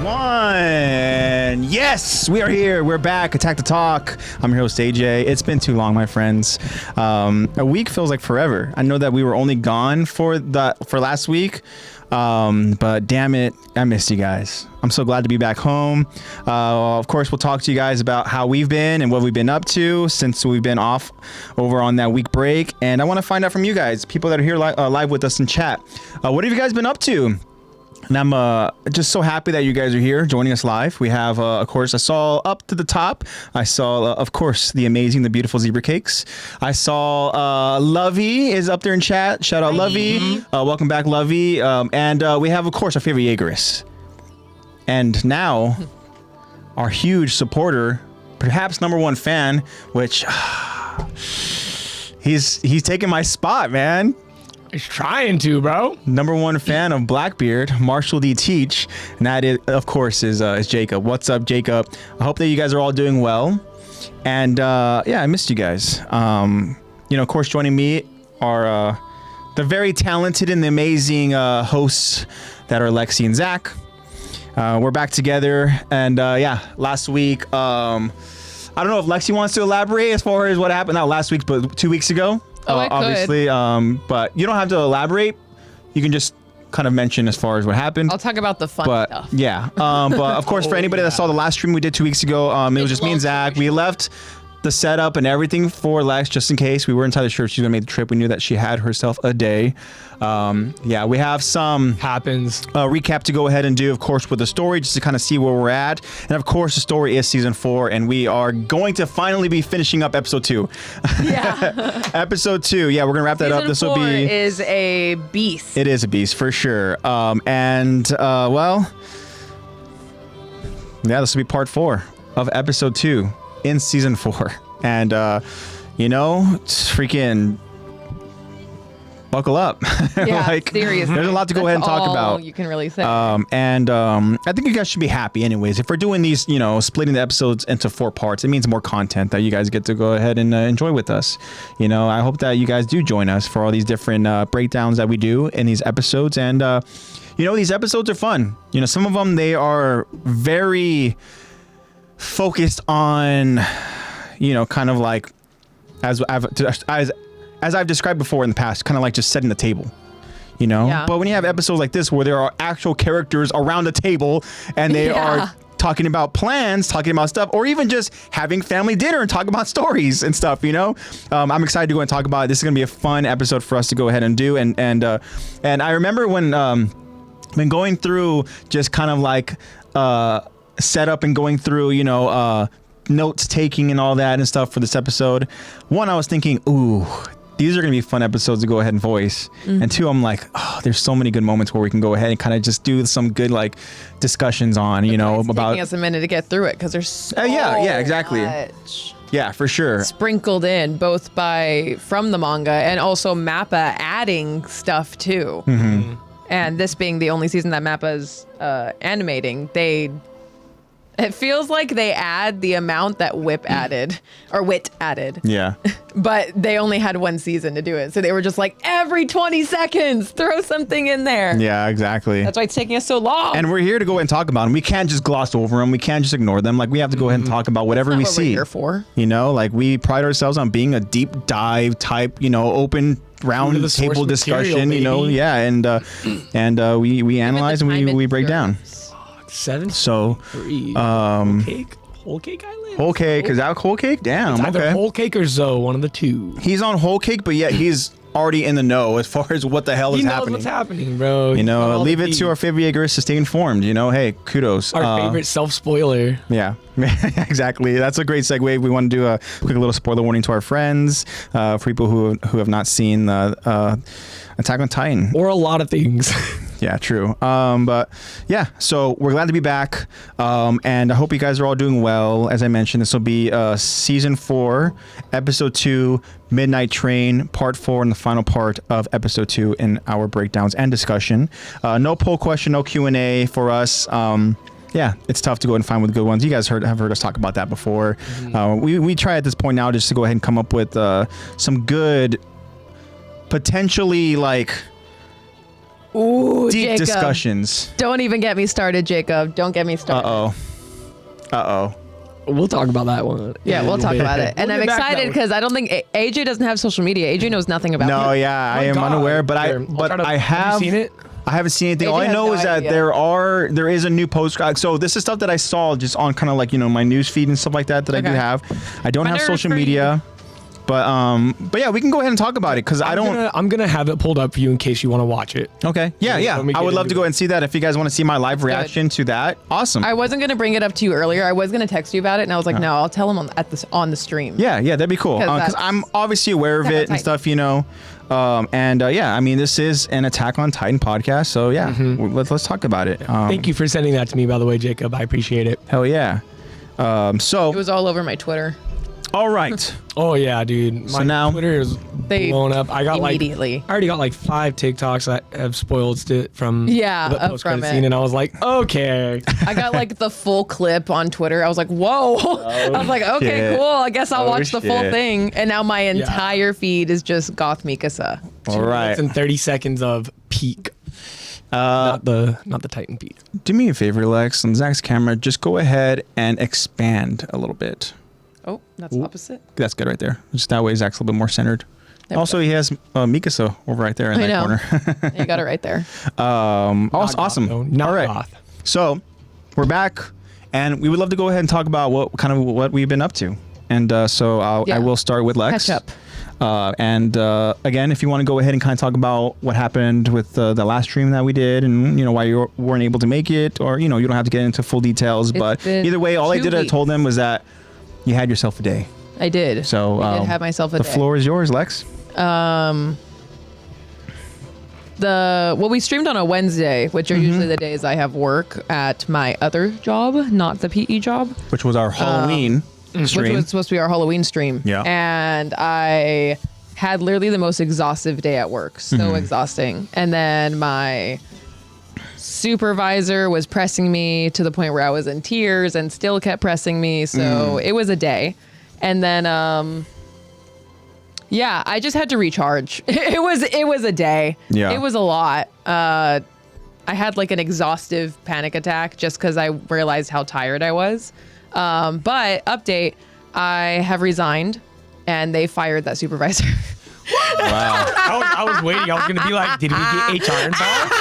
1. Yes, we are here. We're back. Attack the Talk. I'm your host, AJ. It's been too long, my friends. A week feels like forever. I know that we were only gone for last week, but damn it, I missed you guys. I'm so glad to be back home. Of course, we'll talk to you guys about how we've been and what we've been up to since we've been off over on that week break. And I want to find out from you guys, people that are here live with us in chat. What have you guys been up to? And I'm just so happy that you guys are here joining us live. We have, of course, I saw up to the top. I saw, of course, the amazing, the beautiful zebra cakes. I saw Lovey is up there in chat. Shout out, Lovey. Welcome back, Lovey. And we have, of course, our favorite Jaegerist. And now, our huge supporter, perhaps #1 fan, which he's taking my spot, man. He's trying to, bro. #1 fan of Blackbeard, Marshall D. Teach, and that is, of course, is Jacob. What's up, Jacob? I hope that you guys are all doing well. And yeah, I missed you guys. Of course, joining me are the very talented and the amazing hosts that are Lexi and Zach. We're back together, and yeah, last week. I don't know if Lexi wants to elaborate as far as what happened. Not last week, but 2 weeks ago. Obviously, but you don't have to elaborate. You can just kind of mention as far as what happened. I'll talk about the fun stuff. Yeah. But of course, for anybody that saw the last stream we did 2 weeks ago, it was just me and Zach. We left the setup and everything for Lex just in case. We weren't entirely sure if she was gonna make the trip. We knew that she had herself a day. Yeah, we have some recap to go ahead and do, of course, with the story, just to kind of see where we're at. And of course, the story is season 4, and we are going to finally be finishing up episode 2. Yeah. Episode 2. Yeah, we're gonna wrap that up. This will be is a beast. It is a beast for sure. Well, yeah, this will be part 4 of episode 2 in season 4. And it's freaking buckle up. Yeah, seriously. There's a lot to go ahead and talk about. You can really say. I think you guys should be happy anyways. If we're doing these, splitting the episodes into 4 parts, it means more content that you guys get to go ahead and enjoy with us. I hope that you guys do join us for all these different breakdowns that we do in these episodes. And these episodes are fun. Some of them, they are very focused on kind of like as I've described before in the past, kind of like just setting the table, Yeah. But when you have episodes like this where there are actual characters around the table and they are talking about plans, talking about stuff, or even just having family dinner and talking about stories and stuff, I'm excited to go and talk about it. This is gonna be a fun episode for us to go ahead and do. And I remember when going through just kind of like setup and going through notes taking and all that and stuff for this episode. 1, I was thinking, ooh, these are gonna be fun episodes to go ahead and voice. And 2, I'm like, oh, there's so many good moments where we can go ahead and kind of just do some good like discussions on about taking us a minute to get through it because there's so yeah, exactly much yeah, for sure, sprinkled in both from the manga and also Mappa adding stuff too. And this being the only season that Mappa's animating, it feels like they add the amount that Wit added. yeah. But they only had 1 season to do it. So they were just like, every 20 seconds, throw something in there. Yeah, exactly. That's why it's taking us so long. And we're here to go ahead and talk about them. We can't just gloss over them. We can't just ignore them. Like, we have to go ahead and talk about whatever we That's not what see. we're here for. Like, we pride ourselves on being a deep dive type, open round table discussion, yeah. And we analyze and we break down. 7 So, 3. Whole Cake Island. Whole Cake, is that Whole Cake? Damn, it's either okay. Whole Cake or Zoe, one of the two. He's on Whole Cake, but yet he's already in the know as far as what the hell is happening. He knows what's happening, bro. Leave it to our favorite Jaegerists to stay informed. Hey, kudos. Our favorite self-spoiler. Yeah, exactly. That's a great segue. We want to do a quick little spoiler warning to our friends, for people who have not seen Attack on Titan. Or a lot of things. Yeah, true. But yeah, so we're glad to be back. And I hope you guys are all doing well. As I mentioned, this will be season 4, episode 2, Midnight Train, part 4, and the final part of episode 2 in our breakdowns and discussion. No poll question, no Q&A for us. Yeah, it's tough to go and find with good ones. You guys have heard us talk about that before. We try at this point now just to go ahead and come up with some good, potentially like Ooh, deep Jacob. discussions. Don't even get me started, Jacob. Don't get me started. Uh-oh. We'll talk about that one. Yeah, we'll talk about it. And We'll I'm get back to that excited one. because I don't think AJ doesn't have social media. AJ knows nothing about No, it. yeah, I am God. unaware, but Here, I'll try to- I have you seen it? I haven't seen anything. AJ All I has know no is that idea. there is a new post. So this is stuff that I saw just on kind of like, my news feed and stuff like that I do Okay. have. I don't have Wonder social for you- media, but yeah, we can go ahead and talk about it because I don't. I'm gonna have it pulled up for you in case you want to watch it. Okay. Yeah, Let me I get would love into to go it. ahead and see that. If you guys want to see my live good. reaction to that, awesome. I wasn't going to bring it up to you earlier. I was going to text you about it, and I was like, no, I'll tell him on the stream. Yeah, that'd be cool. 'Cause Because that's I'm obviously aware of Attack on it and Titan. stuff, yeah, I mean, this is an Attack on Titan podcast, so yeah, let's talk about it. Thank you for sending that to me, by the way, Jacob. I appreciate it. Hell yeah. So, It was all over my Twitter. all right. Oh yeah, dude. My now- Twitter is They blown up. I got immediately. I already got like 5 TikToks that have spoiled it from Yeah, the from post-credit it. scene, and I was like, okay. I got like the full clip on Twitter. I was like, whoa. I was like, okay, shit. cool. I guess I'll Oh, watch the full shit. thing. And now my entire feed is just Goth Mikasa. All right. It's in 30 seconds of peak. Not the Titan peak. Do me a favor, Lex, on Zach's camera, just go ahead and expand a little bit. Oh, that's opposite. That's good right there. Just that way Zach's a little bit more centered. There we Also, he has Mikasa over right there in I that know. corner. You got it right there. Awesome. Though. Not All right. goth. So we're back, and we would love to go ahead and talk about what we've been up to. And I Yeah. will start with Lex. Catch up. Again, if you want to go ahead and kind of talk about what happened with the last stream that we did, and why you weren't able to make it, or you don't have to get into full details. But been either way, all I 2 did, I weeks. told them was that you had yourself a day. I did. So I did have myself a the day. floor is yours, Lex. We streamed on a Wednesday, which are usually the days I have work at my other job, not the PE job, Which was our Halloween stream. which was supposed to be our Halloween stream. Yeah. And I had literally the most exhaustive day at work. So exhausting. And then my supervisor was pressing me to the point where I was in tears and still kept pressing me. So it was a day. And then I just had to recharge. It was a day. Yeah. It was a lot. I had like an exhaustive panic attack just because I realized how tired I was. But update, I have resigned and they fired that supervisor. Wow. I was waiting. I was gonna be like, did we get HR involved?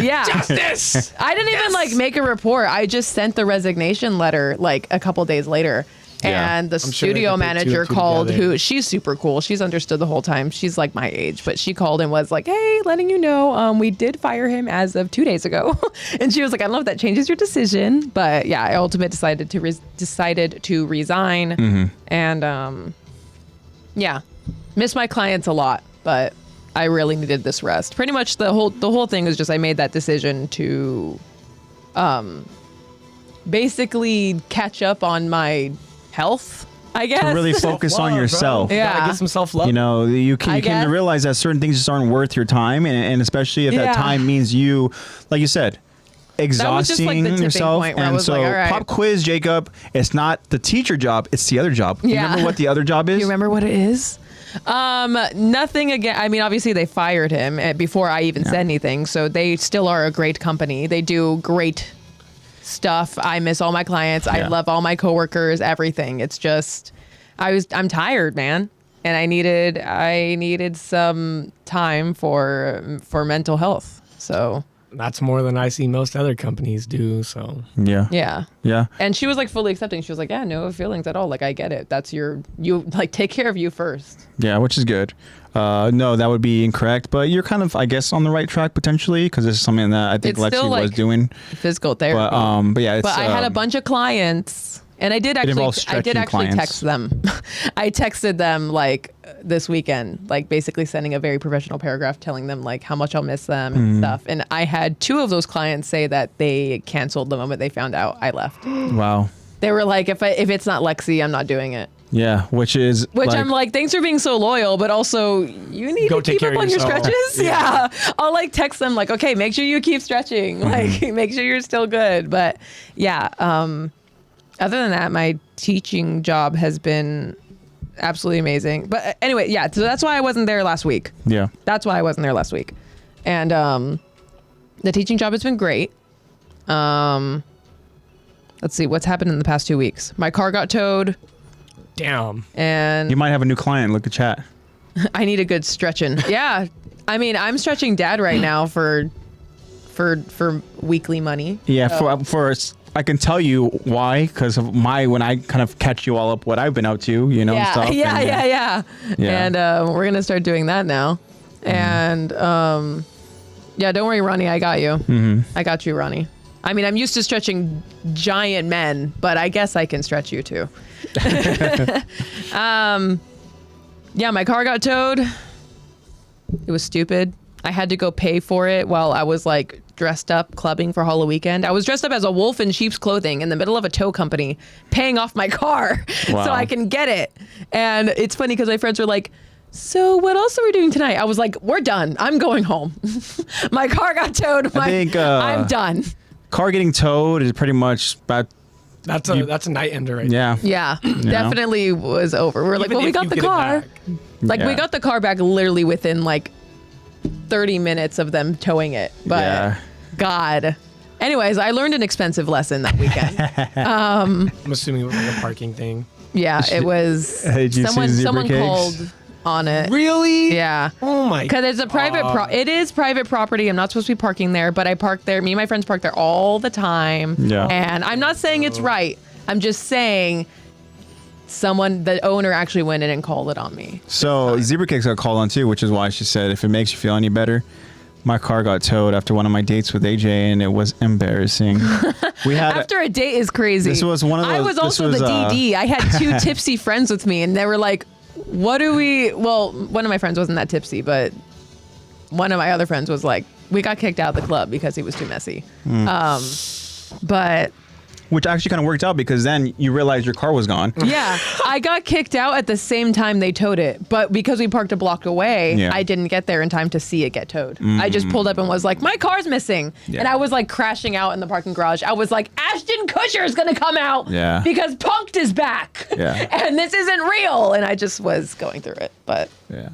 Yeah. Justice. I didn't even like make a report. I just sent the resignation letter like a couple days later. Yeah. And the I'm sure they studio put two manager and two called, together. who she's super cool. She's understood the whole time. She's like my age, but she called and was like, hey, letting you know, we did fire him as of 2 days ago. And she was like, I don't know if that changes your decision. But yeah, I ultimately decided to resign. And yeah, miss my clients a lot, but I really needed this rest. Pretty much the whole thing is just I made that decision to basically catch up on my health, I guess. To really focus on Self-love, yourself. bro. Yeah. Gotta get some self-love. You I can guess. realize that certain things just aren't worth your time, and especially if Yeah. that time means you, like you said, exhausting like, the tipping yourself. point where I And was so, like, all right. pop quiz, Jacob. It's not the teacher job; it's the other job. You Yeah. remember what the other job is? You remember what it is? Nothing again. I mean, obviously they fired him before I even said anything. So they still are a great company. They do great stuff. I miss all my clients. I Yeah. love all my coworkers, everything. It's just, I'm tired, man. And I needed some time for mental health. So That's more than I see most other companies do. So Yeah. yeah. And she was like fully accepting. She was like, yeah, no feelings at all. Like, I get it. That's you like take care of you first. Yeah, which is good. No, that would be incorrect, but you're kind of, I guess, on the right track potentially because this is something that I think It's still, Lexi was like, doing. Physical therapy. But yeah, it's. But I had a bunch of clients, and I did involves stretching clients. text them. I texted them like this weekend, like basically sending a very professional paragraph telling them like how much I'll miss them and stuff. And I had 2 of those clients say that they canceled the moment they found out I left. Wow. They were like, if it's not Lexi, I'm not doing it. Yeah, which I'm like, thanks for being so loyal, but also you need Go to take keep care up of on your yourself. stretches. Yeah. I'll like text them like, okay, make sure you keep stretching. Like, make sure you're still good. But yeah, other than that, my teaching job has been absolutely amazing. But anyway, yeah, so that's why I wasn't there last week. Yeah. That's why I wasn't there last week. And the teaching job has been great. Let's see what's happened in the past 2 weeks. My car got towed. Damn. And You might have a new client. Look at chat. I need a good stretching. Yeah. I mean, I'm stretching dad right now for weekly money. Yeah, So- for I can tell you why, because of when I kind of catch you all up what I've been up to, you know, and Yeah, stuff. yeah, and, yeah. Yeah. And we're gonna start doing that now. And yeah, don't worry, Ronnie, I got you. I got you, Ronnie. I mean, I'm used to stretching giant men, but I guess I can stretch you too. Yeah, my car got towed. It was stupid. I had to go pay for it while I was like dressed up clubbing for Halloween weekend. I was dressed up as a wolf in sheep's clothing in the middle of a tow company, paying off my car Wow. so I can get it. And it's funny because my friends were like, so what else are we doing tonight? I was like, we're done. I'm going home. My car got towed. I think, I'm done. Car getting towed is pretty much about. That's a night ender right Yeah. Yeah, definitely was over. We're like, Even well, we if got you the get it car. back. Like, we Yeah. got the car back literally within like 30 minutes of them towing it. But Yeah. God. Anyways, I learned an expensive lesson that weekend. I'm assuming it was like a parking thing. Yeah, it was. Did you see someone zebra cakes? called on it. Really? Yeah. Oh my. Because it's a private it is private property. I'm not supposed to be parking there, but I park there. Me and my friends park there all the time. Yeah. And I'm not saying it's right. I'm just saying the owner actually went in and called it on me. So Zebra Cakes got called on too, which is why she said, if it makes you feel any better, my car got towed after one of my dates with AJ, and it was embarrassing. We had After a date is crazy. This was one of I those- was this also was, the DD. I had two tipsy friends with me, and they were like, what do we... Well, one of my friends wasn't that tipsy, but one of my other friends was like, we got kicked out of the club because he was too messy. But... which actually kind of worked out, because then you realized your car was gone. Yeah, I got kicked out at the same time they towed it, but because we parked a block away, Yeah. I didn't get there in time to see it get towed. I just pulled up and was like, my car's missing. Yeah. And I was like crashing out in the parking garage. I was like, Ashton Kutcher is going to come out Yeah. because Punked is back. Yeah. And this isn't real. And I just was going through it. But Yeah.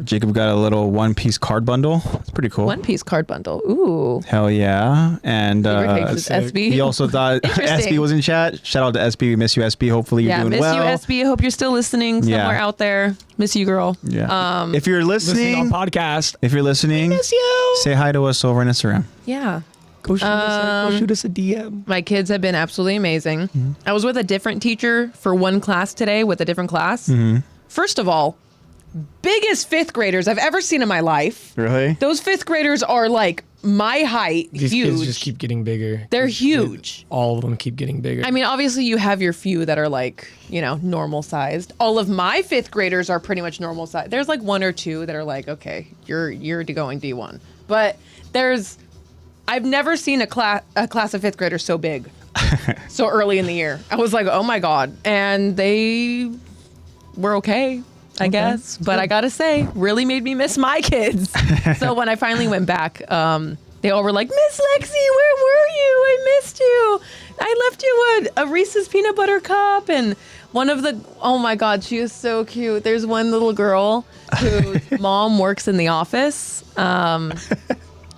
Jacob got a little One Piece card bundle. It's pretty cool. One Piece card bundle. Ooh. Hell yeah. And Zebra Cakes is sick. SB. he also thought Interesting. SB was in chat. Shout out to SB. We miss you, SB. Hopefully you're Yeah, doing miss well. you, SB. I hope you're still listening Yeah. somewhere out there. Miss you, girl. Yeah. If you're Listening listening, on podcast. if you're listening, Miss you. say hi to us over on Instagram. Yeah. Go shoot us a DM. My kids have been absolutely amazing. Mm-hmm. I was with a different teacher for one class today with a different class. Mm-hmm. First of all, biggest fifth graders I've ever seen in my life. Really? Those fifth graders are like my height, These huge. kids just keep getting bigger. They're huge. All of them keep getting bigger. I mean, obviously you have your few that are like, normal sized. All of my fifth graders are pretty much normal size. There's like one or two that are like, okay, you're going D1. But I've never seen a class of fifth graders so big, so early in the year. I was like, oh my God. And they were okay, I guess. But I gotta say, really made me miss my kids. So when I finally went back, they all were like, Miss Lexi, where were you? I missed you. I left you a Reese's peanut butter cup. And one of oh my God, she is so cute. There's one little girl whose mom works in the office.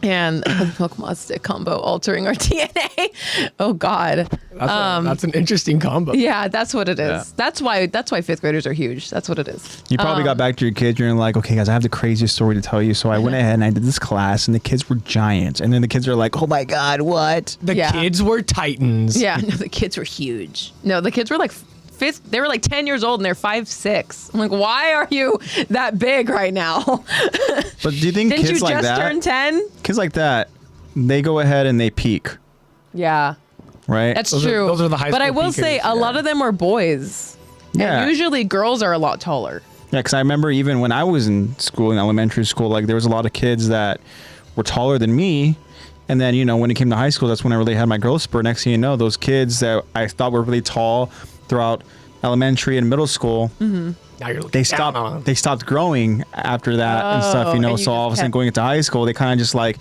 And Pokemon stick combo altering our DNA. Oh God. that's an interesting combo. Yeah, that's what it is. Yeah. That's why fifth graders are huge. That's what it is. You probably got back to your kids and you're like, okay, guys, I have the craziest story to tell you. So I went ahead and I did this class, and the kids were giants. And then the kids are like, oh my God, what? The Yeah. kids were titans. Yeah, no, the kids were huge. No, the kids were like they were like 10 years old and they're 5'6". I'm like, why are you that big right now? But do you think Didn't you kids like just that, turn 10? kids like that, they go ahead and they peak, Yeah, right? that's Those are- true. those are the high But I school will say peakers, a lot of them are boys. Yeah. And usually girls are a lot taller. Yeah, because I remember even when I was in school, in elementary school, like there was a lot of kids that were taller than me. And then, when it came to high school, that's when I really had my growth spurt. Next thing you know, those kids that I thought were really tall throughout elementary and middle school, Now you're looking down on them. they stopped growing after that and stuff, Oh, and you So just all of a sudden kept- going into high school, they kind of just like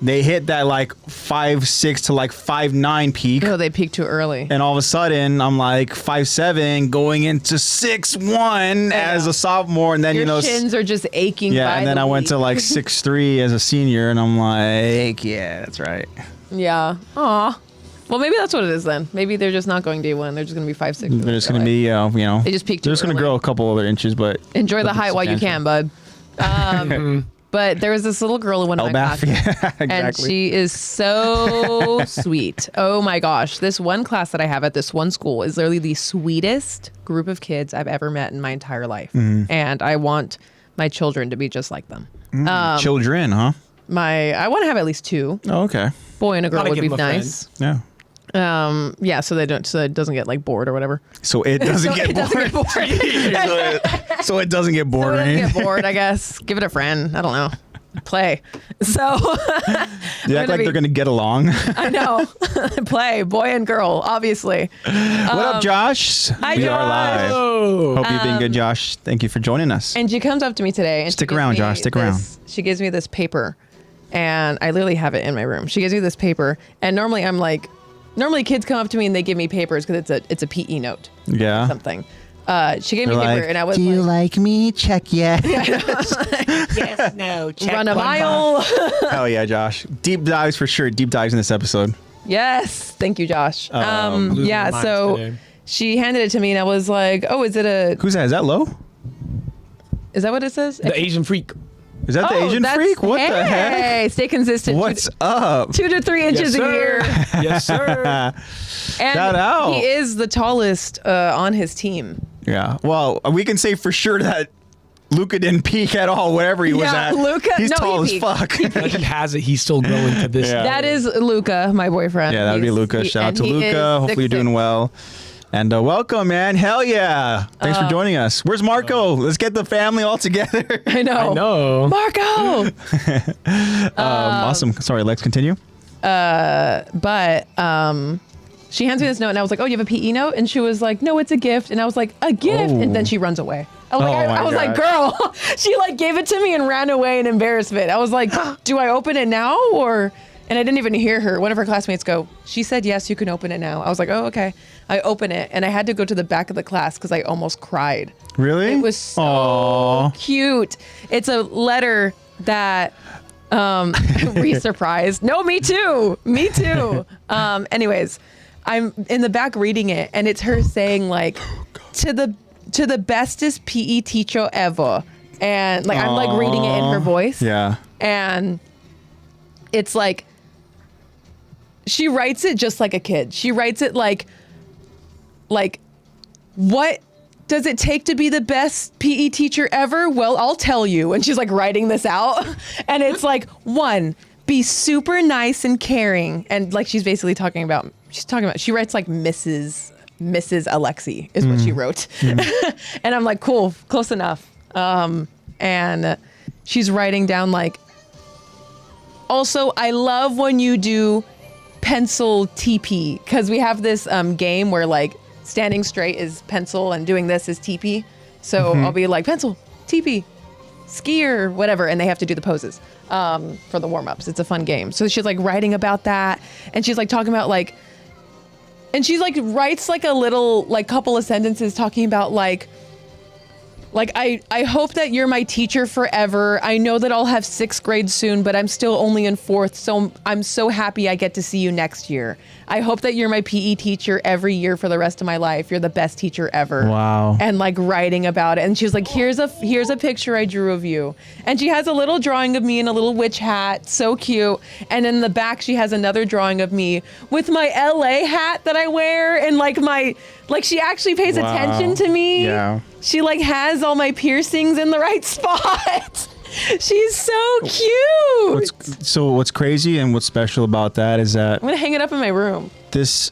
they hit that like 5'6" to like 5'9" peak. No, they peaked too early. And all of a sudden, I'm like 5'7", going into 6'1" as a sophomore, and then Your shins are just aching. yeah, by and then the I went week. to like 6'3" as a senior, and I'm like, yeah, that's right. Yeah. Aw. Well, maybe that's what it is then. Maybe they're just not going day one. They're just going to be 5'6". They're just gonna be, They just peaked they're too just gonna early. grow a couple other inches, but Enjoy the nothing height while you can, substantial. bud. But there was this little girl in one of my Elbath, classes, yeah, exactly. and she is so sweet. Oh my gosh. This one class that I have at this one school is literally the sweetest group of kids I've ever met in my entire life. And I want my children to be just like them. Children, huh? I want to have at least two. Oh, okay. Boy and a girl Gotta would give be 'em a friend. nice. Yeah. Yeah, so it doesn't get like bored or whatever. So it doesn't get bored. So it doesn't get bored, So it right? doesn't get bored, I guess. Give it a friend. I don't know. Play. So They act like they're gonna get along. I know. Play, boy and girl, obviously. What up, Josh? Hi, We are Josh. live. Oh. Hope you've been good, Josh. Thank you for joining us. And she comes up to me today and Stick she gives around, me Josh, stick around. She gives me this paper, and I literally have it in my room. She gives me this paper, and normally kids come up to me and they give me papers because it's a PE note, Yeah. something. She gave me They're paper, like, and I was do you like, like me? Check yes. Yes, no. Check run a one mile. Hell yeah, Josh. Deep dives for sure. Deep dives in this episode. Yes, thank you, Josh. Losing Yeah, their minds so today. she handed it to me, and I was like, "Oh, is that Low? Is that what it says? The Asian freak. Is that the Oh, Asian that's- freak? What the heck? Hey, stay consistent. What's up? 2 to 3 inches a year. Yes, sir. And Shout out. he is the tallest on his team. Yeah. Well, we can say for sure that Luca didn't peak at all, wherever he was Yeah, at. Luca- He's no, tall he as fuck. Like he has it. He's still growing to this. Yeah. That is Luca, my boyfriend. Yeah, that would be He's- Luca. he- Shout out and to he Luca. is Hopefully you're 6'6". doing well. And welcome, man. Hell yeah. Thanks for joining us. Where's Marco? Let's get the family all together. I know. I know. Marco. Awesome. Sorry, let's continue. But she hands me this note, and I was like, "Oh, you have a PE note?" And she was like, "No, it's a gift." And I was like, "A gift?" Oh. And then she runs away. I was like, Oh my I was like, "Girl," she like gave it to me and ran away in embarrassment. I was like, "Do I open it now or?" And I didn't even hear her. One of her classmates go, "She said yes, you can open it now." I was like, "Oh, okay." I open it, and I had to go to the back of the class because I almost cried. Really? It was so Aw. cute. It's a letter that we surprised. No, me too. Me too. Anyways, I'm in the back reading it, and it's her saying like, to the bestest PE teacher ever. And like I'm like reading it in her voice. Yeah. And it's like she writes it just like a kid. She writes it like what does it take to be the best PE teacher ever? Well, I'll tell you. And she's like writing this out. And it's like, 1, be super nice and caring. And like she's basically talking about she writes like Mrs. Alexi is what she wrote. And I'm like, cool, close enough. And she's writing down like, also, I love when you do pencil TP, because we have this game where like standing straight is pencil and doing this is TP. So I'll be like pencil, TP, skier, whatever, and they have to do the poses for the warm-ups. It's a fun game. So she's like writing about that, and she's like talking about like, and she like writes like a little like couple of sentences talking about like I hope that you're my teacher forever. I know that I'll have 6th grade soon, but I'm still only in 4th, so I'm so happy I get to see you next year. I hope that you're my PE teacher every year for the rest of my life. You're the best teacher ever. Wow. And like writing about it. And she was like, here's a picture I drew of you. And she has a little drawing of me in a little witch hat. So cute. And in the back, she has another drawing of me with my LA hat that I wear. And like she actually pays Wow. attention to me. Yeah. She like has all my piercings in the right spot. She's so cute. What's crazy and what's special about that is that I'm gonna hang it up in my room. this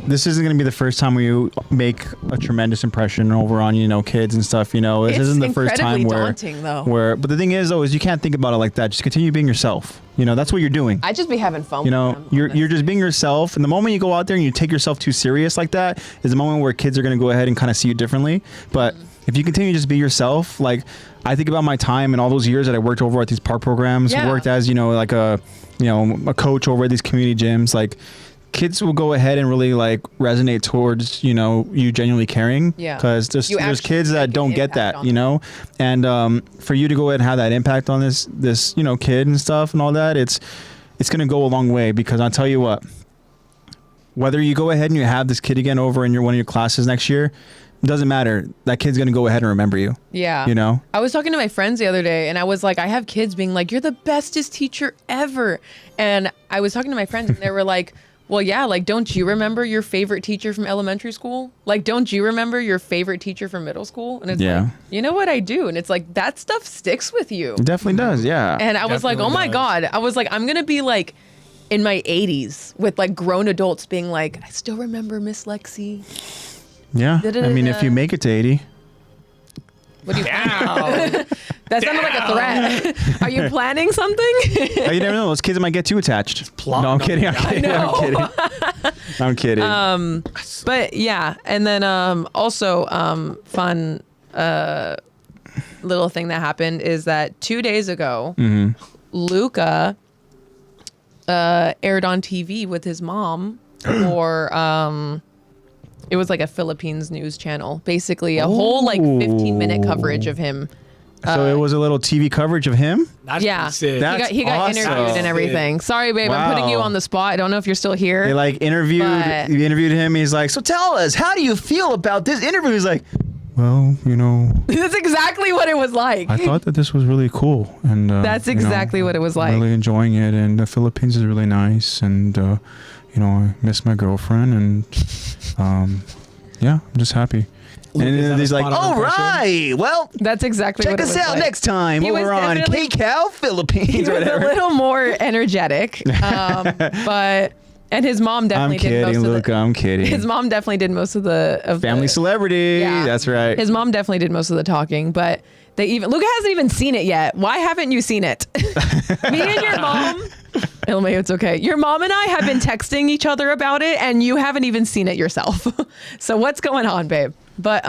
isn't going to be the first time we make a tremendous impression over on kids and stuff. This It's isn't the first time incredibly daunting, though. but the thing is though is you can't think about it like that. Just continue being yourself. That's what you're doing. I just be having fun with them, You're just being yourself, and the moment you go out there and you take yourself too serious like that is the moment where kids are going to go ahead and kind of see you differently. But if you continue to just be yourself, like I think about my time and all those years that I worked over at these park programs, worked as, like a coach over at these community gyms, like kids will go ahead and really like resonate towards, you genuinely caring. Yeah. Because there's kids that don't get that, and for you to go ahead and have that impact on this kid and stuff and all that, it's going to go a long way, because I'll tell you what, whether you go ahead and you have this kid again over in one of your classes next year, it doesn't matter. That kid's going to go ahead and remember you. Yeah. I was talking to my friends the other day, and I was like, I have kids being like, you're the bestest teacher ever. And I was talking to my friends, and they were like, well, yeah, like, don't you remember your favorite teacher from elementary school? Like, don't you remember your favorite teacher from middle school? And it's like, you know what I do? And it's like, that stuff sticks with you. It definitely does, yeah. And I was like, oh my God. I was like, I'm going to be like in my 80s with like grown adults being like, I still remember Miss Lexi. Yeah. I mean, if you make it to 80. What do you That sounded like a threat. Are you planning something? You never know. Those kids might get too attached. No, I'm kidding. I'm kidding. But yeah, and then also fun little thing that happened is that 2 days ago, Luca aired on TV with his mom for it was like a Philippines news channel, basically a whole like 15-minute coverage of him. So it was a little TV coverage of him? That's sick. He got awesome. interviewed and everything. Sorry, babe, I'm putting you on the spot. I don't know if you're still here. They like interviewed him. He's like, so tell us, how do you feel about this interview? He's like, well, That's exactly what it was like. I thought that this was really cool. And that's exactly what it was like. I'm really enjoying it. And the Philippines is really nice. And, I miss my girlfriend. And, I'm just happy. And then he's like, all right, well, that's exactly check what it us was out like. next time over on KCAL Philippines. He was whatever. a little more energetic, and his mom definitely did most of the... Luca, I'm kidding. His mom definitely did most of the... Family celebrity, that's right. His mom definitely did most of the talking, but Luca hasn't even seen it yet. Why haven't you seen it? Me and your mom... Ilmay, it's okay. Your mom and I have been texting each other about it, and you haven't even seen it yourself. So what's going on, babe? But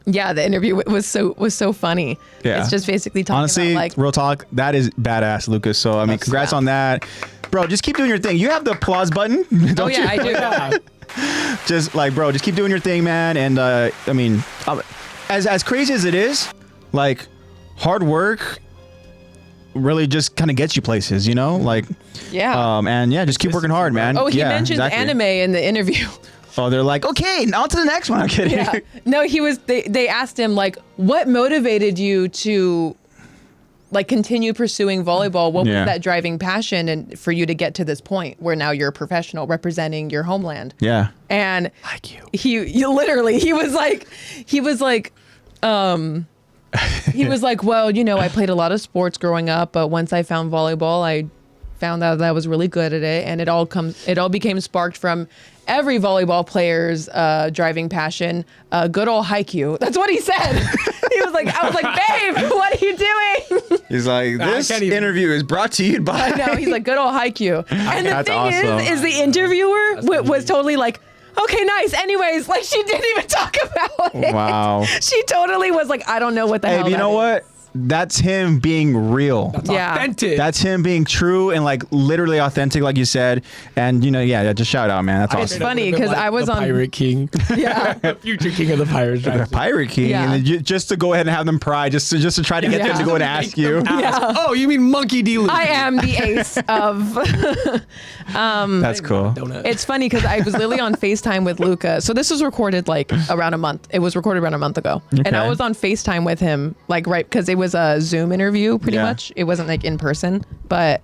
the interview was so funny. Yeah, it's just basically talking honestly, about like real talk. That is badass, Lucas. So I mean, congrats on that, bro. Just keep doing your thing. You have the applause button, don't you? I do. Just like, bro, just keep doing your thing, man. And I mean, as crazy as it is, like hard work really just kind of gets you places, like just keep working hard, man. Oh, he mentioned anime in the interview. Oh, they're like, okay, on to the next one. I'm kidding. Yeah. No, they asked him like, what motivated you to like continue pursuing volleyball? What was that driving passion and for you to get to this point where now you're a professional representing your homeland? Yeah. And like you. He was like, well, I played a lot of sports growing up, but once I found volleyball, I found out that I was really good at it, and it all became sparked from every volleyball player's driving passion, good old haiku. That's what he said. He was like, I was like, babe, what are you doing? He's like, this interview is brought to you by. I know. He's like, good old haiku. And the thing is the interviewer was totally like, okay, nice. Anyways, like she didn't even talk about it. Wow. She totally was like, I don't know what the hell. Hey, you know what? That's him being real. That's authentic. That's him being true and like literally authentic, like you said. And just shout out, man. That's awesome. It's funny because I was on Pirate King. Yeah, the future king of the pirates. The Pirate King, and then just to go ahead and have them pry, just to try to get them to go and ask you. Yeah. Oh, you mean Monkey D. Luke? I am the ace of. That's cool. It's funny because I was literally on FaceTime with Luca. So this was recorded like around a month. It was recorded around a month ago, and I was on FaceTime with him like right because it was a Zoom interview pretty much. It wasn't like in person, but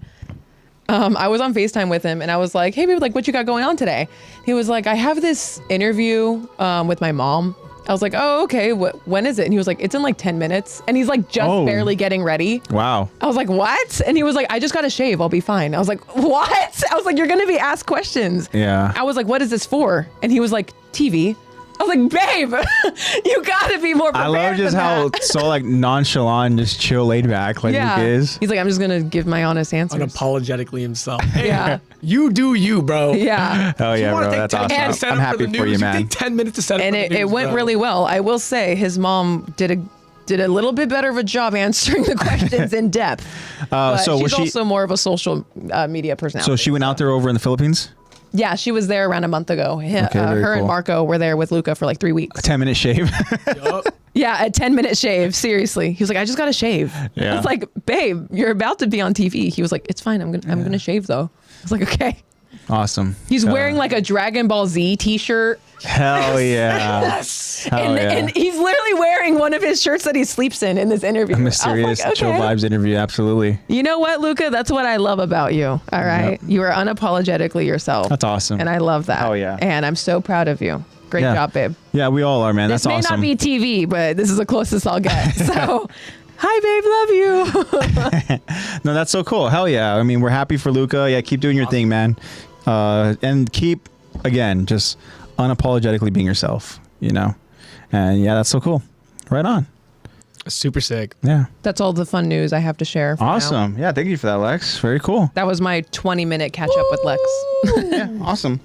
I was on FaceTime with him and I was like, hey babe, like what you got going on today? He was like, I have this interview with my mom. I was like, oh, okay. When is it? And he was like, it's in like 10 minutes. And he's like just barely getting ready. Wow. I was like, what? And he was like, I just got to shave. I'll be fine. I was like, what? I was like, you're going to be asked questions. Yeah. I was like, what is this for? And he was like, TV. I was like, babe, you gotta be more I prepared. love just than how that. so like nonchalant, just chill, laid back, like Luke is. He's like, I'm just gonna give my honest answers. Unapologetically himself. Hey, Yeah. You do you, bro. Yeah. Oh yeah, bro, that's awesome. I'm happy for you, man. You take 10 minutes to set up And for the it news, went bro. really well. I will say his mom did a little bit better of a job answering the questions in depth. But so was she's she? also more of a social media personality. So she went out there over in the Philippines. Yeah, she was there around a month ago. very Her and cool. Marco were there with Luca for like 3 weeks. 10-minute shave. Yup. Yeah, a 10-minute shave. Seriously, he was like, I just got to shave. Yeah. I was like, babe, you're about to be on TV. He was like, it's fine. I'm gonna shave though. I was like, okay. Awesome. He's wearing like a Dragon Ball Z T-shirt. Hell yeah. Yes. Hell And, yeah. and he's literally wearing one of his shirts that he sleeps in this interview. Mysterious I was like, chill okay. vibes interview. Absolutely. You know what, Luca? That's what I love about you. All right. You are unapologetically yourself. That's awesome. And I love that. Hell yeah. And I'm so proud of you. Great Yeah. job, babe. Yeah, we all are, man. This That's may awesome. not be TV, but this is the closest I'll get. So, hi, babe. Love you. No, that's so cool. Hell yeah. I mean, we're happy for Luca. Yeah, keep doing your thing, man. And keep, again, just unapologetically being yourself, you know? And yeah, that's so cool. Right on. Super sick. Yeah. That's all the fun news I have to share. for now. Awesome. Yeah, thank you for that, Lex. Very cool. That was my 20-minute catch up with Lex. Yeah, awesome.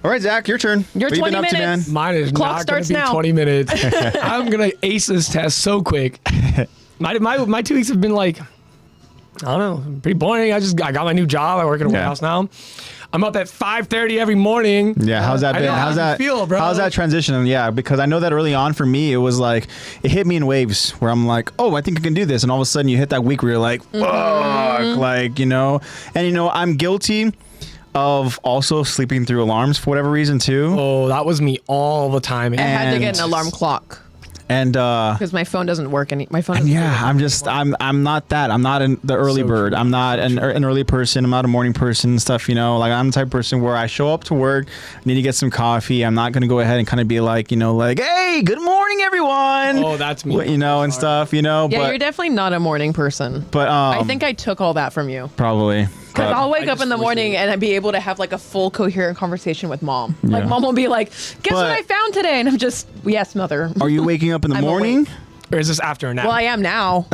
All right, Zach, your turn. Your What you been 20 up to, minutes. man? Mine is Clock not going starts to be now. 20 minutes. I'm going to ace this test so quick. My 2 weeks have been like, I don't know, pretty boring. I got my new job. I work in a warehouse now. I'm up at 5:30 every morning. Yeah, how's that I been? know, How's how that does it feel, bro? How's that transition? Yeah, because I know that early on for me, it was like it hit me in waves where I'm like, oh, I think I can do this, and all of a sudden you hit that week where you're like, fuck, like and I'm guilty of also sleeping through alarms for whatever reason too, Oh, that was me all the time. I had to get And- an alarm clock and because my phone doesn't work. My phone doesn't yeah, work. I'm not that. I'm not the early So bird. true. I'm not an early person. I'm not a morning person and stuff, Like I'm the type of person where I show up to work, need to get some coffee. I'm not going to go ahead and kind of be like, like, hey, good morning, everyone. Oh, that's me. And stuff, Yeah, but, you're definitely not a morning person. but I think I took all that from you. probably. Because But- I'll wake I up in the just wish morning it- and I'd be able to have like a full coherent conversation with mom. Like Yeah. mom will be like, guess what But- I found today? And I'm just, yes, mother. Are you waking up in the I'm morning? awake. Or is this after a nap? Well, I am now.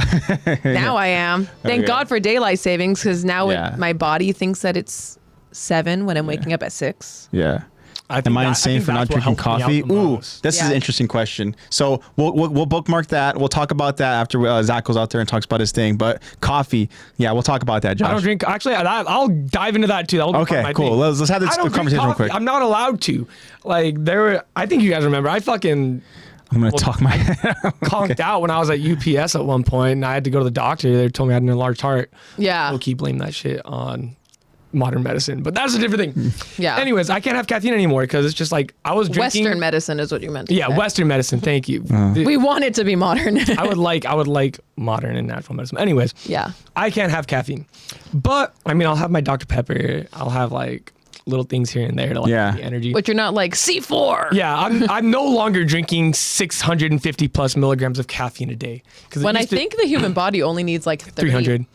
Now I am. Thank Okay. God for daylight savings because now Yeah. my body thinks that it's 7 when I'm waking up at 6. Yeah. I think Am I that- insane think for not that's what drinking helped me out coffee? the Ooh, most. this is Yeah. an interesting question. So we'll bookmark that. We'll talk about that after Zach goes out there and talks about his thing. But coffee, yeah, we'll talk about that, Josh. I don't drink. Actually, I'll dive into that too. That will be part Okay, of my cool. thing. Let's have this I don't drink conversation real coffee. quick. I'm not allowed to. Like I think you guys remember. I fucking I'm gonna talk my head. conked out when I was at UPS at one point, and I had to go to the doctor. They told me I had an enlarged heart. Yeah. We'll keep blaming that shit on modern medicine, but that's a different thing. Yeah. Anyways, I can't have caffeine anymore because it's just like I was drinking. Western medicine is what you meant. to Yeah, say. Western medicine. Thank you. We want it to be modern. I would like modern and natural medicine. Anyways, Yeah. I can't have caffeine, but I mean, I'll have my Dr. Pepper. I'll have like little things here and there to like Yeah. give me energy. But you're not like C4. Yeah, I'm no longer drinking 650 plus milligrams of caffeine a day. Because When I think the human body only needs like 30. 300.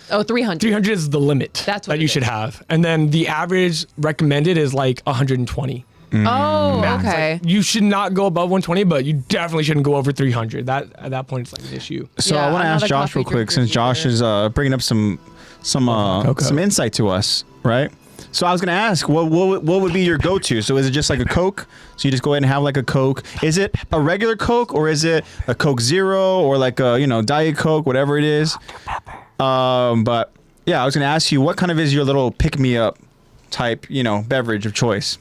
Oh, 300. 300 is the limit That's what that it you should is. have. And then the average recommended is like 120. Oh, max. okay. Like, you should not go above 120, but you definitely shouldn't go over 300. That at that point it's like an issue. So Yeah, I want to I'm not ask a Josh coffee real quick, drinker since Josh either. is bringing up some Cocoa. insight to us, right? So I was gonna ask, what would be your go-to? So is it just like a Coke? So you just go ahead and have like a Coke. Is it a regular Coke or is it a Coke Zero or like a Diet Coke, whatever it is? But yeah, I was gonna ask you, what kind of is your little pick-me-up type, beverage of choice?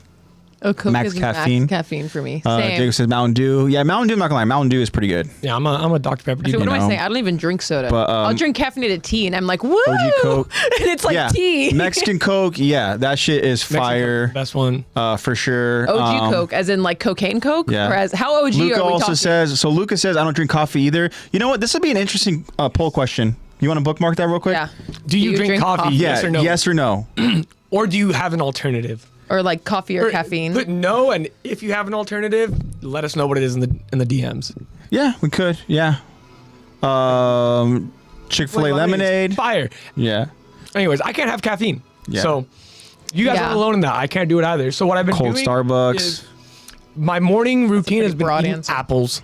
Oh, Coke Max is caffeine? max caffeine for me. Same. Jacob says Mountain Dew. Yeah, Mountain Dew. I'm not gonna lie, Mountain Dew is pretty good. Yeah, I'm a Dr. Pepper. So what dude. do I know. say? I don't even drink soda. But, I'll drink caffeinated tea, and I'm like, woo! OG Coke. And it's like yeah, tea. Mexican Coke. Yeah, that shit is Mexican fire. Coke, best one. For sure. OG Coke, as in like cocaine Coke? Yeah. Or as how OG Luca are we also talking? says, so Luca says, I don't drink coffee either. You know what? This would be an interesting poll question. You want to bookmark that real quick? Yeah. Do you drink coffee? Yeah. Yes or no? Yes or no? Or do you have an alternative? Or like coffee or caffeine. Put no, and if you have an alternative, let us know what it is in the DMs. Yeah, we could. Yeah. Chick-fil-A lemonade. Fire. Yeah. Anyways, I can't have caffeine. Yeah. So you guys Yeah. are alone in that. I can't do it either. So what I've been Cold doing Starbucks. is my morning routine has been broad eating answer. apples.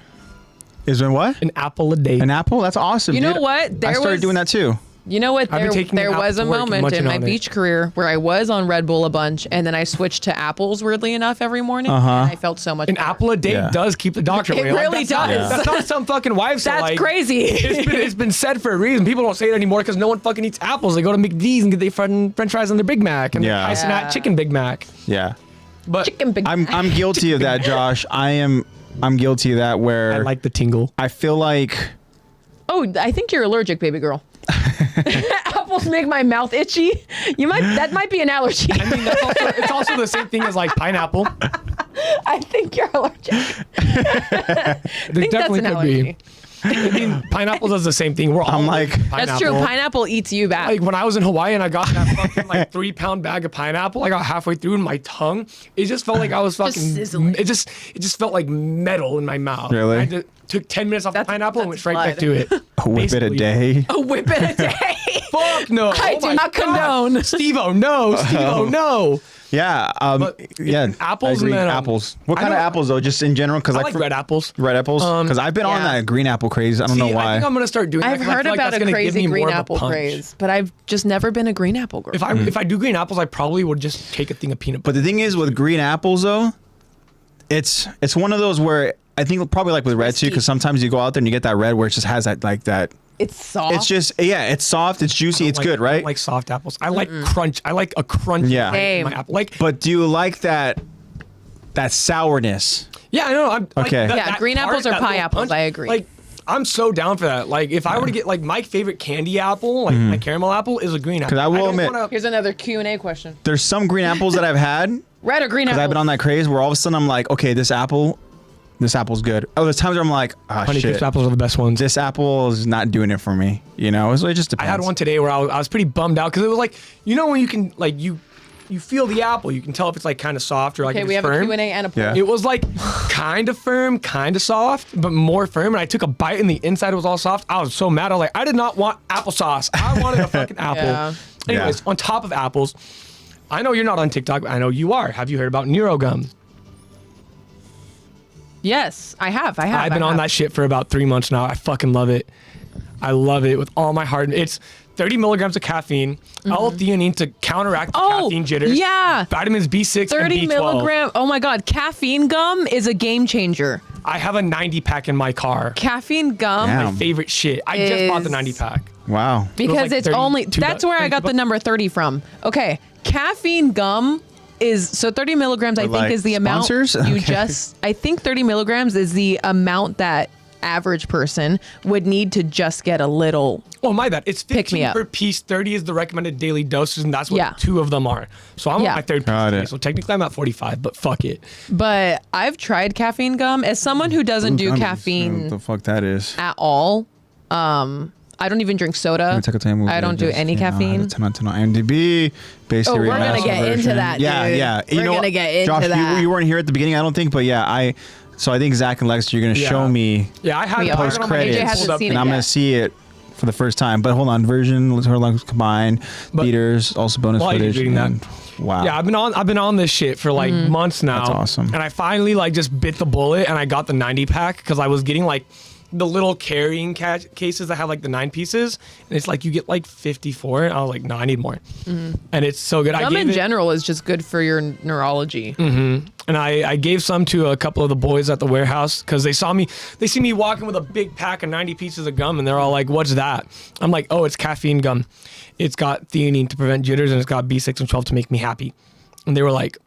Is it what? An apple a day. An apple? That's awesome. You know dude. what? I started doing that too. You know what? I've been taking an There apple was a to work and moment munching in my on it. beach career where I was on Red Bull a bunch, and then I switched to apples. Weirdly enough, every morning, and I felt so much. An better. apple a day Yeah. does keep the doctor It away. Like, really that's not- does. That's not some fucking wife. That's crazy. It's been said for a reason. People don't say it anymore because no one fucking eats apples. They go to McD's and get their French fries on their Big Mac and their Yeah. Tyson chicken Big Mac. Yeah. But Chicken Big I'm guilty of that, Josh. I'm guilty of that where I like the tingle. I feel like Oh, I think you're allergic, baby girl. Apples make my mouth itchy. That might be an allergy. I mean, it's also the same thing as like pineapple. I think you're allergic. There think that's definitely an could allergy. be. I mean, pineapple does the same thing. We're all I'm like- pineapple. That's true. Pineapple eats you back. Like when I was in Hawaii and I got that fucking like 3-pound bag of pineapple, I got halfway through and my tongue, it just felt like I was fucking. sizzling. It just felt like metal in my mouth. Really? I took 10 minutes off the pineapple and went that's straight back blood. to it. a whip it a Basically. day. a whip in a day. Fuck no. I Oh do my not God. condone. Steve-O, no. Steve-O, no. Yeah. But Yeah. apples I agree. and then, apples. What I kind of know- apples though? Just in general, because I like red apples. red apples. Because I've been on yeah. that green apple craze. I don't know See, why. I think I'm gonna start doing that I've 'cause I heard feel like about that's a gonna give crazy me green more of a apple punch. craze, but I've just never been a green apple girl. If I do green apples, I probably would just take a thing of peanut butter. But the thing is with green apples though, it's one of those where I think probably like with red too, because sometimes you go out there and you get that red where it just has that like that. It's soft. It's just it's soft, it's juicy, it's good, I right? don't like soft apples. I like crunch. I like a crunch. Yeah. Same. My apple. Like But do you like that sourness? yeah, I know. I'm Okay. Like, Yeah, green apples or that pie little apples, I agree. Like I'm so down for that. Like if I were to get like my favorite candy apple, like my caramel apple, is a green apple. 'Cause I will don't admit- wanna- Here's another Q&A question. There's some green apples that I've had Red or green because apple? I've been on that craze where all of a sudden I'm like, okay, this apple's good. Oh, there's times where I'm like, ah, Honeycrisp shit. apples are the best ones. This apple is not doing it for me. You know, so it just I depends. had one today where I was pretty bummed out because it was like, you know, when you can like you feel the apple, you can tell if it's like kind of soft or like Okay, if we it's have firm. a Q&A and a poll. Yeah. It was like kind of firm, kind of soft, but more firm. And I took a bite and the inside was all soft. I was so mad. I was like, I did not want applesauce. I wanted a fucking apple. Yeah. Anyways, Yeah. on top of apples, I know you're not on TikTok, but I know you are. Have you heard about Nero gum? Yes, I have. I've been on that shit for about 3 months now. I fucking love it. I love it with all my heart. It's 30 milligrams of caffeine, L-theanine to counteract the caffeine jitters. Yeah. Vitamins B6 30 and B12. milligram. Oh my God. Caffeine gum is a game changer. I have a 90 pack in my car. Caffeine gum. Damn. My favorite shit. I just bought the Is- 90 pack. Wow. Because like it's 32 only that's where I got the bucks. number 30 from. Okay, caffeine gum is so 30 milligrams. I think like is the amount sponsors? you Okay. just. I think 30 milligrams is the amount that average person would need to just get a little. Oh, my bad. It's Pick me 15 up. per piece. 30 is the recommended daily doses, and that's what Yeah. 2 of them are. So I'm Yeah. on my third piece Got today. it. So technically I'm at 45, but fuck it. But I've tried caffeine gum as someone who doesn't do What caffeine the fuck that is? at all. I don't even drink soda. I don't do any caffeine. 10 on 10 on IMDb. Basically, Oh, we're gonna remastered get into version. that, Yeah, dude. yeah. We're gonna get into Josh, that. You weren't here at the beginning, I don't think, but yeah, So I think Zach and Lex, you're gonna Yeah. show me, Yeah, I had We I are. had it on my Post-credits. agent AJ hasn't pulled up. seen and it I'm yet. gonna see it for the first time. But hold on, version, let's hold on, combined, But- beaters, also bonus While you're footage. reading that. and- Wow. Yeah, I've been on this shit for like months now. That's awesome. And I finally like just bit the bullet and I got the 90 pack because I was getting like the little carrying cases that have like the 9 pieces, and it's like you get like 54. And I was like, no, I need more. And it's so good. Gum in general is just good for your neurology. And I gave some to a couple of the boys at the warehouse because they see me walking with a big pack of 90 pieces of gum, and they're all like, what's that? I'm like, oh, it's caffeine gum. It's got theanine to prevent jitters, and it's got B6 and 12 to make me happy. And they were like,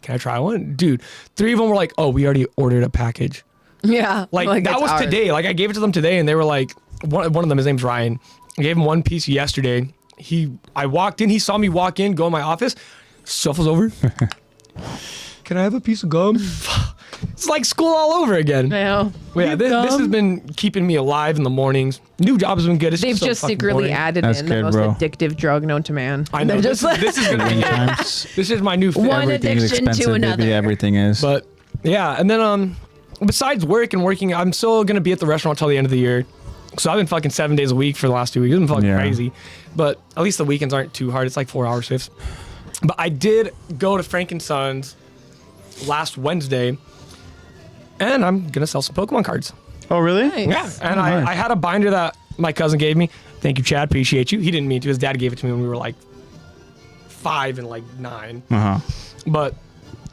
can I try one? Dude, 3 of them were like, oh, we already ordered a package. Yeah. Like that it's was ours. today. Like I gave it to them today, and they were like, one of them, his name's Ryan. I gave him one piece yesterday. I walked in, he saw me walk in, go in my office, shuffles over. Can I have a piece of gum? It's like school all over again. I know. Well, yeah, this has been keeping me alive in the mornings. New jobs have been good. It's They've so just fucking secretly boring. added That's in good, the most bro. addictive drug known to man. I know. They're This, just this is gonna be. Sometimes This is my new One favorite. everything's addiction to expensive, baby. another. Everything is. But yeah, and then besides work and working, I'm still gonna be at the restaurant till the end of the year. So I've been fucking 7 days a week for the last 2 weeks. It's been fucking Yeah. crazy. But at least the weekends aren't too hard. It's like 4-hour shifts. But I did go to Frank & Son's last Wednesday and I'm gonna sell some Pokemon cards. Oh, really? Nice. Yeah, and I had a binder that my cousin gave me. Thank you, Chad. Appreciate you. He didn't mean to. His dad gave it to me when we were like 5 and like 9. But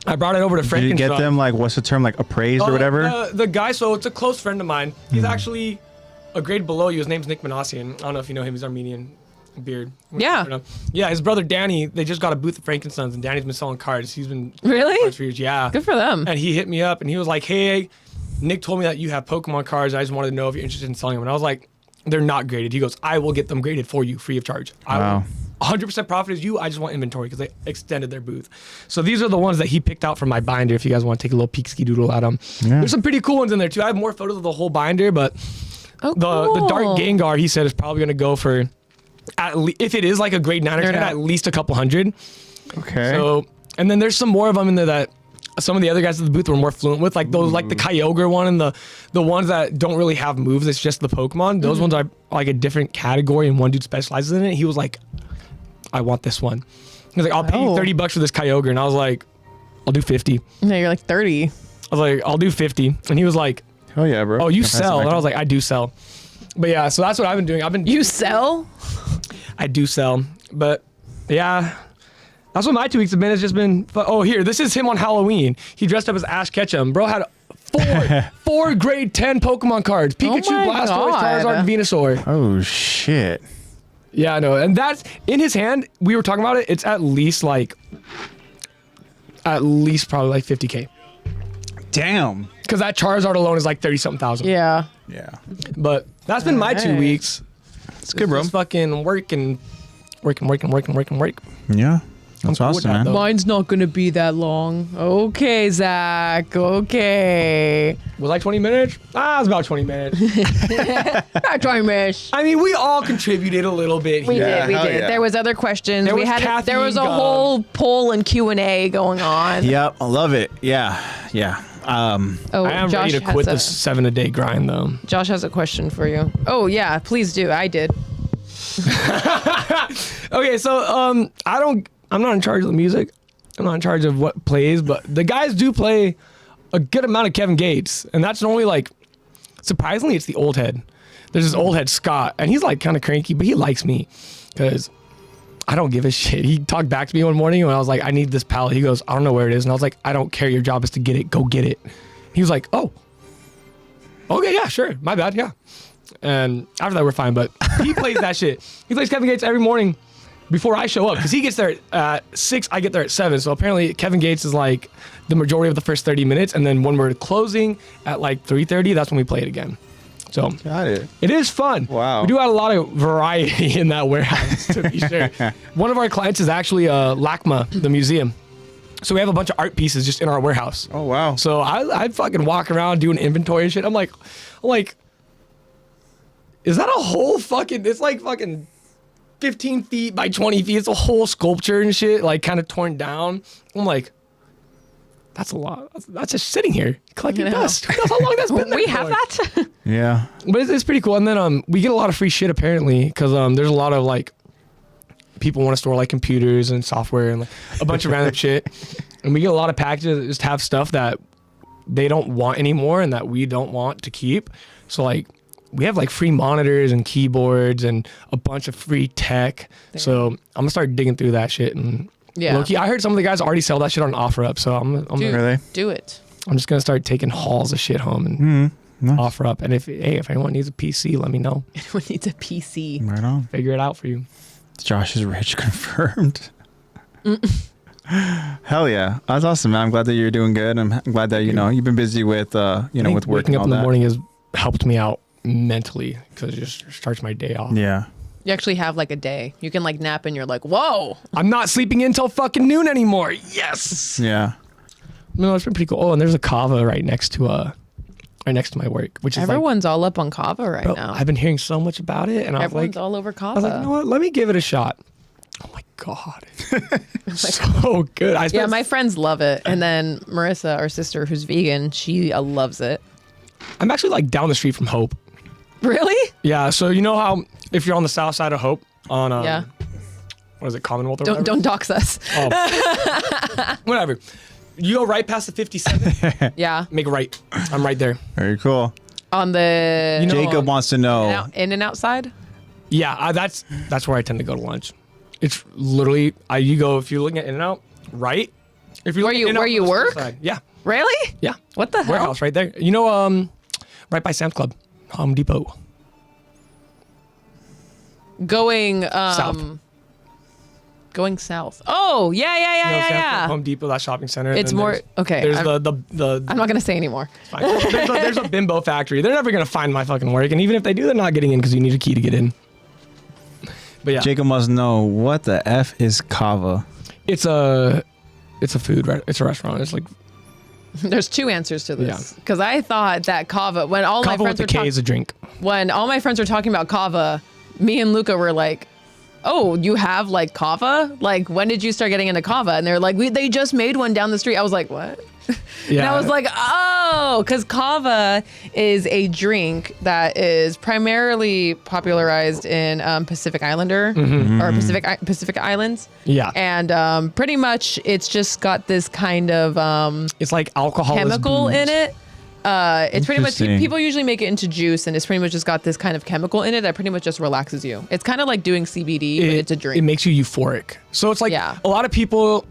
I brought it over to Frank. Did you get them like, what's the term, like appraised or whatever? The guy, so it's a close friend of mine. He's actually a grade below you. His name's Nick Manassian. I don't know if you know him. He's Armenian. Beard. Yeah. Yeah, his brother Danny, they just got a booth at Frankenstein's, and Danny's been selling cards. He's been Really? cards for years. Yeah. Good for them. And he hit me up and he was like, hey, Nick told me that you have Pokemon cards. I just wanted to know if you're interested in selling them. And I was like, they're not graded. He goes, I will get them graded for you free of charge. Wow. 100% profit is you. I just want inventory because they extended their booth. So these are the ones that he picked out from my binder if you guys want to take a little peek ski doodle at them. Yeah. There's some pretty cool ones in there too. I have more photos of the whole binder, but the Dark Gengar, he said, is probably going to go for, if it is like a grade 9 or 10, at least a couple hundred. Okay. So, and then there's some more of them in there that some of the other guys at the booth were more fluent with, like those, like the Kyogre one and the ones that don't really have moves. It's just the Pokemon. Those ones are like a different category, and one dude specializes in it. He was like, I want this one. He was like, I'll pay you $30 for this Kyogre, and I was like, I'll do 50. No, you're like 30. I was like, I'll do 50, and he was like, hell yeah, bro. oh, you sell? And I was like, I do sell. But yeah, so that's what I've been doing. You sell? I do sell, but yeah, that's what my 2 weeks have been. It's just been, oh, here, this is him on Halloween. He dressed up as Ash Ketchum. Bro had four grade 10 Pokemon cards. Pikachu, my Blastoise, God. Charizard, and Venusaur. Oh, shit. Yeah, I know. And that's, in his hand, we were talking about it, it's at least probably like 50K. Damn. Because that Charizard alone is like 30-something thousand. Yeah. Yeah. But that's been my 2 weeks. It's good, bro. Just fucking working. Yeah. That's cool with awesome, that, man. though. Mine's not going to be that long. Okay, Zach. Okay. Was like 20 minutes? It was about 20 minutes. Not trying, Mish. I mean, we all contributed a little bit We here. did. hell yeah. There was other questions. There was there was a caffeine whole poll and Q&A going on. Yep. I love it. Yeah. Yeah. Oh, I am Josh ready to has quit a- this 7-a-day grind, though. Josh has a question for you. Oh, yeah. Please do. I did. Okay, so I'm not in charge of the music. I'm not in charge of what plays, but the guys do play a good amount of Kevin Gates, and that's normally like, surprisingly, it's the old head. There's this old head Scott, and he's like kind of cranky, but he likes me because I don't give a shit. He talked back to me one morning when I was like, I need this pallet. He goes, I don't know where it is, and I was like, I don't care. Your job is to get it. Go get it. He was like, oh, okay, yeah, sure. My bad, yeah. And after that, we're fine. But he plays that shit. He plays Kevin Gates every morning before I show up because he gets there at 6. I get there at 7. So apparently, Kevin Gates is like the majority of the first 30 minutes. And then when we're closing at like 3:30, that's when we play it again. So Got it. it is fun. Wow. We do have a lot of variety in that warehouse, to be sure. One of our clients is actually LACMA, the museum. So we have a bunch of art pieces just in our warehouse. Oh, wow. So I fucking walk around doing inventory and shit. I'm like, is that a whole fucking, it's like fucking 15 feet by 20 feet. It's a whole sculpture and shit, like kind of torn down. I'm like, that's a lot. That's just sitting here collecting dust. Who knows how long that's been there We for? have that? Yeah. But it's pretty cool. And then we get a lot of free shit apparently because there's a lot of like people want to store like computers and software and like a bunch of random shit. And we get a lot of packages that just have stuff that they don't want anymore and that we don't want to keep. So like we have like free monitors and keyboards and a bunch of free tech. So I'm gonna start digging through that shit and low-key, I heard some of the guys already sell that shit on OfferUp. So I'm Really? Do it. I'm just gonna start taking hauls of shit home and Nice. OfferUp. And if anyone needs a PC, let me know. Anyone needs a PC. Right on. Figure it out for you. Josh is rich confirmed. Hell yeah. That's awesome, man. I'm glad that you're doing good. I'm glad that, you've been busy with, I think with work waking and up all in the that. morning has helped me out mentally because it just starts my day off. Yeah. You actually have like a day. You can like nap and you're like, whoa. I'm not sleeping in till fucking noon anymore. Yes. Yeah. No, it's been pretty cool. Oh, and there's a kava right next to my work, which is Everyone's all up on kava right bro, now. I've been hearing so much about it, and Everyone's all over I kava. was like, you know what? Let me give it a shot. Oh my god, so good. I Yeah, spent, my friends love it. And then Marissa, our sister, who's vegan, she loves it. I'm actually like down the street from Hope. Really? Yeah, so you know how if you're on the south side of Hope on Yeah. what is it, Commonwealth or Don't whatever? don't dox us. Oh. Whatever. You go right past the 57. Yeah. Make a right. I'm right there. Very cool. On the You know, Jacob wants to know. in and outside. Yeah, that's where I tend to go to lunch. It's literally you go if you're looking at In-N-Out, right? If you're Where looking at you In-N-Out, work? side. Yeah, Really? yeah. What the hell? Warehouse right there. You know, right by Sam's Club, Home Depot. Going South. Going south. Oh, yeah. You know, Sam's Club, Yeah. Home Depot, that shopping center. It's and then more there's- okay. There's I'm the not gonna say anymore. fine. there's a bimbo factory. They're never gonna find my fucking work, and even if they do, they're not getting in because you need a key to get in. But yeah, Jacob must know what the F is kava. it's a food. It's a restaurant. It's like There's two answers to this Yeah. because I thought that kava. When all my kava with friends the were K is a drink. when all my friends were talking about kava, me and Luca were like, "Oh, you have like kava? Like, when did you start getting into kava?" And they're like, "They just made one down the street." I was like, "What?" Yeah, And I was like, "Oh, because kava is a drink that is primarily popularized in Pacific Islander or Pacific Islands." Yeah. And pretty much, it's just got this kind of it's like alcohol chemical in it. It's pretty much Interesting. people usually make it into juice, and it's pretty much just got this kind of chemical in it that pretty much just relaxes you. It's kind of like doing CBD, but it's a drink. It makes you euphoric. So it's like Yeah. a lot of people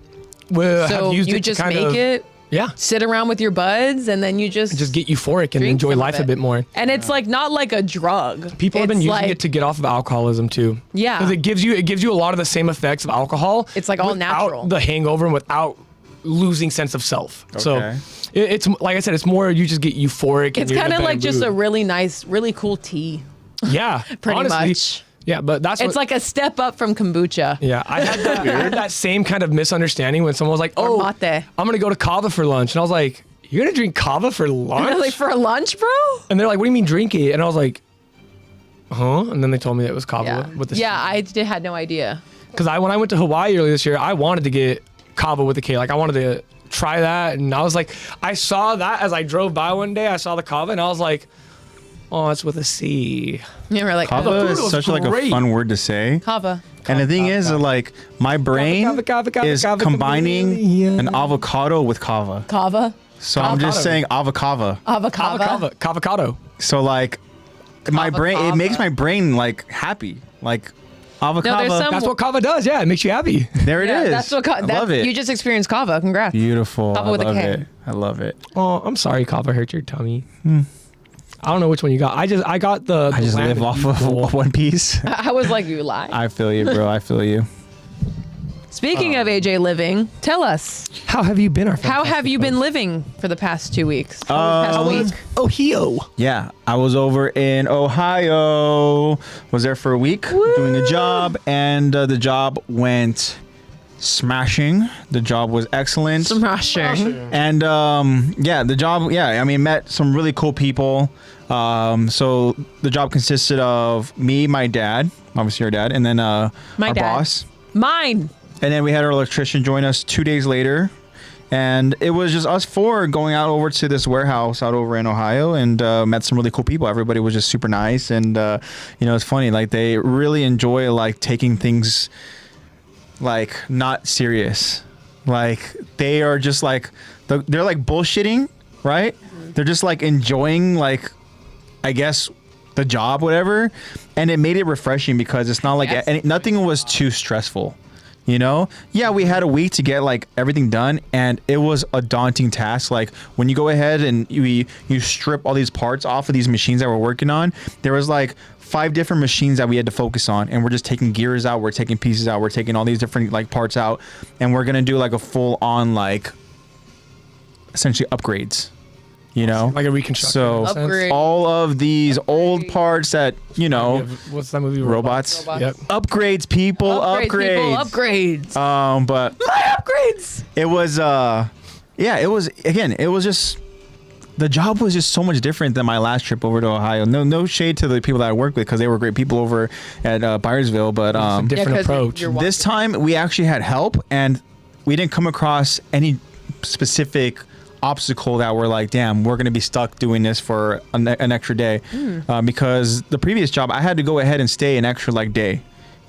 will so have used you it just to kind make of, it, Yeah. sit around with your buds, and then you just Just get euphoric and drink enjoy some of life a it. bit more. And it's like not like a drug. People have been It's using like- it to get off of alcoholism too. Yeah. Because it gives you a lot of the same effects of alcohol. It's like all without natural. The hangover and without losing sense of self. So Okay. it's like I said, it's more you just get euphoric. It's and you're in kind of better like just mood. a really nice, really cool tea. Yeah. Pretty honestly. much. Yeah, but that's It's what, like a step up from kombucha. yeah, I had that same kind of misunderstanding when someone was like, "Oh, mate. I'm gonna go to kava for lunch," and I was like, "You're gonna drink kava for lunch?" Really, for lunch, bro? And they're like, "What do you mean drink it?" And I was like, "Huh?" And then they told me it was kava Yeah. with the Yeah, had no idea. Because when I went to Hawaii earlier this year, I wanted to get kava with the K. Like I wanted to try that, and I was like, I saw that as I drove by one day. I saw the kava, and I was like, "Oh, it's with a C." Yeah, we're like Kava food is was such like a great. fun word to say. kava. And the thing is, like, my brain kava, is kava, combining chameleon. an avocado with kava. Kava. So I'm just Avocado. saying avocado. Avocado. Avocado. So like, my brain, it Kava. makes my brain like happy. Like, avocado. there's some- That's what kava does. Yeah, it makes you happy. There it is. That's what I love it. You just experienced kava. Congrats. Beautiful. Kava I with a love K. it. I love it. Oh, I'm sorry, kava hurt your tummy. I don't know which one you got. I got the. I just live off of One Piece. I was like, you lie. I feel you, bro. I feel you. Speaking of AJ living, tell us, How have you been? how have you been living for the past 2 weeks? Past week? Ohio. Yeah, I was over in Ohio. Was there for a week doing a job, and the job went smashing. The job was excellent. Smashing. And yeah, the job, yeah, I mean, met some really cool people. So the job consisted of me, my dad, obviously our dad, and then our dad. boss. Mine. And then we had our electrician join us 2 days later. And it was just us four going out over to this warehouse out over in Ohio, and met some really cool people. Everybody was just super nice. And, you know, it's funny, like they really enjoy like taking things like not serious. Like they are just like, they're like bullshitting, right? They're just like enjoying like, I guess, the job, whatever. And it made it refreshing because it's not like Yes. nothing was too stressful. You know, yeah, we had a week to get like everything done, and it was a daunting task. Like when you go ahead and you strip all these parts off of these machines that we're working on, there was like 5 different machines that we had to focus on, and we're just taking gears out, we're taking pieces out, we're taking all these different like parts out, and we're gonna do like a full on like essentially upgrades. You know, Like a reconstruction. so in a sense. Upgrade. all of these old parts that you know, What's that movie? robots. Yep. Upgrades, people, upgrades. Upgrades. But My upgrades. it was yeah, it was, again, it was just, the job was just so much different than my last trip over to Ohio. No shade to the people that I worked with, because they were great people over at Byersville, but It's a different 'cause approach. you're this time we actually had help, and we didn't come across any specific obstacle that we're like, damn, we're gonna be stuck doing this for an extra day. Because the previous job I had to go ahead and stay an extra like day,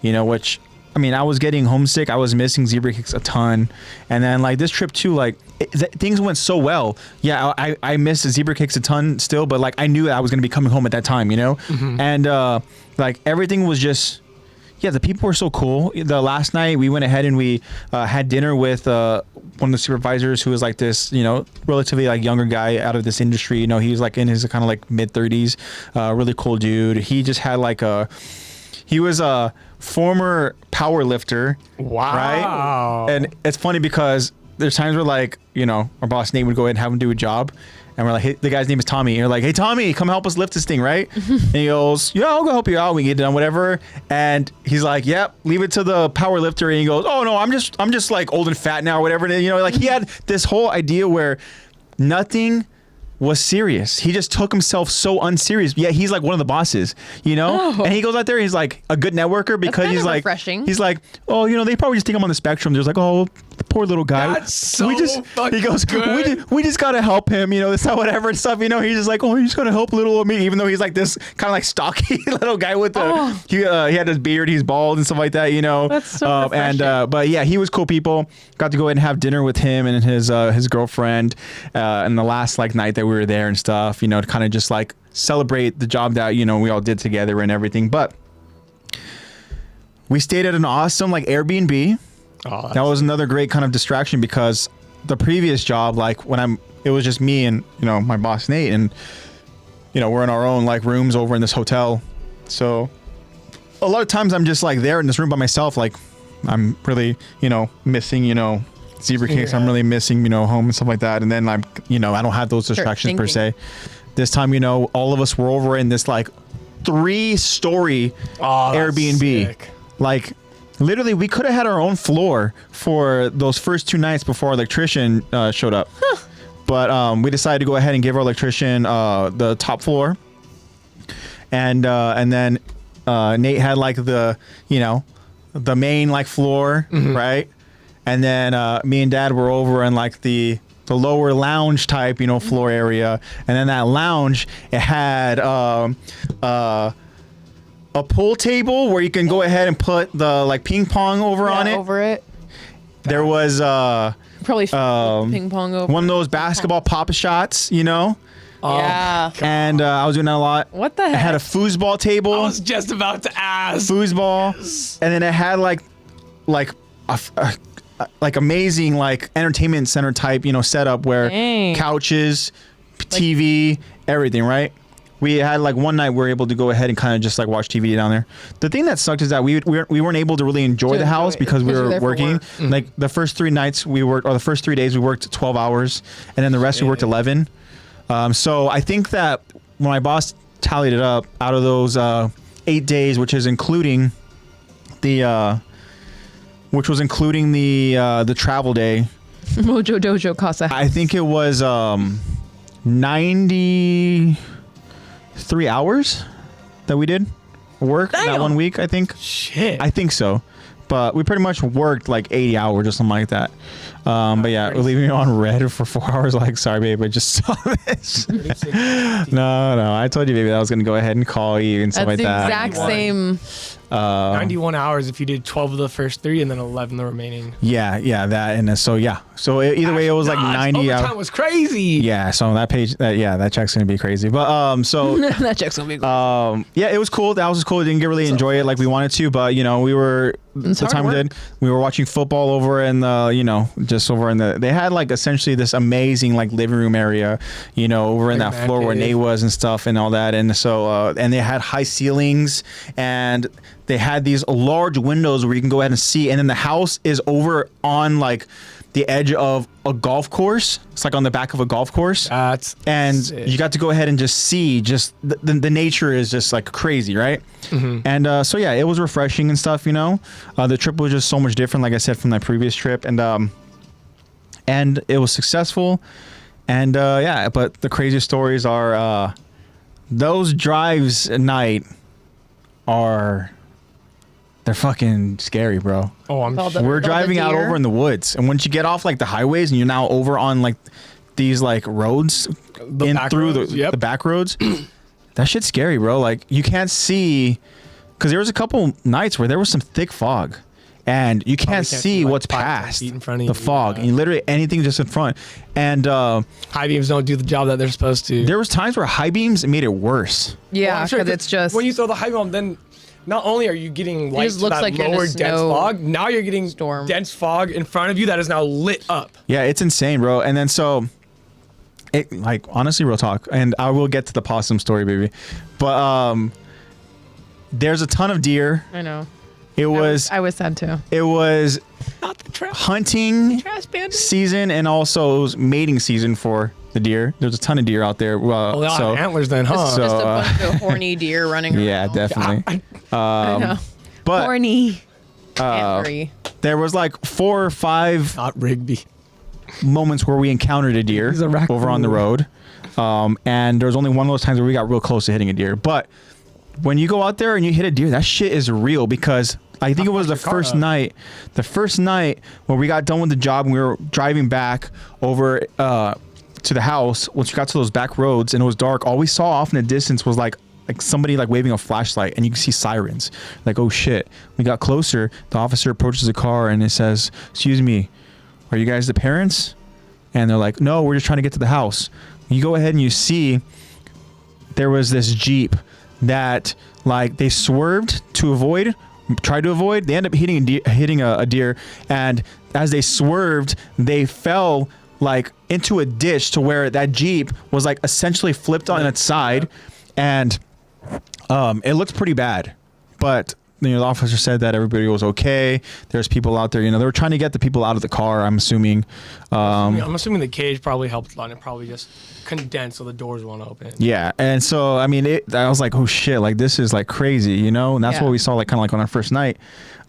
you know, which I mean, I was getting homesick. I was missing zebra cakes a ton. And then like this trip too, like things went so well. Yeah, I missed zebra cakes a ton still, but like I knew that I was going to be coming home at that time, you know? And like everything was just, yeah, the people were so cool. The last night we went ahead and we had dinner with one of the supervisors who was like this, you know, relatively like younger guy out of this industry. You know, he was like in his kind of like mid 30s, really cool dude. He just had like he was a former power lifter. Wow. Right? And it's funny because there's times where like, you know, our boss Nate would go ahead and have him do a job. And we're like, hey, the guy's name is Tommy. And you're like, hey, Tommy, come help us lift this thing, right? And he goes, yeah, I'll go help you out. We get done, whatever. And he's like, yep, leave it to the power lifter. And he goes, oh, no, I'm just like old and fat now or whatever. And, you know, like he had this whole idea where nothing was serious. He just took himself so unserious. Yeah, he's like one of the bosses, you know? And he goes out there, he's like a good networker because he's like, refreshing. He's like, oh, you know, they probably just think I'm on the spectrum. There's like, oh, poor little guy. That's so he goes, good. we just gotta help him, you know, this whatever and stuff, you know. He's just like, oh, you just gotta help little old me, even though he's like this kind of like stocky little guy with the he had his beard, he's bald and stuff like that, you know. That's so refreshing. But yeah, he was cool people. Got to go ahead and have dinner with him and his girlfriend, and the last like night that we were there and stuff, you know, to kind of just like celebrate the job that, you know, we all did together and everything. But we stayed at an awesome like Airbnb. That was another great kind of distraction because the previous job, like it was just me and, you know, my boss Nate, and, you know, we're in our own like rooms over in this hotel. So a lot of times I'm just like there in this room by myself. Like I'm really, you know, missing, you know, zebra cakes. I'm really missing, you know, home and stuff like that. And then I'm, you know, I don't have those distractions per se. This time, you know, all of us were over in this like 3-story Airbnb. Sick. Like literally we could have had our own floor for those first 2 nights before our electrician showed up. But we decided to go ahead and give our electrician the top floor. And then Nate had like the, you know, the main like floor, right? And then me and Dad were over in like the lower lounge type, you know, floor area. And then that lounge, it had a pool table where you can go ahead and put the like ping pong over on it. Over it. There was Probably ping pong over. one of those basketball pop shots, you know. Yeah. And I was doing that a lot. What the heck? It had a foosball table. I was just about to ask. Foosball, and then it had like amazing like entertainment center type, you know, setup where couches, TV, everything, right? We had like one night we were able to go ahead and kind of just like watch TV down there. The thing that sucked is that we weren't able to really enjoy the house because we were working. Like the first 3 nights we worked, or the first 3 days we worked 12 hours, and then the rest we worked 11. So I think that when my boss tallied it up, out of those 8 days, which is including the travel day, Mojo Dojo Casa. I think it was 93 hours that we did work that 1 week, I think. Shit. I think so. But we pretty much worked like 80 hours or something like that. But yeah, we're leaving me on red for 4 hours. Like, sorry, babe, I just saw this. No, I told you, baby, that I was going to go ahead and call you and stuff like that. That's the exact same. 91 hours if you did 12 of the first 3 and then 11 the remaining. Yeah, that. And so, yeah. So either way, it was like 90 hours. Overtime was crazy. Yeah, so that page, that check's going to be crazy. But, so. That check's going to be cool. Yeah, it was cool. That was cool. Didn't get really enjoy it like we wanted to, but, you know, we were, the time we did, we were watching football over in the, you know, just over in the, they had like essentially this amazing like living room area, you know, over in that floor where Nate was and stuff and all that. And so, and they had high ceilings and they had these large windows where you can go ahead and see. And then the house is over on like the edge of a golf course. It's like on the back of a golf course. And sick. You got to go ahead and just see just the nature is just like crazy, right? And so yeah, it was refreshing and stuff, you know. The trip was just so much different, like I said, from that previous trip, and it was successful. And yeah, but the crazy stories are those drives at night they're fucking scary, bro. Oh, we're driving out over in the woods, and once you get off like the highways and you're now over on like these like roads the back roads, that shit's scary, bro. Like you can't see, because there was a couple nights where there was some thick fog, and you can't can't see see, like, what's 5 past feet in front of the you, fog, yeah. and literally anything just in front. And High beams don't do the job that they're supposed to. there was times where high beams made it worse. Yeah, I'm sure because it's just when you throw the high beam, then not only are you getting light just to looks that like you're in a lower dense snow fog, now you're getting storm. dense fog in front of you that is now lit up. Yeah, it's insane, bro. And then so, it like honestly, real talk, and I will get to the possum story, baby. But there's a ton of deer. I know. It was I was sad too. it was Not the trash hunting bandit. season, and also it was mating season for the deer. There's a ton of deer out there. Well, they all So have antlers then, huh? So, Just a bunch of horny deer running around. yeah, definitely. I know. But Horny. Antlery. there was like 4 or 5 Not Rigby. moments where we encountered a deer He's a raccoon. over on the road, and there was only one of those times where we got real close to hitting a deer. But when you go out there and you hit a deer, that shit is real, because I think it was the first night when we got done with the job and we were driving back over to the house. Once we got to those back roads and it was dark, all we saw off in the distance was like somebody like waving a flashlight, and you can see sirens. Like, oh shit. We got closer, the officer approaches the car and it says, "Excuse me, are you guys the parents?" And they're like, "No, we're just trying to get to the house." You go ahead and you see there was this Jeep that like they swerved to avoid, tried to avoid. They end up hitting a deer, and as they swerved, they fell like into a ditch to where that Jeep was like essentially flipped on its side, and it looked pretty bad. But the officer said that everybody was okay. There's people out there, they were trying to get the people out of the car, I'm assuming. I'm assuming the cage probably helped a lot. It probably just condensed so the doors won't open. Yeah, and so I mean, I was like, oh shit, like this is like crazy, and that's Yeah. what we saw like kind of like on our first night,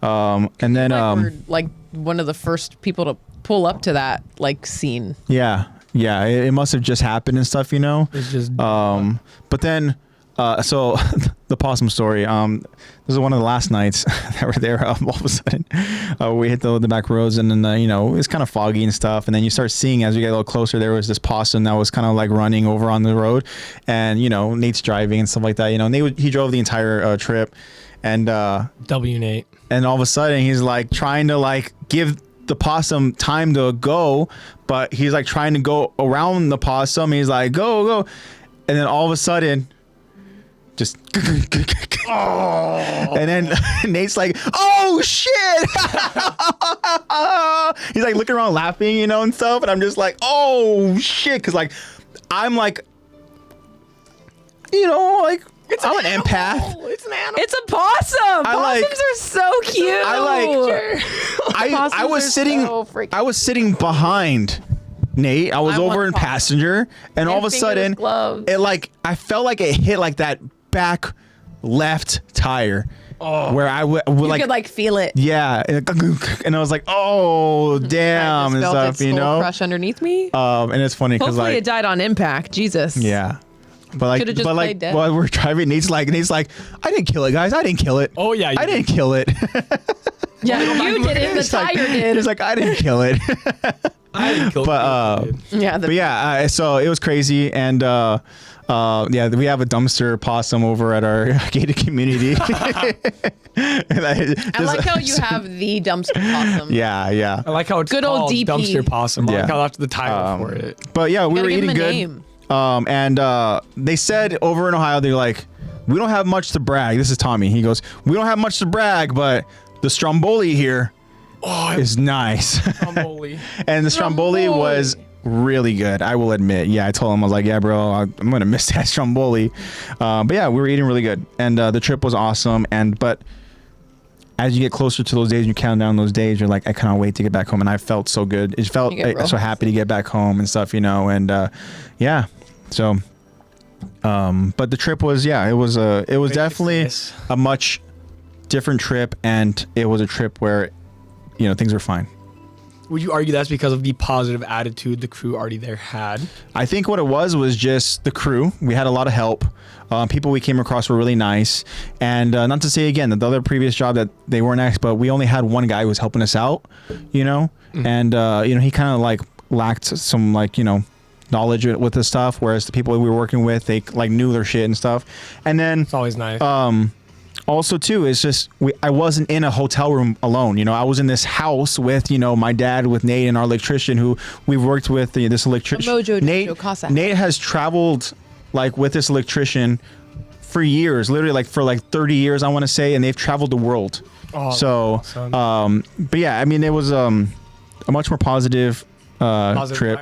and then We're like one of the first people to pull up to that like scene. yeah, it must have just happened and stuff, It's just but then so the possum story, this is one of the last nights that we're there. All of a sudden we hit the back roads, and then it's kind of foggy and stuff, and then you start seeing as we get a little closer, there was this possum that was kind of like running over on the road, and Nate's driving and stuff like that, and he drove the entire trip, and W Nate. and all of a sudden he's like trying to like give the possum time to go, but he's like trying to go around the possum. He's like, go, and then all of a sudden just and then Nate's like, oh shit. He's like looking around laughing, and stuff, and I'm just like, oh shit, because like I'm like, like I'm an empath. It's an animal. It's a possum. Possums are so cute. I was sitting I was sitting behind Nate. I was I over want in possum. passenger, and all of a sudden gloves. it like I felt like it hit like that back left tire, where I would You like could like feel it. yeah, and I was like, oh damn, I and just felt stuff, its skull crush underneath me. and it's funny because Hopefully like it died on impact. Jesus. yeah. But like, Could've just played dead. while we're driving, Nate's like, I didn't kill it, guys. I didn't kill it. Oh, yeah, you I didn't kill it. Yeah, you did it. The He's like- tire did. He's like, I didn't kill it. I didn't kill But Yeah. but yeah, so it was crazy, and yeah, we have a dumpster possum over at our gated community. I like how you have the dumpster possum. Yeah. I like how it's Good old called DP. dumpster possum. I Yeah. like how that's the title for it. But yeah, we Gotta were give him eating a good. name. And they said over in Ohio, they're like, we don't have much to brag. This is Tommy. He goes, we don't have much to brag, but the stromboli here is nice. Stromboli. And the stromboli was really good, I will admit. Yeah, I told him, I was like, yeah, bro, I'm going to miss that stromboli. But yeah, we were eating really good. And the trip was awesome. But as you get closer to those days and you count down those days, you're like, I cannot wait to get back home. And I felt so good. It felt You get real so happy to get back home and stuff, And yeah, so but the trip was, it was definitely Yes. a much different trip, and it was a trip where things were fine. Would you argue that's because of the positive attitude the crew already there had? I think what it was just the crew. We had a lot of help. People we came across were really nice, and not to say again that the other previous job that they weren't nice, but we only had one guy who was helping us out, and he kind of like lacked some knowledge with the stuff, whereas the people we were working with, they like knew their shit and stuff. And then It's always nice. also too, it's just I wasn't in a hotel room alone. I was in this house with my dad, with Nate, and our electrician who we've worked with. This electrician, Mojo Nate. Casa. Nate has traveled like with this electrician for years, literally like for like 30 years, I want to say, and they've traveled the world. Oh, so, awesome. but yeah, I mean, it was a much more positive trip.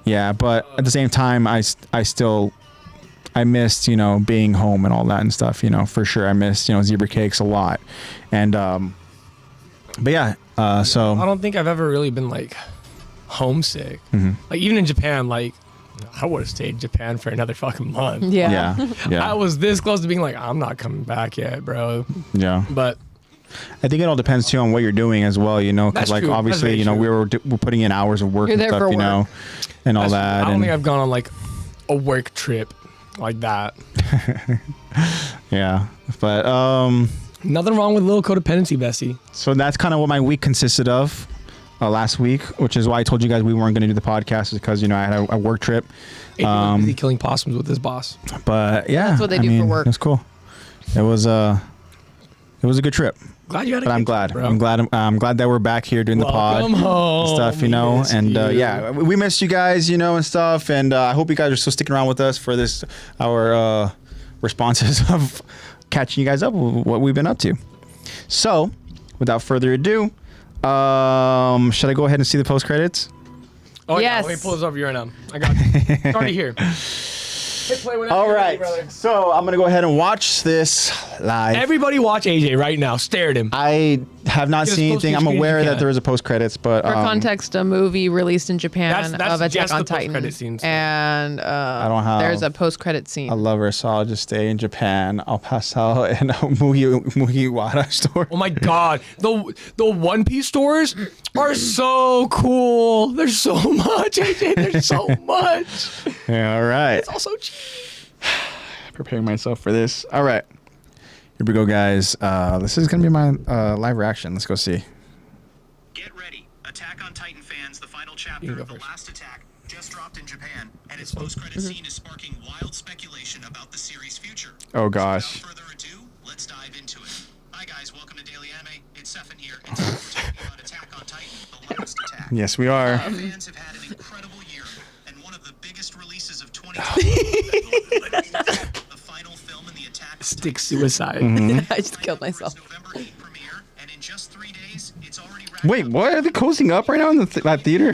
Yeah, but at the same time, I missed, being home and all that and stuff, for sure. I missed, zebra cakes a lot. And, but yeah, so. I don't think I've ever really been like homesick. Mm-hmm. Like even in Japan, like I would have stayed in Japan for another fucking month. Yeah. Yeah. I was this close to being like, I'm not coming back yet, bro. Yeah. But I think it all depends too on what you're doing as well, because That's like true. obviously, That's very we're putting in hours of work You're and there stuff, for work. and all that's- that. I don't and think I've gone on like a work trip like that. yeah, but Nothing wrong with a little codependency, Bessie. so that's kind of what my week consisted of last week, which is why I told you guys we weren't going to do the podcast, is because I had a work trip. He was busy killing possums with his boss. But yeah, That's what they do for work. It was cool. It was a good trip. Glad you had a But I'm good glad. trip, bro. I'm glad that we're back here doing the pod Welcome home. and stuff, We miss and you. yeah, we missed you guys, and stuff, and I hope you guys are still sticking around with us for this our responses of catching you guys up with what we've been up to. So, without further ado, should I go ahead and see the post credits? Oh, Yes. yeah. Let me pull this over your end. I got you. It's already here. Hit play whenever All you're right, ready, brother. so I'm gonna go ahead and watch this live. Everybody watch AJ right now. Stare at him. I have not Get as seen close to anything. your I'm screen as aware you that can. there is a post credits, but For context, a movie released in Japan That's of just Attack on the Titan, post-credit scenes. and I don't have there's a post-credit scene. a lover, so I'll just stay in Japan. I'll pass out in a Mugiwara store. Oh my god, the One Piece stores are so cool. There's so much, AJ. There's so much. Yeah, all right. It's also cheap. Preparing myself for this. All right. Here we go, guys. This is going to be my live reaction. Let's go see. Get ready. Attack on Titan fans, the final You chapter can go of The first. Last Attack just dropped in Japan, and its post-credit scene is sparking wild speculation about the series' future. Oh, So gosh. without further ado, let's dive into it. Hi guys, welcome to Daily Anime. It's Sefin here, and today we're talking about Attack on Titan, The Last Attack. Yes, we are. Fans have had an incredible year, and one of the biggest releases of 2020. The final film in the Attack on Stick Titan suicide. I just killed myself. November 8 premiere, and in just 3 days, it's already wrapped Wait, up. what? Are they coasting up right now in that theater?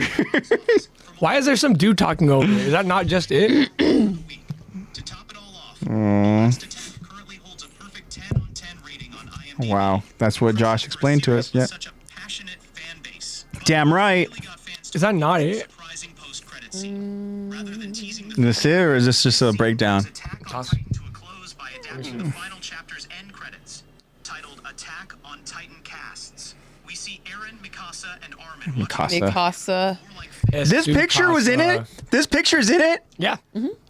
Why is there some dude talking over me? Is that not just it? To top it all off, Last Attack currently holds a perfect 10 on 10 rating on IMDb. Wow, that's what Josh explained to us. Yeah. Such a passionate fan base. Damn right. Really got fans Is that not it? surprising post-credit scene. Rather than teasing the This it, or is this just a breakdown? Attack on Toss. Titan to a close by adapting the final chapter's end credits, titled Attack on Titan Casts. We see Eren, Mikasa, and Armin. watching Mikasa. Mikasa. more like This picture was in it? This picture's in it? Yeah.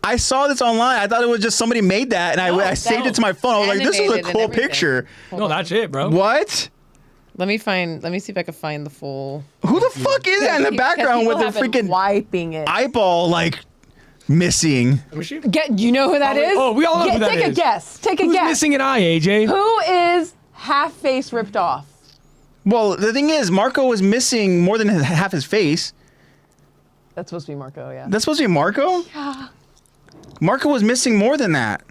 I saw this online. I thought it was just somebody made that, and I saved it to my phone. I was like, this is a Animated and cool everything. picture. Hold No, on. that's it, bro. What? Let me see if I can find the full. Who the fuck is that in the background with their freaking wiping it. eyeball like missing? Let me see. You know who that Oh, is? oh, we all know who that Take a is. guess. Take a Who's guess. missing an eye, AJ? Who is half face ripped off? Well, the thing is, Marco was missing more than half his face. That's supposed to be Marco, yeah. That's supposed to be Marco? Yeah. Marco was missing more than that.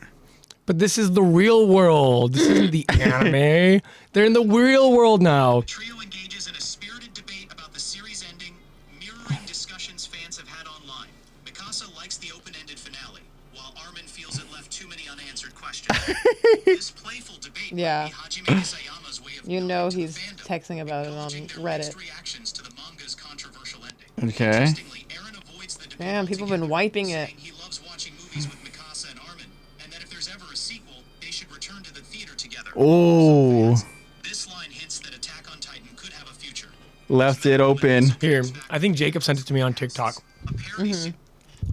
But this is the real world. This isn't the anime. They're in the real world now. trio engages in a spirited debate about the series ending, mirroring discussions fans have had online. Mikasa likes the open-ended finale, while Armin feels it left too many unanswered questions. This playful debate Yeah. might be Hajime Isayama's way of You know lying to the he's fandom, texting about it on acknowledging their Reddit. mixed reactions to the manga's controversial ending. Okay. Interestingly, Eren avoids the debate Man, people have been altogether, wiping it. saying he loves watching movies with Mikasa and Armin, and that if there's ever a sequel, they should return to the theater together. Oh, This line hints that Attack on Titan could have a future. left it open. Here, I think Jacob sent it to me on TikTok. A parody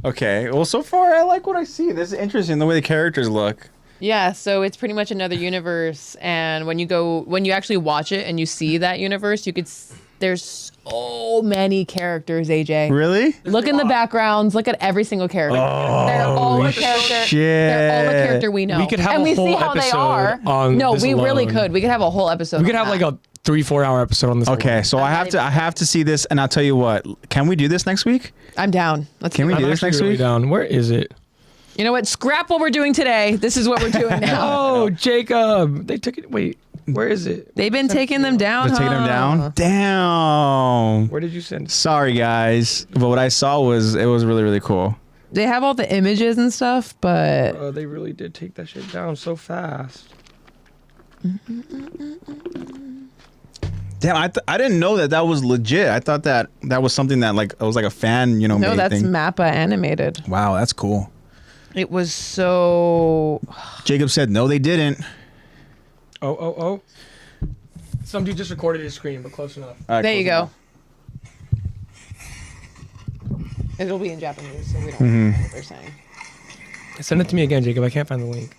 Okay, well, so far I like what I see. This is interesting, the way the characters look. Yeah, so it's pretty much another universe, and when you actually watch it and you see that universe, There's so many characters, AJ. Really? Look in the backgrounds. Look at every single character. They're all a character. shit. They're all a character we know. We could have and a we see whole how they episode are. on No, this we really alone. could. We could have a whole episode. We could on have that. like a 3-4 hour episode on this. Okay, alone. so I have to see this, and I'll tell you what. Can we do this next week? I'm down. Let's Can do we it. do I'm this actually next really week? down. Where is it? You know what? Scrap what we're doing today. This is what we're doing now. Oh, Jacob. They took it. Wait, where is it? They've been taking them down. They're taking them down. Damn. Where did you send it? Sorry, guys, but what I saw was really really cool. They have all the images and stuff, but Oh, they really did take that shit down so fast. Damn, I didn't know that was legit. I thought that was something that like it was like a fan, no, made that's thing. Mappa animated. Wow, that's cool. It was so. Jacob said no, they didn't. Oh. Some dude just recorded his screen, but close enough. All right, There you close go. enough. It'll be in Japanese, so we don't know what they're saying. Send it to me again, Jacob. I can't find the link.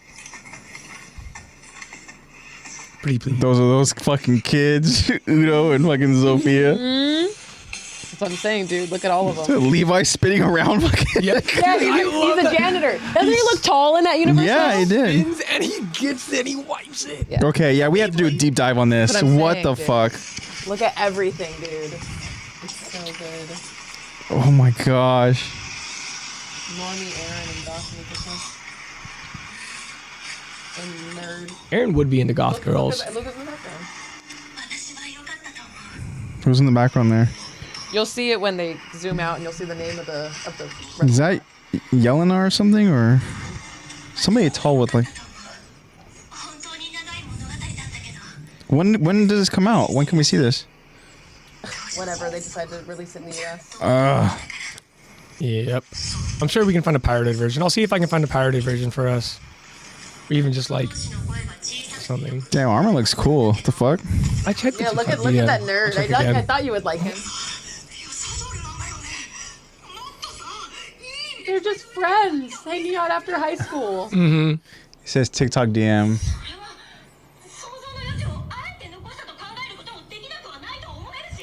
Pretty please. Those are those fucking kids, Udo and fucking Sophia. That's what I'm saying, dude. Look at all of them. Levi spinning around. Fucking Yeah, Yeah, he's a janitor. Doesn't he look tall in that universe? yeah, now? he did. Spins and he gets it. He wipes it. Yeah. Okay, yeah, we have to do a deep dive on this. That's what I'm What saying, the dude. fuck? Look at everything, dude. It's so good. Oh my gosh. Normie, Aaron, and Dawson and Nerd. Aaron would be into goth girls. Look at the background. Who's in the background there? You'll see it when they zoom out, and you'll see the name of the. Is that Yelena or something, or somebody tall with like? When does this come out? When can we see this? Whenever they decide to release it in the US. Yep. I'm sure we can find a pirated version. I'll see if I can find a pirated version for us. Or even just like something. Damn, armor looks cool. What the fuck? I checked. Yeah, look at that nerd. I thought you would like him. They're just friends hanging out after high school. He says TikTok DM.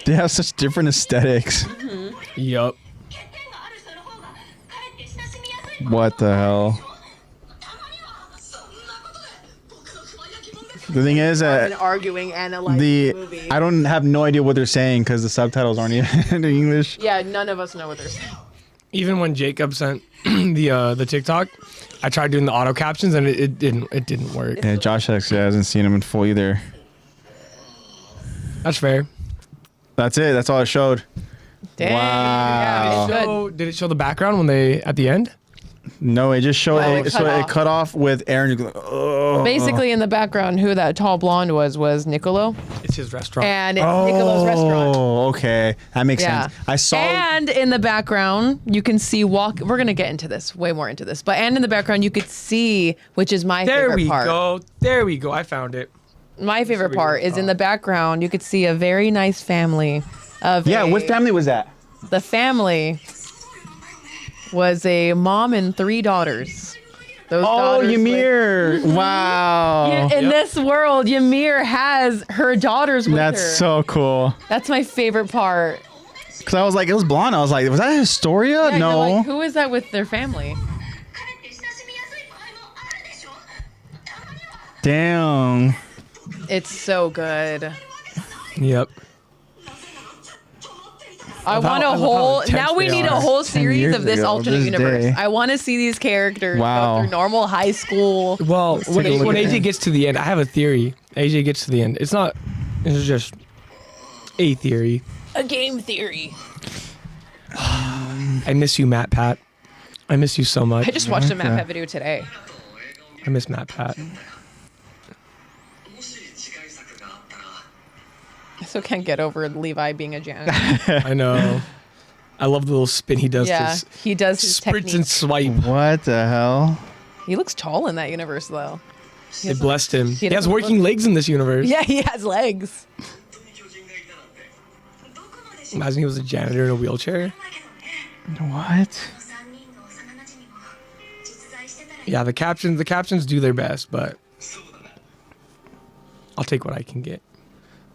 They have such different aesthetics. Yup. What the hell? The thing is Been arguing and analyzing the movie. I don't have no idea what they're saying because the subtitles aren't even in English. Yeah, none of us know what they're saying. Even when Jacob sent the TikTok, I tried doing the auto captions and it didn't work. Yeah, Josh actually hasn't seen them in full either. That's fair. That's it. That's all it showed. Dang. Wow. Yeah, it's good. So did it show the background when they at the end? No, it just showed. Oh, it, it so cut it off. cut off with Aaron. Basically, in the background, who that tall blonde was Nicolo, It's his restaurant. and it's Nicolo's restaurant. Oh, okay, that makes Yeah. sense. I saw. And in the background, you can see We're gonna get into this, way more into this. But and in the background, you could see, which is my there favorite we part. go. There we go. I found it. My favorite part is in the background. You could see a very nice family. Yeah, what family was that? The family was a mom and 3 daughters. Those Oh, daughters Ymir! Wow, in this world, Ymir has her daughters with that's her. so cool. That's my favorite part. Cause I was like, it was blonde. I was like, was that Historia? Yeah, No. you're like, who is that with their family? Damn. It's so good. Yep. I Love how- want I a love how whole. intense Now we they need a are. whole 10 series years of this ago, alternate this universe. day. I want to see these characters Wow. go through normal high school. Well, when, take a look when at AJ it. gets to the end, I have a theory. AJ gets to the end. It's not. It's just a theory. A game theory. I miss you, Matt Pat. I miss you so much. I just watched a map video today. I miss Matt Pat. I still can't get over Levi being a janitor. I know. I love the little spin he does. Yeah, to he does his sprints and technique. swipe. What the hell? He looks tall in that universe, though. It blessed him. He has doesn't working look- legs in this universe. Yeah, he has legs. Imagine he was a janitor in a wheelchair. What? Yeah, the captions do their best, but I'll take what I can get.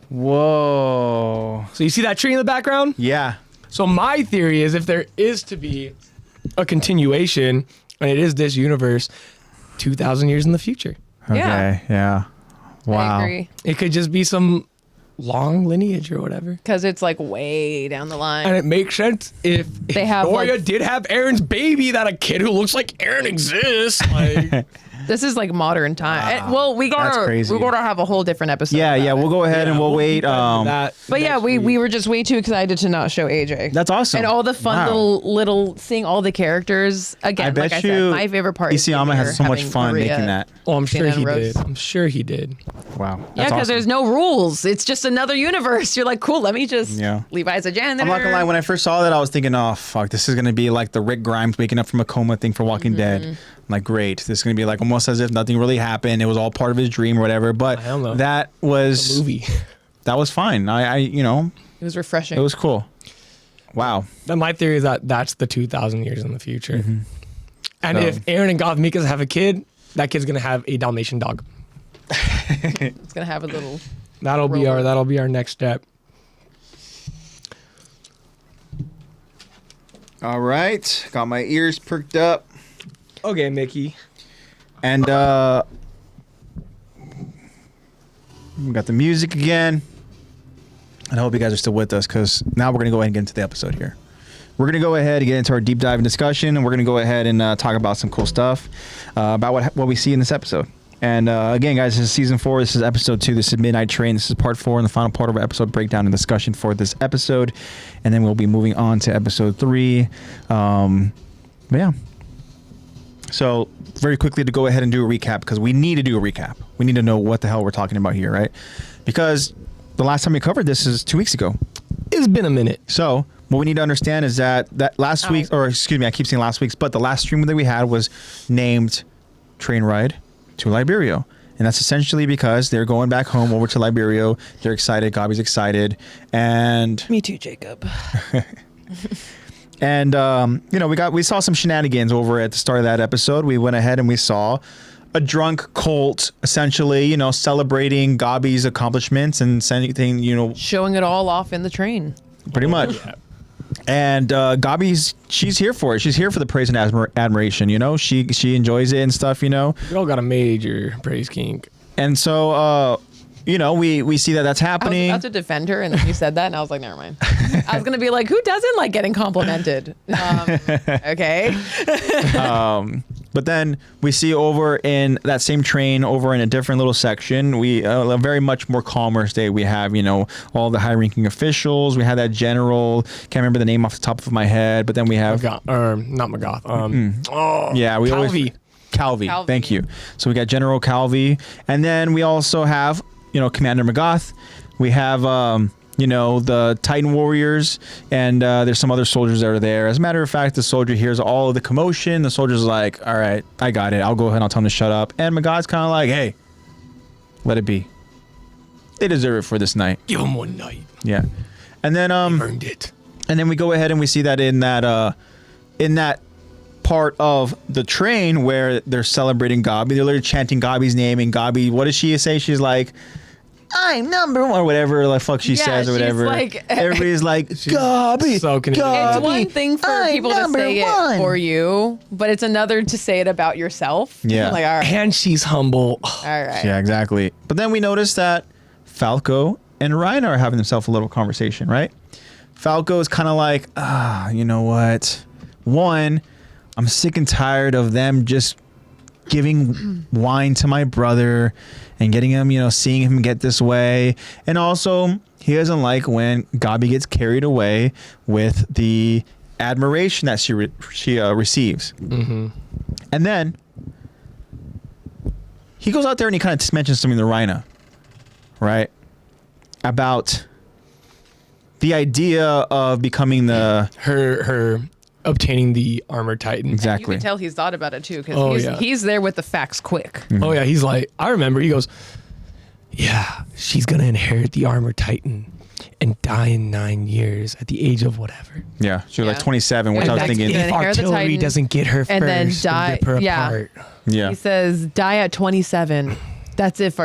Whoa. So you see that tree in the background? Yeah. So my theory is if there is to be a continuation, and it is this universe, 2,000 years in the future. Okay. Yeah. Wow. I agree. It could just be some long lineage or whatever. Because it's like way down the line. And it makes sense if They have, Victoria like- did have Aaron's baby, that a kid who looks like Aaron exists. Like, This is like modern time. And, well, That's crazy. we're gonna have a whole different episode. Yeah, about yeah. it. We'll go ahead and we'll wait. that But yeah, next we week. were just way too excited to not show AJ. That's awesome. And all the fun Wow. little seeing all the characters again. I bet like I you said, my favorite part is Isayama seeing has her so much having fun Maria. making that. Oh, I'm sure Tina he and Rose. did. I'm sure he did. Wow. Yeah, That's because awesome. there's no rules. It's just another universe. You're like, cool. Let me just. Yeah. Levi's a janitor. I'm not gonna lie. When I first saw that, I was thinking, "Oh fuck, this is gonna be like the Rick Grimes waking up from a coma thing for Walking Dead." I'm like, great. This is gonna be like almost as if nothing really happened. It was all part of his dream or whatever. But Hell no. that was Movie. that was fine. I you know, It was refreshing. it was cool. Wow. Then my theory is that that's the 2,000 years in the future. And So- if Aaron and Gothmikas have a kid, that kid's gonna have a Dalmatian dog. It's gonna have a little. That'll be our next step. All right. Got my ears perked up. Okay, Mickey. And we got the music again. And I hope you guys are still with us because now we're going to go ahead and get into the episode here. We're going to go ahead and get into our deep dive and discussion, and we're going to go ahead and talk about some cool stuff about what we see in this episode. And again, guys, this is season 4. This is episode 2. This is Midnight Train. This is part 4 and the final part of our episode breakdown and discussion for this episode. And then we'll be moving on to episode 3. But yeah. So very quickly to go ahead and do a recap because we need to do a recap. We need to know what the hell we're talking about here, right? Because the last time we covered this is 2 weeks ago. It's been a minute. So what we need to understand is that last week, or excuse me, I keep saying last week's, but the last stream that we had was named Train Ride to Liberio. And that's essentially because they're going back home over to Liberio. They're excited. Gabi's excited. And Me too, Jacob. And you know, we saw some shenanigans over at the start of that episode. We went ahead and we saw a drunk cult, essentially, you know, celebrating Gabi's accomplishments and sending, you know, Showing it all off in the train. pretty much. And she's here for it. She's here for the praise and admiration. You know, she enjoys it and stuff. You know, We all got a major praise kink. and so you know, we see that that's I was happening. about to defend her, and then you said that, and I was like, never mind. I was gonna be like, who doesn't like getting complimented? Okay. But then we see over in that same train, over in a different little section, we a very much more calmer state. We have, you know, all the high-ranking officials. We have that general. Can't remember the name off the top of my head, but then we have Not Magath. yeah, we always Calvi. Calvi. Calvi. Thank you. So we got General Calvi, and then we also have, you know, Commander Magath. We have you know, the Titan warriors, and there's some other soldiers that are there. As a matter of fact, the soldier hears all of the commotion. The soldier's like, all right, I got it. I'll go ahead and I'll tell him to shut up. And Magath's kind of like, hey, let it be. They deserve it for this night. Give him one night. Yeah. And then Earned it. and then we go ahead and we see that in that part of the train where they're celebrating Gabi. They're literally chanting Gabi's name, and Gabi, what does she say? She's like, I'm number one, or whatever the fuck she Yeah, says, or she's whatever. like- Everybody's like, Gabi, so Canadian. Gabi, It's one thing for I'm people to number say one. it for you, but it's another to say it about yourself. Yeah. Like, all right. And she's humble. All right. Yeah, exactly. But then we notice that Falco and Reiner are having themselves a little conversation, right? Falco is kind of like, you know what? One, I'm sick and tired of them just giving wine to my brother and getting him, you know, seeing him get this way. And also, he doesn't like when Gabi gets carried away with the admiration that she receives. Mm-hmm. And then he goes out there and he kind of mentions something to Reiner, right? About the idea of becoming the Her obtaining the armored Titan. You exactly. can tell he's thought about it too, because Oh, yeah. he's there with the facts quick. Oh yeah, he's like, I remember. He goes, yeah, she's gonna inherit the armored Titan and die in 9 years at the age of whatever. Yeah, she was like Yeah. 27, which And I was that's thinking. gonna If inherit the artillery Titan doesn't get her and then first die- and rip her yeah. apart. Yeah, He says, die at 27. That's if an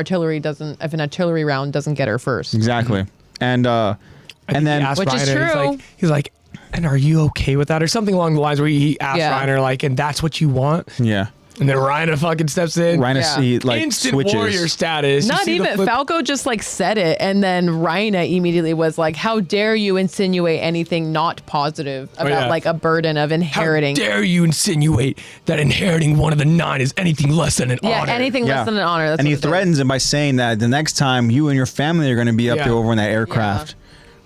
artillery round doesn't get her first. Exactly. And then, Which is true. He's like, and are you okay with that? Or something along the lines where he asked Reiner, like, and that's what you want? yeah. And then Reiner fucking steps in. Reiner, he like instant switches. warrior status. Not even Falco just like said it, and then Reiner immediately was like, "How dare you insinuate anything not positive about like a burden of inheriting? How dare you insinuate that inheriting one of the 9 is anything less than an honor?" Anything less than an honor. That's and he what it threatens him by saying that the next time you and your family are going to be up there over in that aircraft,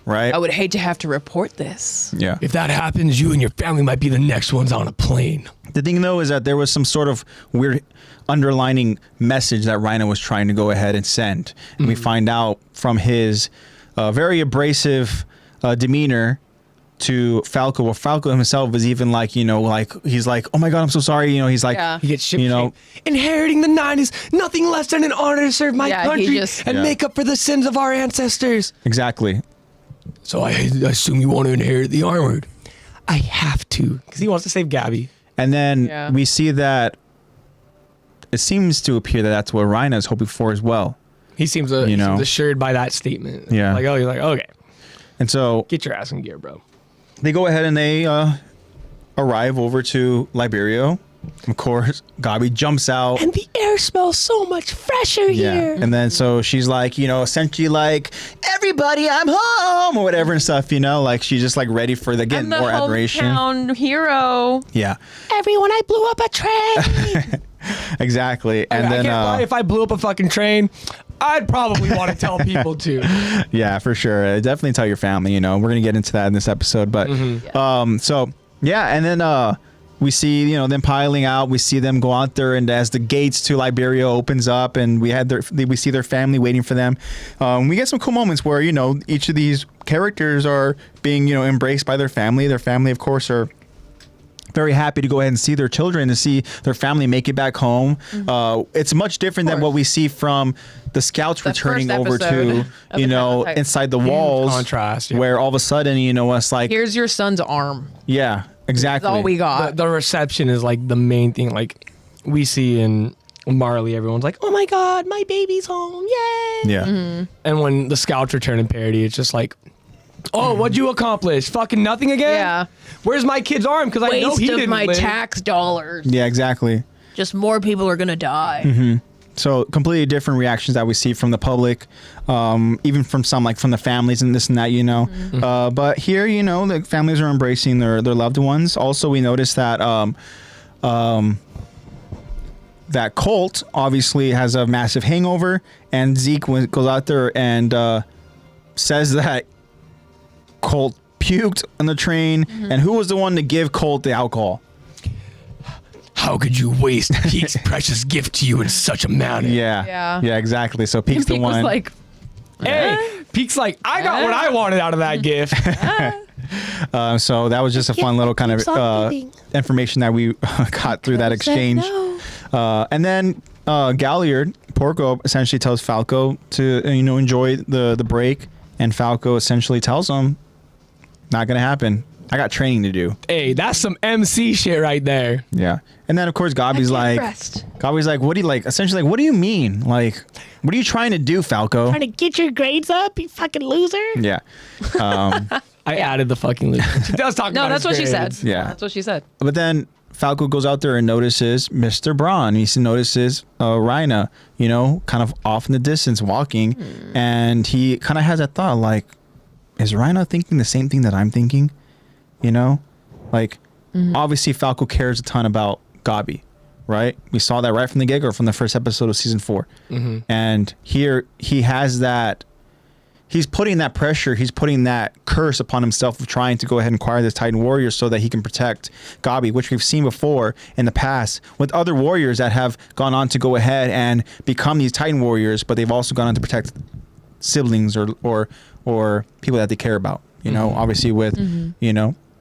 right? I would hate to have to report this. Yeah. If that happens, you and your family might be the next ones on a plane. The thing, though, is that there was some sort of weird underlining message that Reiner was trying to go ahead and send. And we find out from his very abrasive demeanor to Falco, where Falco himself is even like, he's like, "Oh my God, I'm so sorry." He's like, He gets ship inheriting the 9 is nothing less than an honor to serve my country and make up for the sins of our ancestors. Exactly. So I assume you want to inherit the armored. I have to, because he wants to save Gabby. And then we see that it seems to appear that that's what Reiner is hoping for as well. He seems assured by that statement. Yeah. Like, oh, you're like, okay. And so Get your ass in gear, bro. they go ahead and they arrive over to Liberio. Of course, Gabi jumps out. And the air smells so much fresher here. And then so she's like, essentially like, "Everybody, I'm home," or whatever and stuff, like she's just like ready for I'm the more admiration. hometown hero. Yeah. Everyone, I blew up a train. Exactly. And I then can't lie, if I blew up a fucking train, I'd probably want to tell people too. yeah, for sure. Definitely tell your family, we're going to get into that in this episode, but so yeah, and then we see, them piling out. We see them go out there, and as the gates to Liberia opens up, and we see their family waiting for them. We get some cool moments where each of these characters are being embraced by their family. Their family, of course, are very happy to go ahead and see their children, to see their family make it back home. It's much different than what we see from the scouts returning over to inside the walls. Contrast, where all of a sudden us like, "Here's your son's arm." Yeah. Exactly. That's all we got. The reception is like the main thing. Like we see in Marley, everyone's like, "Oh my God, my baby's home. Yay." Yeah. And when the scouts return in parody, it's just like, "Oh, what'd you accomplish? Fucking nothing again? Yeah. Where's my kid's arm? Because I know he didn't my live." tax dollars. Yeah, exactly. Just more people are gonna die. So completely different reactions that we see from the public, even from some from the families and this and that, but here, the families are embracing their loved ones. Also, we notice that that Colt obviously has a massive hangover, and Zeke goes out there and says that Colt puked on the train, and who was the one to give Colt the alcohol? How could you waste Peek's precious gift to you in such a manner? Yeah, exactly. So Peek's the Peek one. was like, Hey, Peek's like, I got what I wanted out of that gift. So that was just a fun little kind of information that we got through that exchange. And then Galliard, Porco, essentially tells Falco to enjoy the break, and Falco essentially tells him, "Not gonna happen. I got training to do." Hey, that's some MC shit right there. Yeah. And then of course Gabi's like, "What do you like?" Essentially, like, "What do you mean? Like, what are you trying to do, Falco?" Trying to get your grades up, you fucking loser. Yeah. I added the fucking loop. She does talk about "No, that's what she said." grades. Yeah. That's what she said. But then Falco goes out there and notices Mr. Braun. He notices Reiner, kind of off in the distance walking, and he kind of has that thought like, is Reiner thinking the same thing that I'm thinking? Obviously Falco cares a ton about Gabi, right? We saw that right from the get-go, from the first episode of season 4. And here he has that, he's putting that pressure, he's putting that curse upon himself of trying to go ahead and acquire this Titan warrior so that he can protect Gabi, which we've seen before in the past with other warriors that have gone on to go ahead and become these Titan warriors, but they've also gone on to protect siblings or people that they care about, obviously with,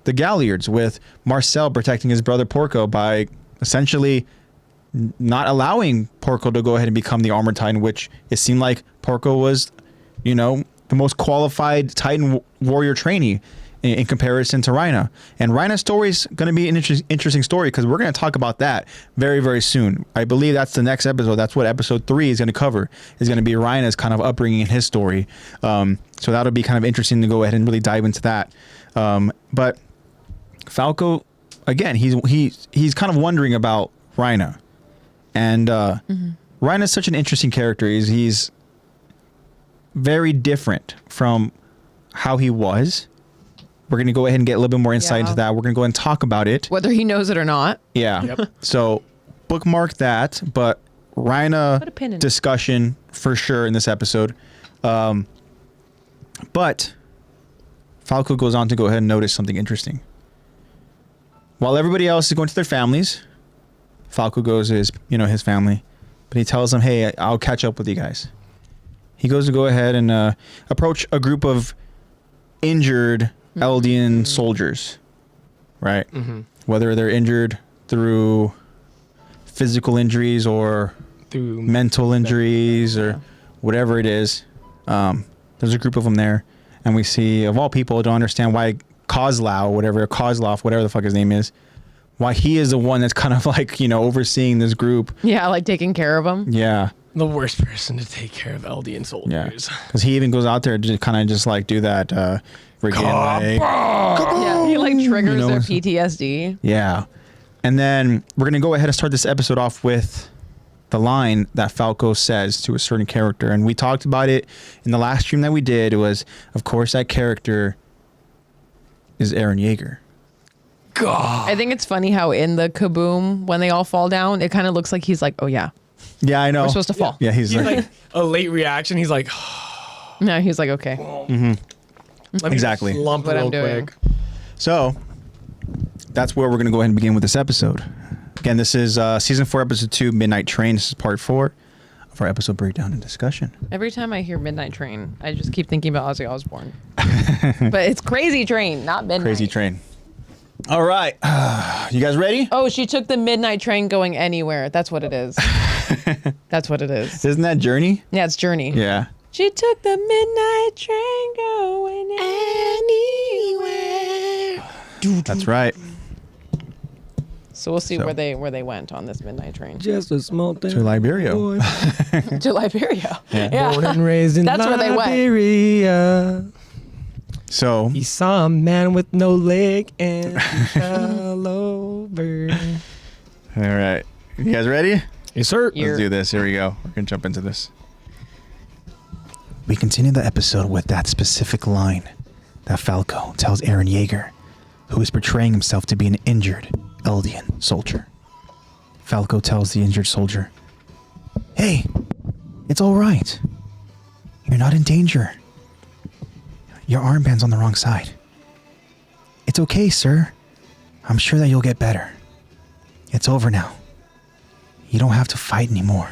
the Galliards, with Marcel protecting his brother Porco by essentially not allowing Porco to go ahead and become the Armored Titan, which it seemed like Porco was, the most qualified Titan warrior trainee in comparison to Reiner. And Reiner's story is going to be an interesting story because we're going to talk about that very, very soon. I believe that's the next episode. That's what episode 3 is going to cover, is going to be Reiner's kind of upbringing and his story. So that'll be kind of interesting to go ahead and really dive into that. But Falco, again, he's kind of wondering about Reiner. And Reiner's such an interesting character. He's very different from how he was. We're going to go ahead and get a little bit more insight into that. We're going to go ahead and talk about it. Whether he knows it or not. Yeah. Yep. So bookmark that, but Put a pin Reiner in it. discussion for sure in this episode. But Falco goes on to go ahead and notice something interesting. While everybody else is going to their families, Falco goes to his family, but he tells them, "Hey, I'll catch up with you guys." He goes to go ahead and approach a group of injured Eldian soldiers, right? Mm-hmm. Whether they're injured through physical injuries or Through mental injuries or whatever it is, there's a group of them there, and we see, of all people, don't understand why Kozloff, whatever the fuck his name is, why he is the one that's kind of like overseeing this group. Yeah, like taking care of him. Yeah. the worst person to take care of Eldian soldiers. Yeah, because he even goes out there to kind of just like do that like, Yeah, he like triggers their PTSD. yeah. And then we're gonna go ahead and start this episode off with the line that Falco says to a certain character, and we talked about it in the last stream that we did. It was, of course, that character is Eren Yeager. God. I think it's funny how in the kaboom, when they all fall down, it kind of looks like he's like, oh yeah, Yeah, I know. we're supposed to fall. Yeah, he's He's like, like a late reaction. He's like, No, he's like, okay. let me Exactly. slump What real I'm doing. quick. so that's where we're gonna go ahead and begin with this episode. Again, this is season 4, episode 2, Midnight Train. This is part 4 of our episode breakdown and discussion. Every time I hear Midnight Train, I just keep thinking about Ozzy Osbourne. But it's Crazy Train, not Midnight. Crazy Train. All right, you guys ready? Oh, she took the Midnight Train going anywhere. That's what it is. That's what it is. Isn't that Journey? Yeah, it's Journey. Yeah. She took the Midnight Train going anywhere. That's right. So we'll see So- where they went on this Midnight Train. Just a small thing. To Liberia. Boy. To Liberia. Yeah. Born and raised in That's where they went. Liberia. So, He saw a man with no leg and he fell over. all right. You guys ready? Yes, sir. Yeah. Let's do this. Here we go. We're going to jump into this. We continue the episode with that specific line that Falco tells Eren Yeager, who is portraying himself to be an injured Eldian soldier. Falco tells the injured soldier, "Hey, it's all right. You're not in danger. Your armband's on the wrong side. It's okay, sir. I'm sure that you'll get better. It's over now. You don't have to fight anymore."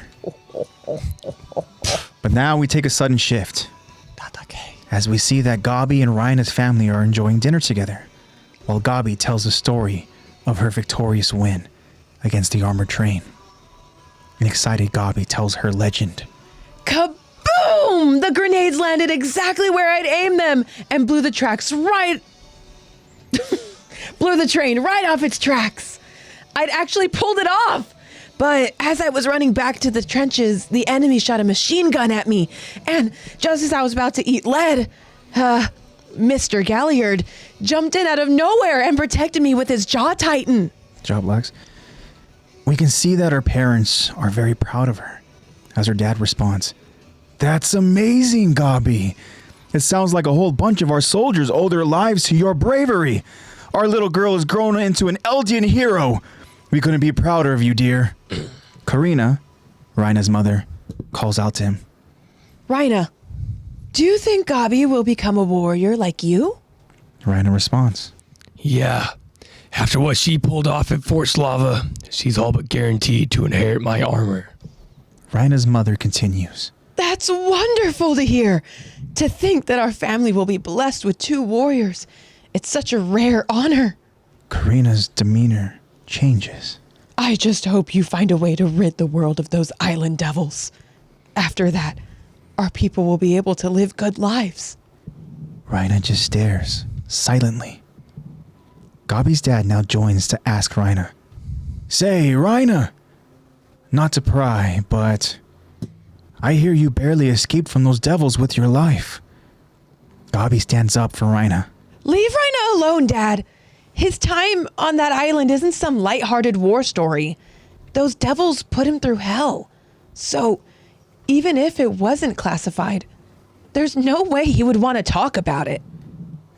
But now we take a sudden shift as we see that Gabi and Reiner's family are enjoying dinner together, while Gabi tells the story of her victorious win against the armored train. An excited Gabi tells her legend. Kaboom! The grenades landed exactly where I'd aimed them and blew the train right off its tracks. I'd actually pulled it off. But as I was running back to the trenches, the enemy shot a machine gun at me. And just as I was about to eat lead, Mr. Galliard jumped in out of nowhere and protected me with his jaw titan. Job Lex. We can see that her parents are very proud of her, as her dad responds, "That's amazing, Gabi. It sounds like a whole bunch of our soldiers owe their lives to your bravery. Our little girl has grown into an Eldian hero. We couldn't be prouder of you, dear." Karina, Reiner's mother, calls out to him. Reiner, do you think Gabi will become a warrior like you? Reiner responds, Yeah. After what she pulled off at Fort Slava, she's all but guaranteed to inherit my armor. Reiner's mother continues. That's wonderful to hear. To think that our family will be blessed with 2 warriors. It's such a rare honor. Karina's demeanor changes. I just hope you find a way to rid the world of those island devils. After that, our people will be able to live good lives. Reiner just stares, silently. Gabi's dad now joins to ask Reiner. Say, Reiner! Not to pry, but I hear you barely escaped from those devils with your life. Gabi stands up for Reiner. Leave Reiner alone, Dad. His time on that island isn't some lighthearted war story. Those devils put him through hell. So, even if it wasn't classified, there's no way he would want to talk about it.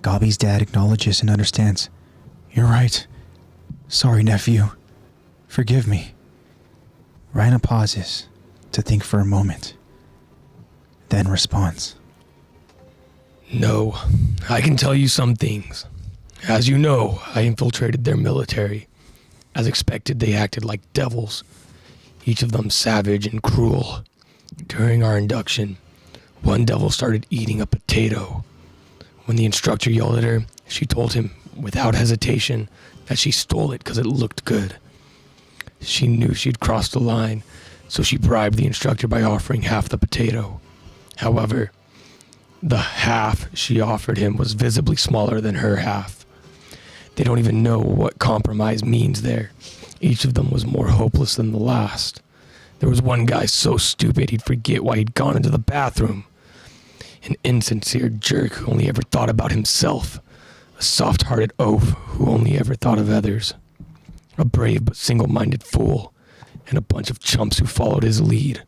Gabi's dad acknowledges and understands. You're right. Sorry, nephew. Forgive me. Reiner pauses to think for a moment, then responds. No, I can tell you some things. As you know, I infiltrated their military. As expected, they acted like devils, each of them savage and cruel. During our induction, one devil started eating a potato. When the instructor yelled at her, she told him, without hesitation, that she stole it because it looked good. She knew she'd crossed the line, so she bribed the instructor by offering half the potato. However, the half she offered him was visibly smaller than her half. They don't even know what compromise means there. Each of them was more hopeless than the last. There was one guy so stupid he'd forget why he'd gone into the bathroom. An insincere jerk who only ever thought about himself. A soft-hearted oaf who only ever thought of others. A brave but single-minded fool. And a bunch of chumps who followed his lead.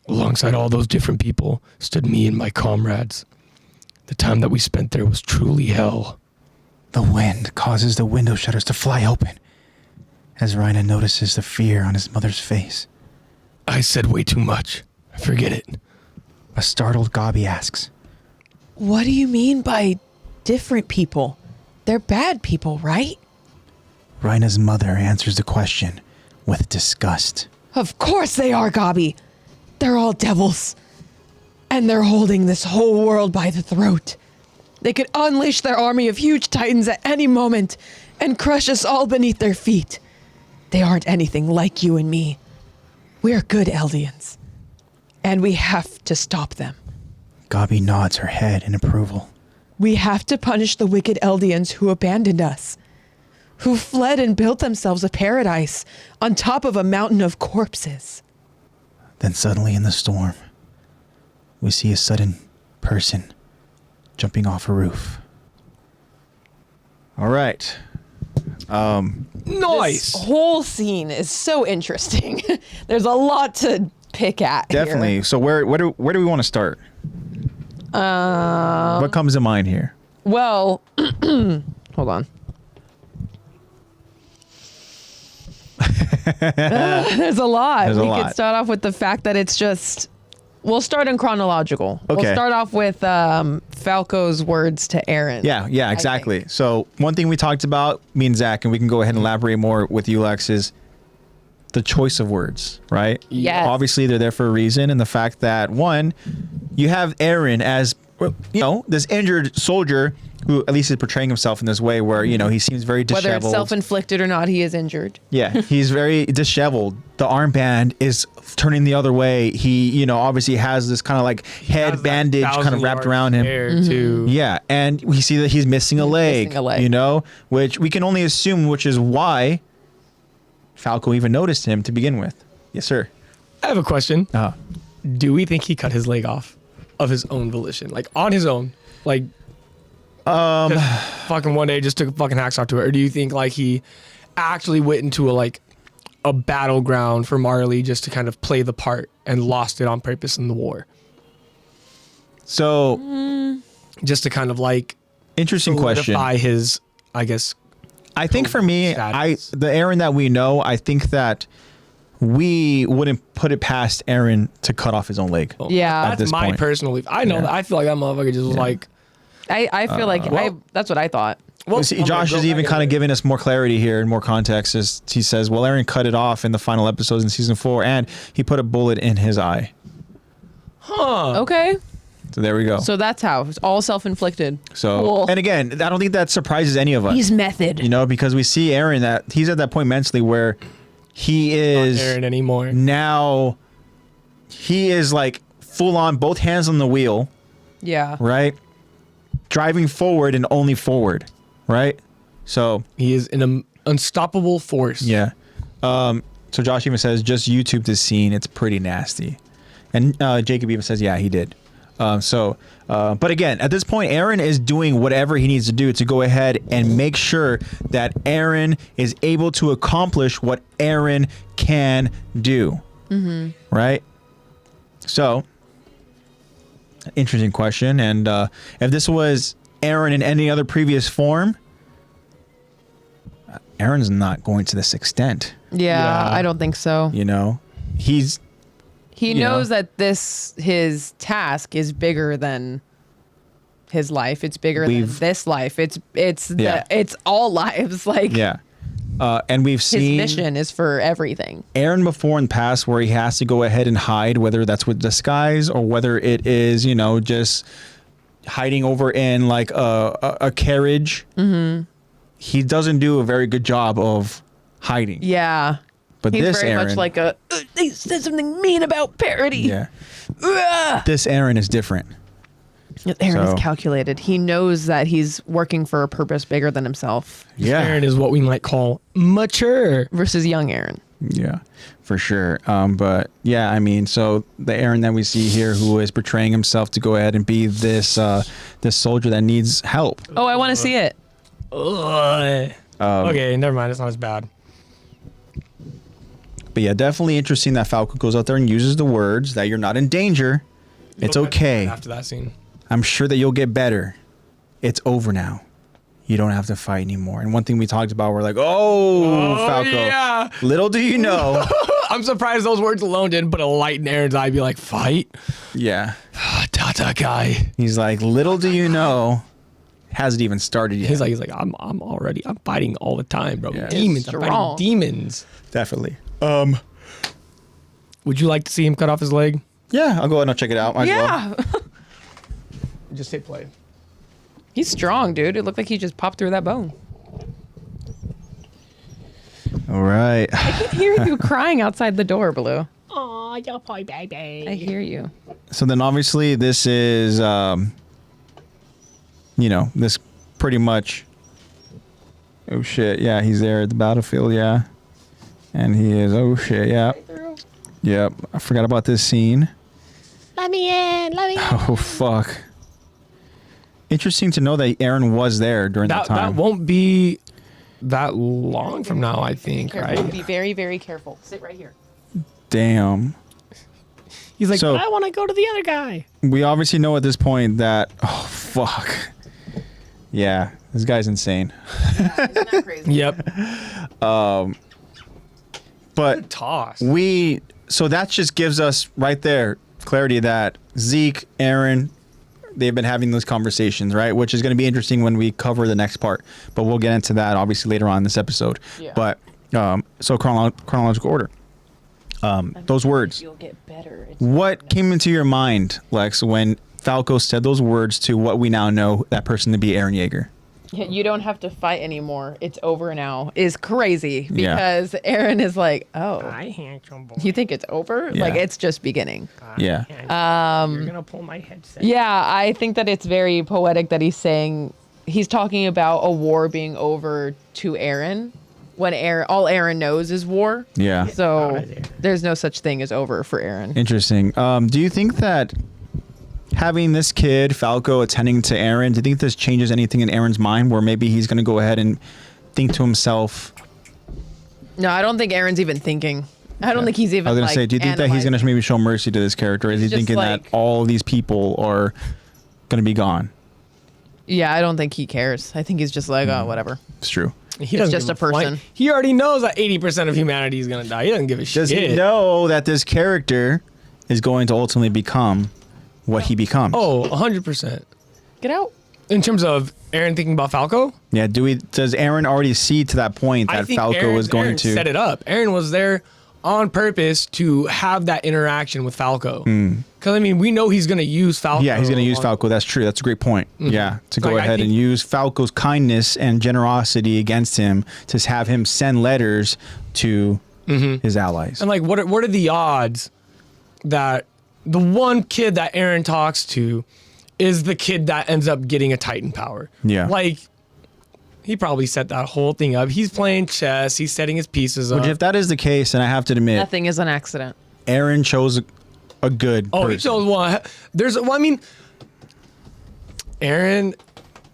Alongside all those different people stood me and my comrades. The time that we spent there was truly hell. The wind causes the window shutters to fly open, as Reiner notices the fear on his mother's face. I said way too much. Forget it. A startled Gabi asks. What do you mean by different people? They're bad people, right? Reiner's mother answers the question with disgust. Of course they are, Gabi. They're all devils. And they're holding this whole world by the throat. They could unleash their army of huge titans at any moment and crush us all beneath their feet. They aren't anything like you and me. We're good Eldians. And we have to stop them. Gabi nods her head in approval. We have to punish the wicked Eldians who abandoned us. Who fled and built themselves a paradise on top of a mountain of corpses. Then suddenly in the storm, we see a sudden person jumping off a roof. All right. Nice. This whole scene is so interesting. There's a lot to pick at. Definitely. Here. So where do we want to start? What comes to mind here? Well, hold on. There's a lot. There's a we lot. could start off with the fact that it's just. We'll start in chronological. Okay. We'll start off with Falco's words to Eren. Yeah, exactly. So one thing we talked about, me and Zach, and we can go ahead and elaborate more with you, Lex, is the choice of words, right? Yes. Obviously, they're there for a reason, and the fact that, one, you have Eren as, this injured soldier who at least is portraying himself in this way where, he seems very disheveled. Whether it's self-inflicted or not, he is injured. Yeah, he's very disheveled. The armband is turning the other way. He, obviously has this kind of like head bandage kind of wrapped around him. Too. Yeah, and we see that he's missing a leg, which we can only assume, which is why Falco even noticed him to begin with. Yes, sir. I have a question. Do we think he cut his leg off of his own volition? Like on his own? Like just fucking one day just took a fucking hacksaw to it? Or do you think like he actually went into a battleground for Marley just to kind of play the part and lost it on purpose in the war? So just to kind of like interesting question. Solidify his, I guess. I think for me, status. the Eren that we know, I think that we wouldn't put it past Eren to cut off his own leg. Yeah. At That's this my point. personal belief. I know that. I feel like that motherfucker just was like. I feel like that's what I thought. Well, see, Josh is even kind of giving us more clarity here and more context as he says, well, Eren cut it off in the final episodes in season 4 and he put a bullet in his eye. Okay. So there we go. So that's how. It's all self-inflicted. So, Cool. and again, I don't think that surprises any of us. He's method. Because we see Eren that he's at that point mentally where he is Not Eren anymore. now, he is like full on, both hands on the wheel, Yeah. right? Driving forward and only forward, right? So He is an unstoppable force. yeah. So Josh even says, just YouTube this scene. It's pretty nasty. And Jacob even says, yeah, he did. But again, at this point, Eren is doing whatever he needs to do to go ahead and make sure that Eren is able to accomplish what Eren can do. Right? So, interesting question. And if this was Eren in any other previous form, Eren's not going to this extent. Yeah, I don't think so. You know, He you knows know. that his task is bigger than his life. It's bigger than this life. It's Yeah. it's all lives. Like Yeah. And we've his seen mission is for everything. Eren before in the past where he has to go ahead and hide, whether that's with disguise or whether it is, you know, just hiding over in like a carriage. He doesn't do a very good job of hiding. Yeah. But He's this very Eren, much like they said something mean about parody. yeah, Ugh. this Eren is different. Eren So- is calculated. He knows that he's working for a purpose bigger than himself Yeah, Eren is what we might call mature. versus young Eren. yeah, for sure. But yeah, I mean, so the Eren that we see here, who is portraying himself to go ahead and be this this soldier that needs help. Oh, I want to see it. Ugh. Okay, never mind. It's not as bad. But yeah, definitely interesting that Falco goes out there and uses the words that you're not in danger. It's You'll get okay. After that scene. I'm sure that you'll get better. It's over now. You don't have to fight anymore. And one thing we talked about, we're like, oh Falco. yeah. Little do you know. I'm surprised those words alone didn't put a light in Aaron's eye. Be like, fight. Yeah. Tata guy. He's like, little do you know. Hasn't even started yet. He's like, I'm fighting all the time, bro. Yeah. Demons. I'm Strong. fighting demons. Definitely. Would you like to see him cut off his leg? Yeah, I'll go ahead and I'll check it out. Might as well. Yeah. Just hit play. He's strong, dude. It looked like he just popped through that bone. All right. I can hear you crying outside the door, Blue. Aw, your boy baby. I hear you. So then obviously this is, you know, this pretty much, oh shit. Yeah, he's there at the battlefield. Yeah. And he is, oh shit. Yeah. Yep. I forgot about this scene. Let me in. Let me in. Oh, fuck. Interesting to know that Eren was there during that That time. won't be that long from now, I think, Careful. right? Be very, very careful. Sit right here. Damn. He's like, So- I want to go to the other guy. We obviously know at this point that, oh, fuck. Yeah, this guy's insane. Isn't that crazy? yep. But Toss. so that just gives us right there clarity that Zeke, Eren, they've been having those conversations, right? Which is going to be interesting when we cover the next part. But we'll get into that obviously later on in this episode. Yeah. But so chronological order. Those words. You'll get better. What came into your mind, Lex, when Falco said those words to what we now know that person to be Eren Yeager? You don't have to fight anymore. It's over now. Is crazy Yeah. because Eren is like, oh, I handsome boy. you think it's over? Yeah. Like it's just beginning. Yeah. You're going to pull my headset. Yeah, I think that it's very poetic that he's talking about a war being over to Eren when all Eren knows is war. Yeah. So there's no such thing as over for Eren. Interesting. Do you think that having this kid, Falco, attending to Eren, do you think this changes anything in Eren's mind where maybe he's going to go ahead and think to himself? No, I don't think Eren's even thinking. I don't think he's even. I was going to say, do you think that he's going to analyzing. maybe show mercy to this character? Is he He's just thinking that like- all these people are going to be gone? Yeah, I don't think he cares. I think he's just like, oh, whatever. It's true. He doesn't just give a person. flight. He already knows that 80% of humanity is going to die. He doesn't give a Does shit. he know that this character is going to ultimately become what he becomes? Oh, 100%. Get out. In terms of Eren thinking about Falco, Yeah, does Eren already see to that point I that think Falco is going Eren to set it up. Eren was there on purpose to have that interaction with Falco. Because, I mean, we know he's going to use Falco. Yeah, he's going to use Falco. That's true. That's a great point. Yeah, to go Like, I ahead and think- use Falco's kindness and generosity against him to have him send letters to his allies. And, like, what are the odds that the one kid that Eren talks to is the kid that ends up getting a Titan power. Yeah. Like, he probably set that whole thing up. He's playing chess. He's setting his pieces up. Which, if that is the case, and I have to admit, Nothing is an accident. Aaron chose a good Oh, person. he chose one. Well, I mean, Eren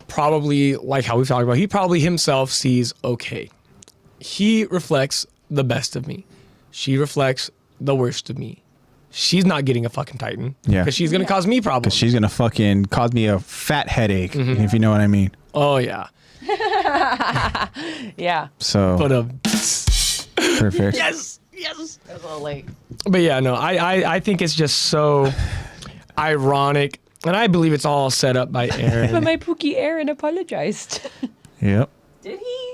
probably, like how we talked about, he probably himself sees, okay, he reflects the best of me. She reflects the worst of me. She's not getting a fucking Titan. Yeah. Because she's going to cause me problems. She's going to fucking cause me a fat headache, if you know what I mean. Oh, yeah. Yeah. So, But, perfect. yes. It was a little late. But yeah, no, I think it's just so ironic. And I believe it's all set up by Eren. my Pookie Aaron apologized. Yep. Did he?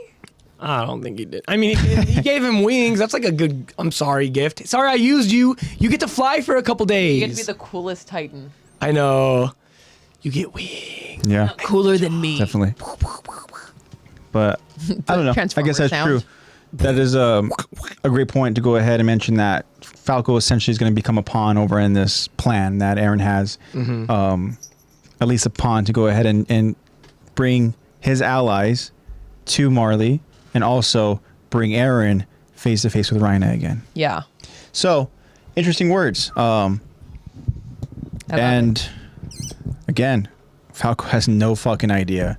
I don't think he did. I mean, he gave him wings. That's like a good, I'm sorry, gift. Sorry I used you. You get to fly for a couple days. You get to be the coolest Titan. I know. You get wings. Yeah, Cooler than me. definitely. But I don't know. I guess Transformer that's sound. true. That is a great point to go ahead and mention that Falco essentially is going to become a pawn over in this plan that Aaron has. At least a pawn to go ahead and bring his allies to Marley and also bring Aaron face to face with Reiner again. Yeah. So, interesting words. I love And again, Falco has no fucking idea.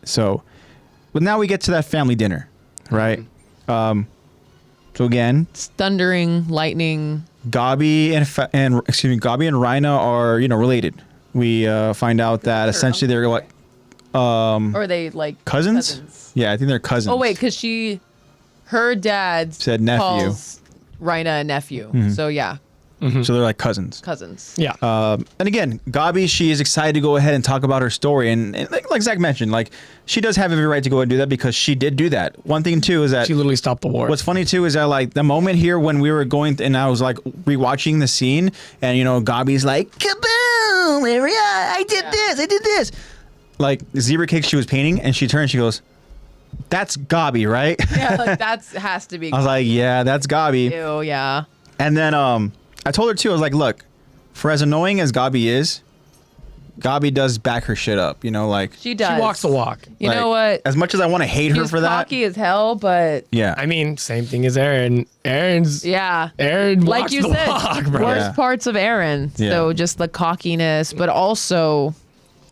So, but now we get to that family dinner, right? So again, It's thundering, lightning. Gabi and Gabi and Reiner are related. We find out that essentially they're like Or are they like cousins. Yeah, I think they're cousins. Oh, wait, because her dad Said nephew. calls Reina a nephew. So, yeah, So they're like cousins. cousins. Yeah. And again, Gabi, she is excited to go ahead and talk about her story, and like Zach mentioned, like she does have every right to go and do that because she did do that. One thing too is that she literally stopped the war. what's funny too is that like the moment here when we were going and I was like rewatching the scene, and Gabi's like, kaboom, I did this. Like zebra cake she was painting, and she turns, she goes, "That's Gabi, right?" Yeah, like that has to be. I was like, "Yeah, that's Gabi." Ew, yeah. And then I told her too, I was like, look, for as annoying as Gabi is, Gabi does back her shit up, like She does. She walks the walk. You know like, what? as much as I want to hate her She's for that. cocky as hell, but Yeah. I mean, same thing as Eren. yeah. Eren Like walks you the said, walk, bro. worst Yeah. parts of Aaron. Yeah. So just the cockiness, but also,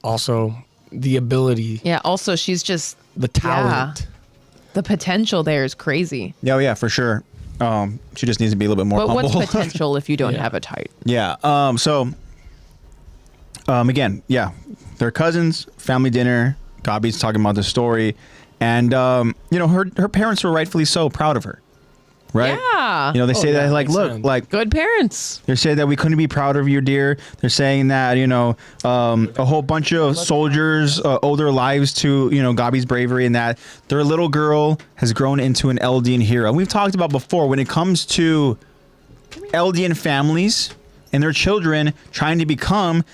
Also, the ability, also she's just, the talent. the potential there is crazy. Yeah, yeah, for sure. She just needs to be a little bit more But humble. what's potential if you don't Yeah. have a type? Yeah. Again, yeah, they're cousins, family dinner. Gabi's talking about the story, and her parents were rightfully so proud of her, right? Yeah. They say yeah, that like, makes look, sense. like Good parents. they say that we couldn't be prouder of you, dear. They're saying that a whole bunch of soldiers owe their lives to Gabi's bravery, and that their little girl has grown into an Eldian hero. And we've talked about before when it comes to Eldian families and their children trying to become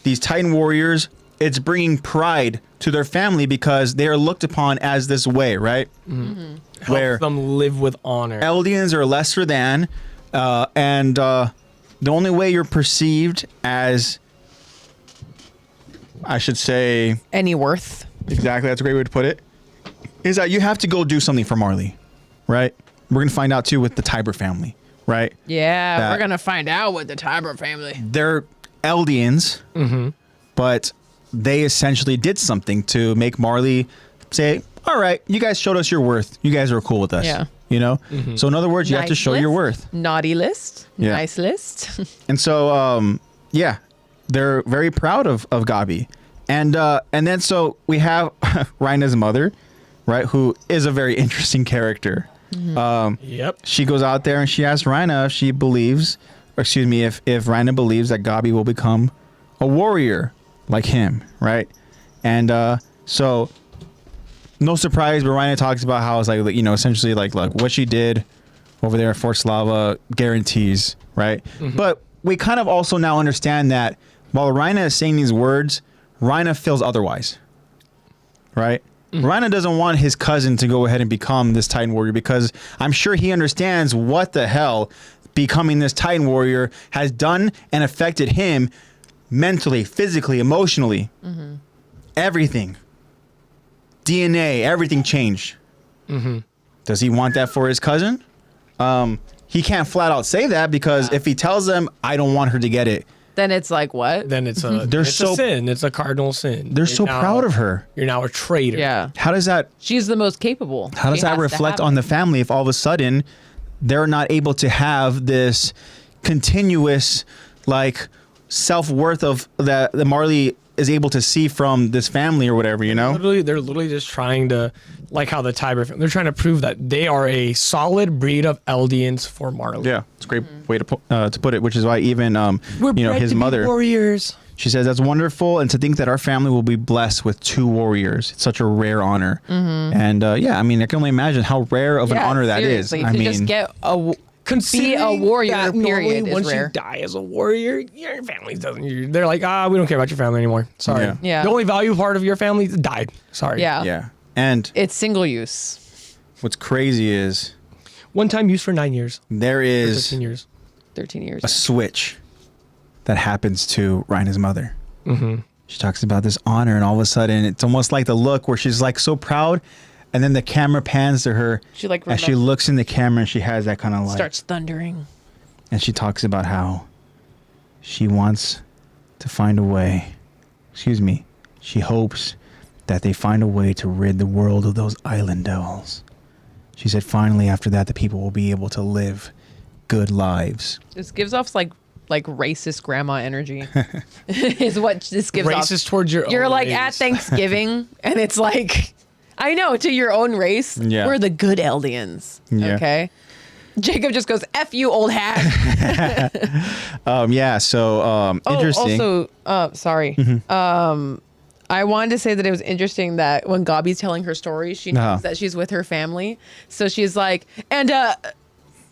these Titan warriors. It's bringing pride to their family because they are looked upon as this way, right? Where Helps them live with honor. Eldians are lesser than, and the only way you're perceived as, I should say, Any worth. exactly, that's a great way to put it, is that you have to go do something for Marley, right? We're going to find out too with the Tiber family, right? Yeah, That- we're going to find out with the Tiber family. They're Eldians, but they essentially did something to make Marley say, all right, you guys showed us your worth. You guys are cool with us. Yeah. So in other words, you have to Nice show your list. worth. Naughty list. Yeah. Nice list. And so, yeah, they're very proud of Gabi. And then so we have Reiner's mother, right, who is a very interesting character. Yep. She goes out there and she asks Reiner if she believes, or excuse me, if Reiner believes that Gabi will become a warrior like him, right? And so no surprise, but Reiner talks about how it's like, essentially like what she did over there at Fort Slava guarantees, right? But we kind of also now understand that while Reiner is saying these words, Reiner feels otherwise, right? Reiner doesn't want his cousin to go ahead and become this Titan warrior because I'm sure he understands what the hell becoming this Titan warrior has done and affected him mentally, physically, emotionally. Everything. DNA, everything changed. Does he want that for his cousin? He can't flat out say that because if he tells them, I don't want her to get it, Then it's like what? Then it's a They're it's so- a sin. It's a cardinal sin. they're so proud of her. You're now a traitor. Yeah. How does that She's the most capable. How does She that has to reflect have on it. the family if all of a sudden they're not able to have this continuous like self-worth of that Marley is able to see from this family or whatever, you know? They're literally just trying to, like how the Tiber, they're trying to prove that they are a solid breed of Eldians for Marley. Yeah, it's a great way to put it, which is why even We're you know, bred his to be mother, warriors. she says that's wonderful, and to think that our family will be blessed with 2 warriors. It's such a rare honor. And yeah, I mean, I can only imagine how rare of an Yeah, honor that is. seriously, I to mean, just get a Considering warrior, that period, normally is once rare. you die as a warrior, your family doesn't. They're like, we don't care about your family anymore. Sorry. Yeah. Yeah. The only value part of your family died. Sorry. yeah. yeah. And It's single use. what's crazy is One time use for 9 years. there is 15 years. 13 years. a switch that happens to Reiner's mother. She talks about this honor, and all of a sudden, it's almost like the look where she's like so proud, and then the camera pans to her She like as she looks in the camera, and she has that kind of like, starts thundering. and she talks about how she wants to find a way. Excuse me. She hopes that they find a way to rid the world of those island devils. She said, finally, after that, the people will be able to live good lives. This gives off like racist grandma energy. Is what this gives off. Racist towards your You're own like race. at Thanksgiving, and it's like, I know, to your own race, Yeah. we're the good Eldians. Yeah. Okay. Jacob just goes, F you, old hag. Yeah, so interesting. Also, sorry. I wanted to say that it was interesting that when Gabi's telling her story, she knows Uh-huh. that she's with her family. So she's like, and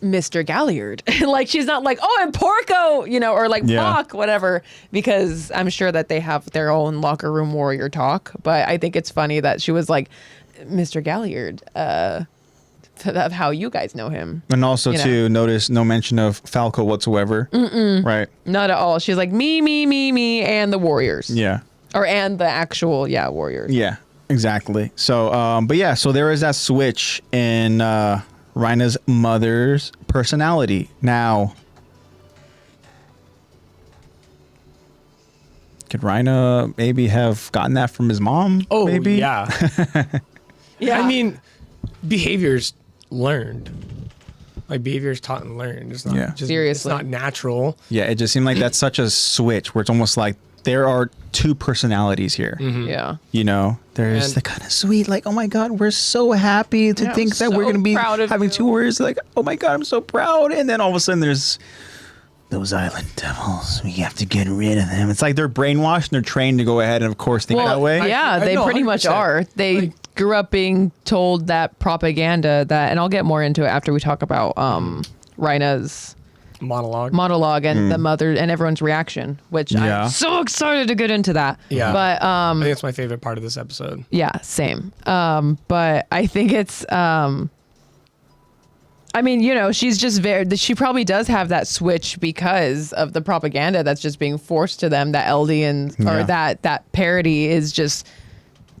Mr. Galliard. Like, she's not like, oh, and Porco, you know, or like Yeah. Brock, whatever, because I'm sure that they have their own locker room warrior talk. But I think it's funny that she was like, Mr. Galliard, of how you guys know him. And also you know. to notice no mention of Falco whatsoever. Right. Not at all. She's like, me, and the warriors. Yeah. Or and the actual, warriors. Yeah, exactly. So, but yeah, so there is that switch in Reiner's mother's personality. Now, could Reiner maybe have gotten that from his mom? Oh, maybe? yeah. Yeah. I mean, behavior's learned. Like, behavior's taught and learned. It's not Yeah. just, Seriously. It's not natural. Yeah, it just seemed like that's such a switch where it's almost like there are 2 personalities here. Yeah. You know, there's And- the kind of sweet, like, oh my God, we're so happy to Yeah, think that I'm we're so going to be proud of having you. 2 warriors. Like, oh my God, I'm so proud. And then all of a sudden there's those island devils. We have to get rid of them. It's like they're brainwashed and they're trained to go ahead and, of course, think that way. Yeah, I they know, pretty much 100%. are. They Like- grew up being told that propaganda that, and I'll get more into it after we talk about Reiner's Monologue. and the mother and everyone's reaction, which Yeah. I'm so excited to get into that. Yeah. But I think it's my favorite part of this episode. yeah, same. But I think it's I mean, you know, she's just she probably does have that switch because of the propaganda that's just being forced to them, that Eldians Yeah. or that parody is just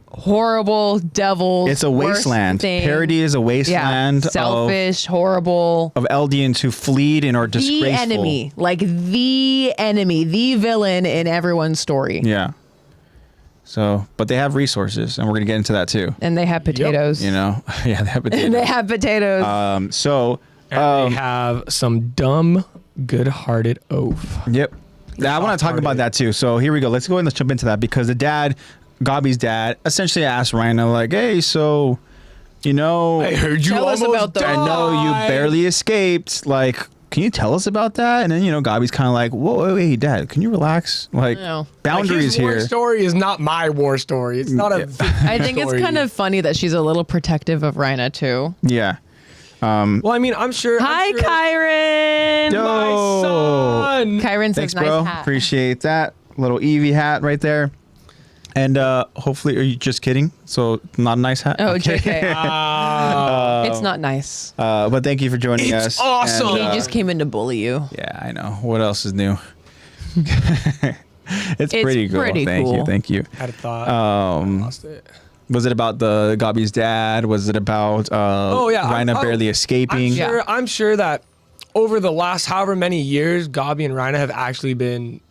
horrible devils. It's a worst wasteland. thing. Parody is a wasteland selfish, horrible. of Eldians who fleed and are disgraceful. The enemy, like the enemy, the villain in everyone's story. Yeah. So, but they have resources, and we're going to get into that too. And they have potatoes. You know? Yeah, they have potatoes. And they have potatoes. And they have some dumb, good-hearted oaf. Yep. I want to talk about that too. So here we go. Let's go and let's jump into that because the dad, Gabi's dad, essentially asked Reiner like, "Hey, so, you know, I heard you Tell us almost about the- I know you died." barely escaped. Like, can you tell us about that?" And then Gabi's kind of like, "Whoa, wait, Dad, can you relax? Like, No. Like, boundaries his war here." story is not my war story. It's not a. I think it's kind of funny that she's a little protective of Reiner too. Yeah. Well, I mean, I'm sure. Hi, I'm sure Kyron. Yo. My son. Kyron Thanks, says, bro. nice hat. Appreciate that little Eevee hat right there. And hopefully, are you just kidding? So not a nice hat. Oh, JK. Ah. It's not nice. But thank you for joining It's us. awesome. And, He just came in to bully you. yeah, I know. What else is new? It's pretty cool. pretty cool. Thank you. Had a thought. Lost it. Was it about the Gabi's dad? Was it about Reiner barely escaping? I'm sure that over the last however many years, Gabi and Reiner have actually been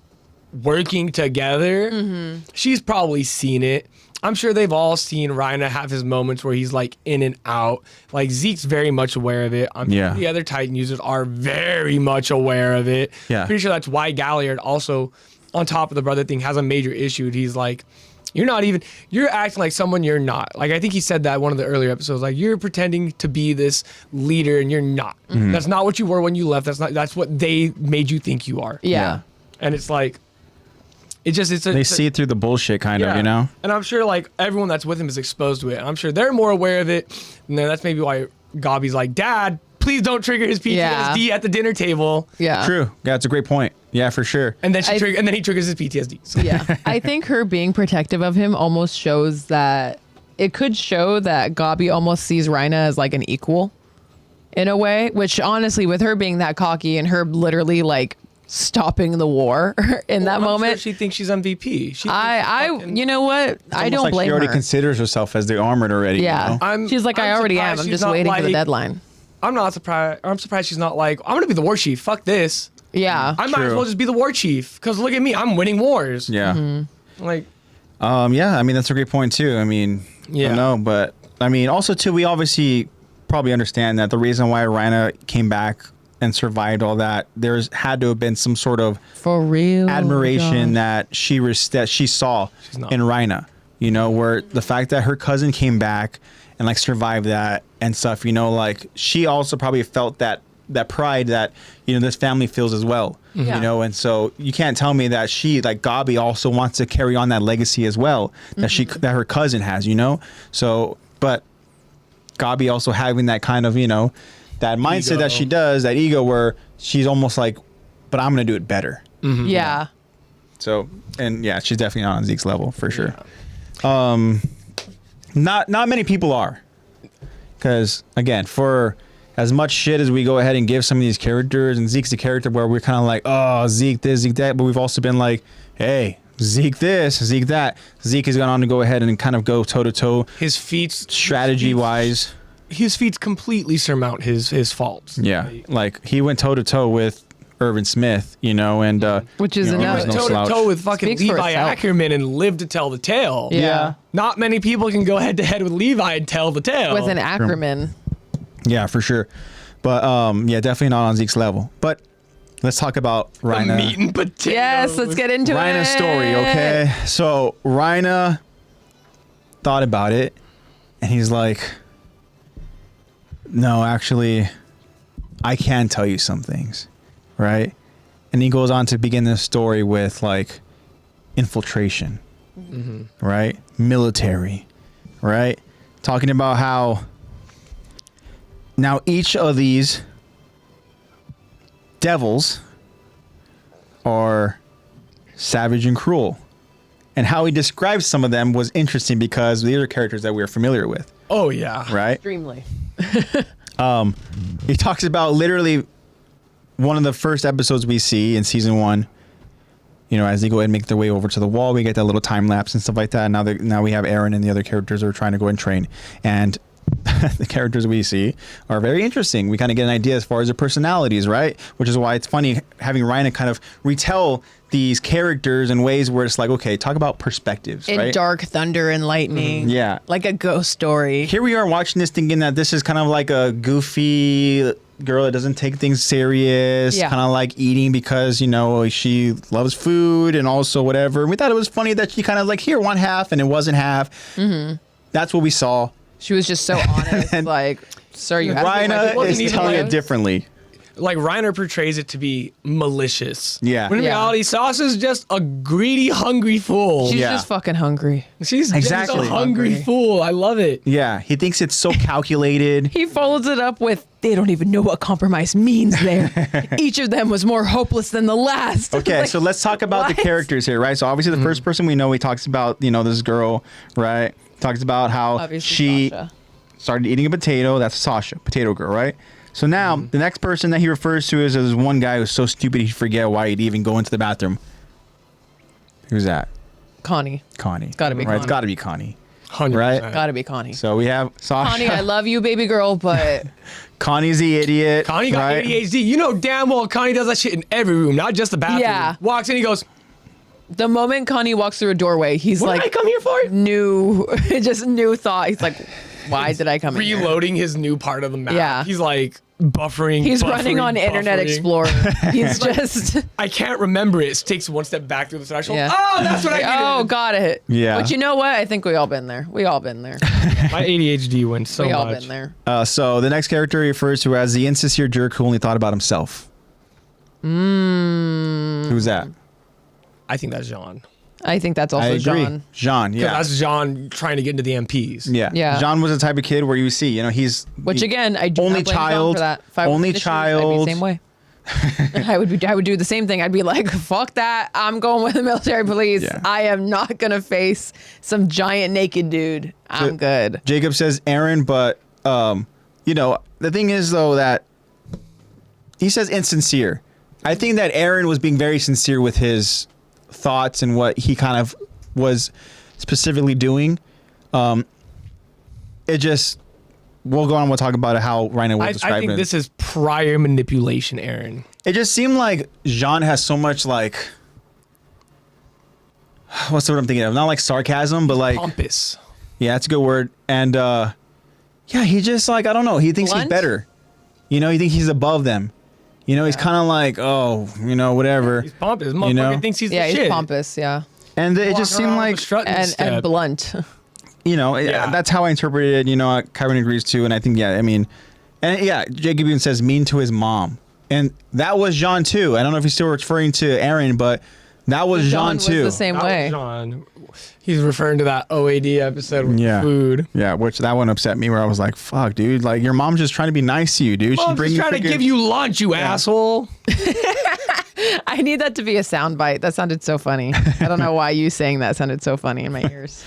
working together. Mm-hmm. She's probably seen it. I'm sure they've all seen Reiner have his moments where he's like in and out. Like Zeke's very much aware of it. I'm sure the other Titan users are very much aware of it. Yeah. Pretty sure that's why Galliard also, on top of the brother thing, has a major issue. He's like, you're acting like someone you're not. Like, I think he said that in one of the earlier episodes, like, you're pretending to be this leader and you're not. Mm-hmm. That's not what you were when you left. That's what they made you think you are. Yeah. And it's like, they see it through the bullshit, kind of, you know? And I'm sure, like, everyone that's with him is exposed to it. And I'm sure they're more aware of it. And then that's maybe why Gabi's like, Dad, please don't trigger his PTSD at the dinner table. Yeah. True. Yeah, that's a great point. Yeah, for sure. And then and then he triggers his PTSD. So. Yeah. I think her being protective of him almost shows that it could show that Gabi almost sees Reiner as like an equal in a way, which honestly, with her being that cocky and her literally like stopping the war in that moment, Sure she thinks she's MVP. you know what? I don't like blame she already her. considers herself as the armored already. Yeah. You know? She's like, I already am. I'm just waiting for the deadline. I'm not surprised. I'm surprised she's not like, I'm gonna be the war chief. Fuck this. Yeah. I might as well just be the war chief because look at me, I'm winning wars. Yeah. Mm-hmm. Like, yeah. I mean, that's a great point too. I mean, I don't know, but I mean, also too, we obviously probably understand that the reason why Reiner came back and survived all that, there's had to have been some sort of for real admiration that she saw in Reiner. You know, where the fact that her cousin came back and like survived that and stuff. You know, like she also probably felt that pride that, you know, this family feels as well. Yeah. You know, and so you can't tell me that she, like Gabi, also wants to carry on that legacy as well that that her cousin has, you know. So, but Gabi also having that kind of, you know, that mindset that she does, that ego where she's almost like, but I'm gonna do it better. Mm-hmm. Yeah. So, and yeah, she's definitely not on Zeke's level for sure. Not many people are, because again, for as much shit as we go ahead and give some of these characters, and Zeke's the character where we're kind of like, oh, Zeke this, Zeke that, but we've also been like, hey, Zeke this, Zeke that. Zeke has gone on to go ahead and kind of go toe to toe. his feats, strategy wise. his feats completely surmount his faults. Yeah, like he went toe to toe with Irvin Smith, you know, and which is you know, enough. he was no Toe slouch. to toe with fucking Speaks for Levi itself. Ackerman and live to tell the tale. Yeah. Not many people can go head to head with Levi and tell the tale. With an Ackerman. Yeah, for sure. But yeah, definitely not on Zeke's level. But let's talk about The Reiner. meat and potatoes. Yes, let's get into Reiner's it. story, okay? So Reiner thought about it, and he's like, no, actually, I can tell you some things, right? And he goes on to begin this story with like infiltration, right? Military, right? Talking about how now each of these devils are savage and cruel. And how he describes some of them was interesting because these are characters that we're familiar with, Oh yeah. right? Extremely. He talks about literally one of the first episodes we see in season 1. You know, as they go ahead and make their way over to the wall, we get that little time lapse and stuff like that. Now we have Aaron and the other characters are trying to go and train, and the characters we see are very interesting. We kind of get an idea as far as their personalities, right? Which is why it's funny having Reiner kind of retell these characters in ways where it's like, okay, talk about perspectives, In right? dark thunder and lightning. Yeah. Like a ghost story. Here we are watching this thinking that this is kind of like a goofy girl that doesn't take things serious, Yeah. kind of like eating because, you know, she loves food and also whatever. And we thought it was funny that she kind of like, here, one half, and it wasn't half. Mm-hmm. That's what we saw. She was just so honest. like, sir, you have to be my Reiner people. is need to telling live. it differently. Like Reiner portrays it to be malicious. Yeah. When in Yeah. reality, Sauce is just a greedy, hungry fool. She's Yeah. just fucking hungry. She's Exactly. just a hungry Hungry. fool. I love it. Yeah, he thinks it's so calculated. He follows it up with they don't even know what compromise means there. Each of them was more hopeless than the last. Okay, Like, so let's talk about the what? characters here, right? So obviously the first person we know, he talks about, this girl, right? Talks about how Obviously she Sasha. started eating a potato. That's Sasha, potato girl, right? So now the next person that he refers to is this one guy who's so stupid he'd forget why he'd even go into the bathroom. Who's that? Connie. Connie. It's gotta be right? It's Connie. got to be Connie. 100%. Right? Gotta be Connie. So we have Sasha. Connie, I love you, baby girl, but Connie's the idiot. Connie got right? ADHD. You know damn well Connie does that shit in every room, not just the bathroom. Yeah. Walks in, he goes, the moment Connie walks through a doorway, he's what like, did I come here for? new thought. He's like, why did I come in here? Reloading his new part of the map. Yeah. He's like buffering. He's buffering, running on Internet buffering. Explorer. He's just, I can't remember it. Takes one step back through the threshold. Yeah. Oh, that's what I needed. oh, got it. Yeah. But you know what? I think we all been there. We all been there. My ADHD went so We all much. been there. So the next character he refers to as the insincere jerk who only thought about himself. Who's that? I think that's Jean. I think that's also I agree. John. Jean, yeah. That's Jean trying to get into the MPs. Yeah. Yeah. Jean was the type of kid where you see, he's Which again, I do Only not blame John child, for that. If I was only in his shoes, I'd be child. the same way. I would do the same thing. I'd be like, fuck that. I'm going with the military police. Yeah. I am not gonna face some giant naked dude. I'm good. Jacob says Aaron, but the thing is though that he says insincere. I think that Aaron was being very sincere with his thoughts and what he kind of was specifically doing. It just we'll go on. We'll talk about how Reiner would describe I think it. this is prior manipulation, Aaron. It just seemed like Jean has so much like what's the word I'm thinking of? Not like sarcasm, but like Pompous. yeah, that's a good word. And yeah, he just like I don't know. He thinks he's Blunt? better. He thinks he's above them. He's kind of like whatever. He's pompous. Motherfucker thinks he's Yeah, the he's shit. pompous. Yeah, And it just Walking seemed around like with a strut and step. blunt. Yeah. that's how I interpreted it. Kyron agrees too, and I think Jacob even says mean to his mom, and that was Jean too. I don't know if he's still referring to Aaron, but that was John Jean was too. the same That was way. Jean. He's referring to that OAD episode with Yeah. food. Yeah, which that one upset me where I was like, fuck, dude. Like, your mom's just trying to be nice to you, dude. Well, I'm just trying to give you lunch, you asshole. I need that to be a soundbite. That sounded so funny. I don't know why you saying that sounded so funny in my ears.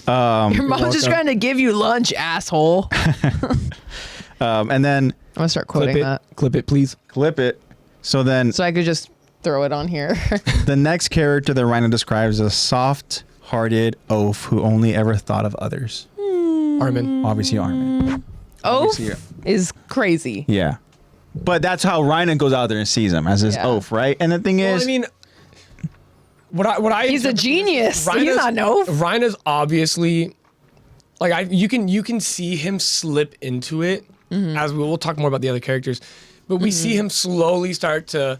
Your mom's just trying to give you lunch, asshole. And then I'm gonna start quoting that Clip it, please. clip it. So then so I could just throw it on here. the next character that Reiner describes is a soft-hearted oaf who only ever thought of others. Armin. Obviously, Armin. Oaf Obviously, is crazy. yeah. But that's how Reiner goes out there and sees him as his Yeah. oaf, right? And the thing Well, is, I mean, what I He's a interpret- genius. He's not an oaf. Reiner's obviously like you can see him slip into it as we'll talk more about the other characters, but we see him slowly start to,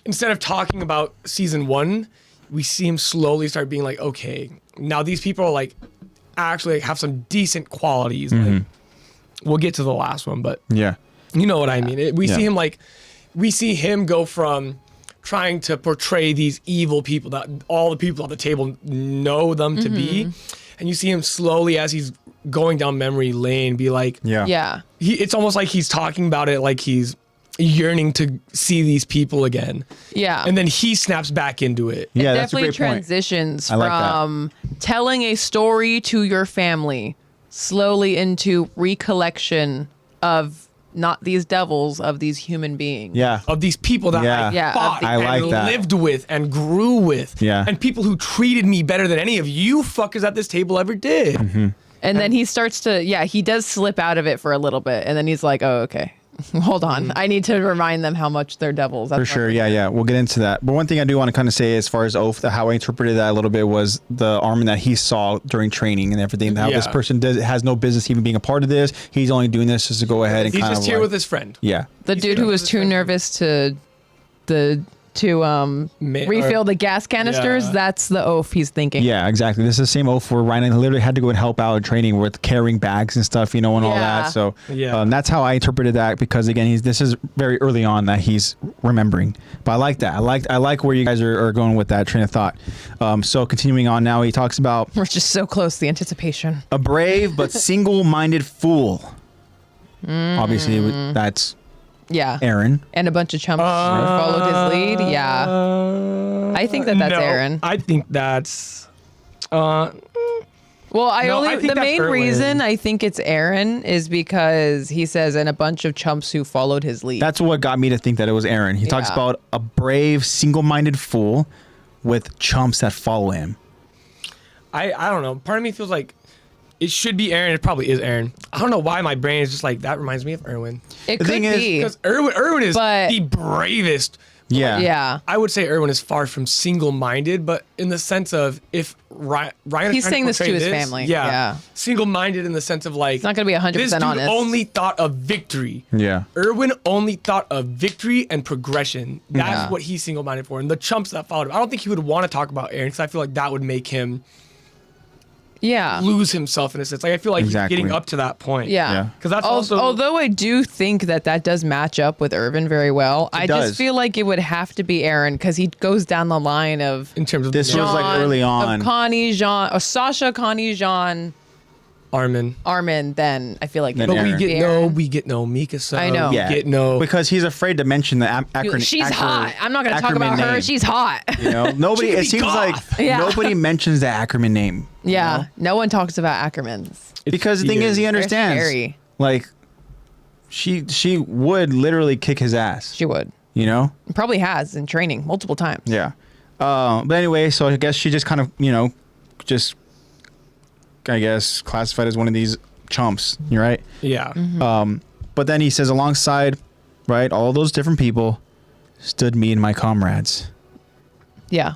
instead of talking about season 1, we see him slowly start being like, okay, now these people are like actually have some decent qualities. Like, we'll get to the last one, but yeah. you know what I mean. We Yeah. see him go from trying to portray these evil people that all the people at the table know them to be, and you see him slowly as he's going down memory lane be like, Yeah. Yeah. it's almost like he's talking about it like he's yearning to see these people again, Yeah. and then he snaps back into it. Yeah, it that's a definitely great point. transitions I like that. from telling a story to your family slowly into recollection of not these devils, of these human beings. Yeah. Of these people that Yeah. I Yeah, fought I like and that. lived with and grew with, Yeah. and people who treated me better than any of you fuckers at this table ever did. And then he starts to, he does slip out of it for a little bit. And then he's like, oh, okay. Hold on. I need to remind them how much they're devils. That's For sure, yeah. We'll get into that. But one thing I do want to kind of say as far as oaf, how I interpreted that a little bit was the Armin that he saw during training and everything. How this Yeah. person has no business even being a part of this. He's only doing this just to go ahead and He's kind just of here like, with his friend. yeah. The dude who was too nervous to refill the gas canisters, Yeah. that's the oaf he's thinking. Yeah, exactly. This is the same oaf where Reiner literally had to go and help out in training with carrying bags and stuff, and all Yeah. that. So Yeah. that's how I interpreted that because again, this is very early on that he's remembering. But I like that. I like where you guys are going with that train of thought. So continuing on now, he talks about We're just so close, the anticipation. a brave but single-minded fool. Obviously, that's Yeah. Aaron. And a bunch of chumps followed his lead. Yeah. I think that's no, Aaron. I think that's. Well, I think the that's main Erwin. reason I think it's Aaron is because he says, and a bunch of chumps who followed his lead. That's what got me to think that it was Aaron. He talks Yeah. about a brave, single-minded fool with chumps that follow him. I don't know. Part of me feels like it should be Aaron. It probably is Aaron. I don't know why my brain is just like that. Reminds me of Erwin. It The could thing is, be. Because Erwin is But- the bravest. Yeah. Yeah. I would say Erwin is far from single-minded, but in the sense of if Ryan, He's saying this to his family. Yeah. single-minded in the sense of like It's not going to be 100% this dude honest. only thought of victory. Yeah. Erwin only thought of victory and progression. That's Yeah. what he's single-minded for. And the chumps that followed him, I don't think he would want to talk about Aaron because I feel like that would make him Yeah. lose himself in a sense. Like I feel like Exactly. he's getting up to that point. Yeah. Yeah. Because that's also Although I do think that does match up with Irvin very well, I does. just feel like it would have to be Aaron because he goes down the line of in terms of This the was like early on. of Connie, Jean, or Sasha, Connie, Jean, Armin. Armin. Then I feel like Then it But would Aaron. be Aaron. we get no Mikasa. I know. We Yeah. get no. Because he's afraid to mention the acronym. She's hot. I'm not going to talk Ackerman about her. name. She's hot. You know, nobody. She could It be seems goth. like Yeah. nobody mentions the Ackerman name. you Yeah. know? No one talks about Ackermans. Because the thing is, he understands. scary. Like, she would literally kick his ass. She would. You know. Probably has in training multiple times. Yeah. But anyway, so I guess she just kind of, just, I guess, classified as one of these chumps. You're right. Yeah. Mm-hmm. But then he says, alongside, right, all those different people, stood me and my comrades. Yeah.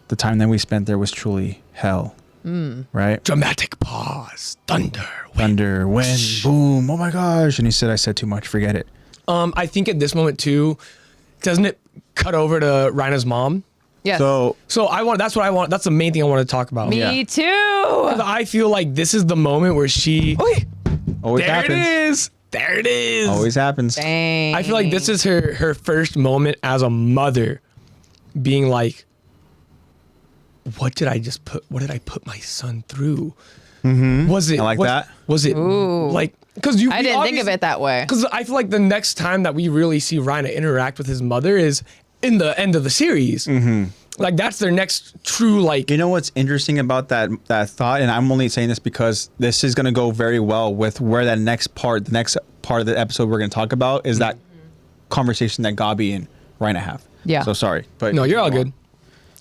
The time that we spent there was truly hell. Right? Dramatic pause. Thunder. Thunder, wind, boom. Oh my gosh! And he said, "I said too much. Forget it." I think at this moment too, doesn't it cut over to Reiner's mom? Yes. So So that's what I want. That's the main thing I want to talk about. Me Yeah. too. 'Cause I feel like this is the moment where she. always There happens. it is. There it is. Always happens. Dang. I feel like this is her first moment as a mother, being like, what did I put my son through? Was it I like was, that. Was it Ooh. like because you? I didn't think of it that way. Because I feel like the next time that we really see Reiner interact with his mother is in the end of the series. Like that's their next true like. You know what's interesting about that thought, and I'm only saying this because this is going to go very well with where the next part of the episode we're going to talk about is that conversation that Gabi and Reiner have. Yeah. So sorry, but No, you're all good.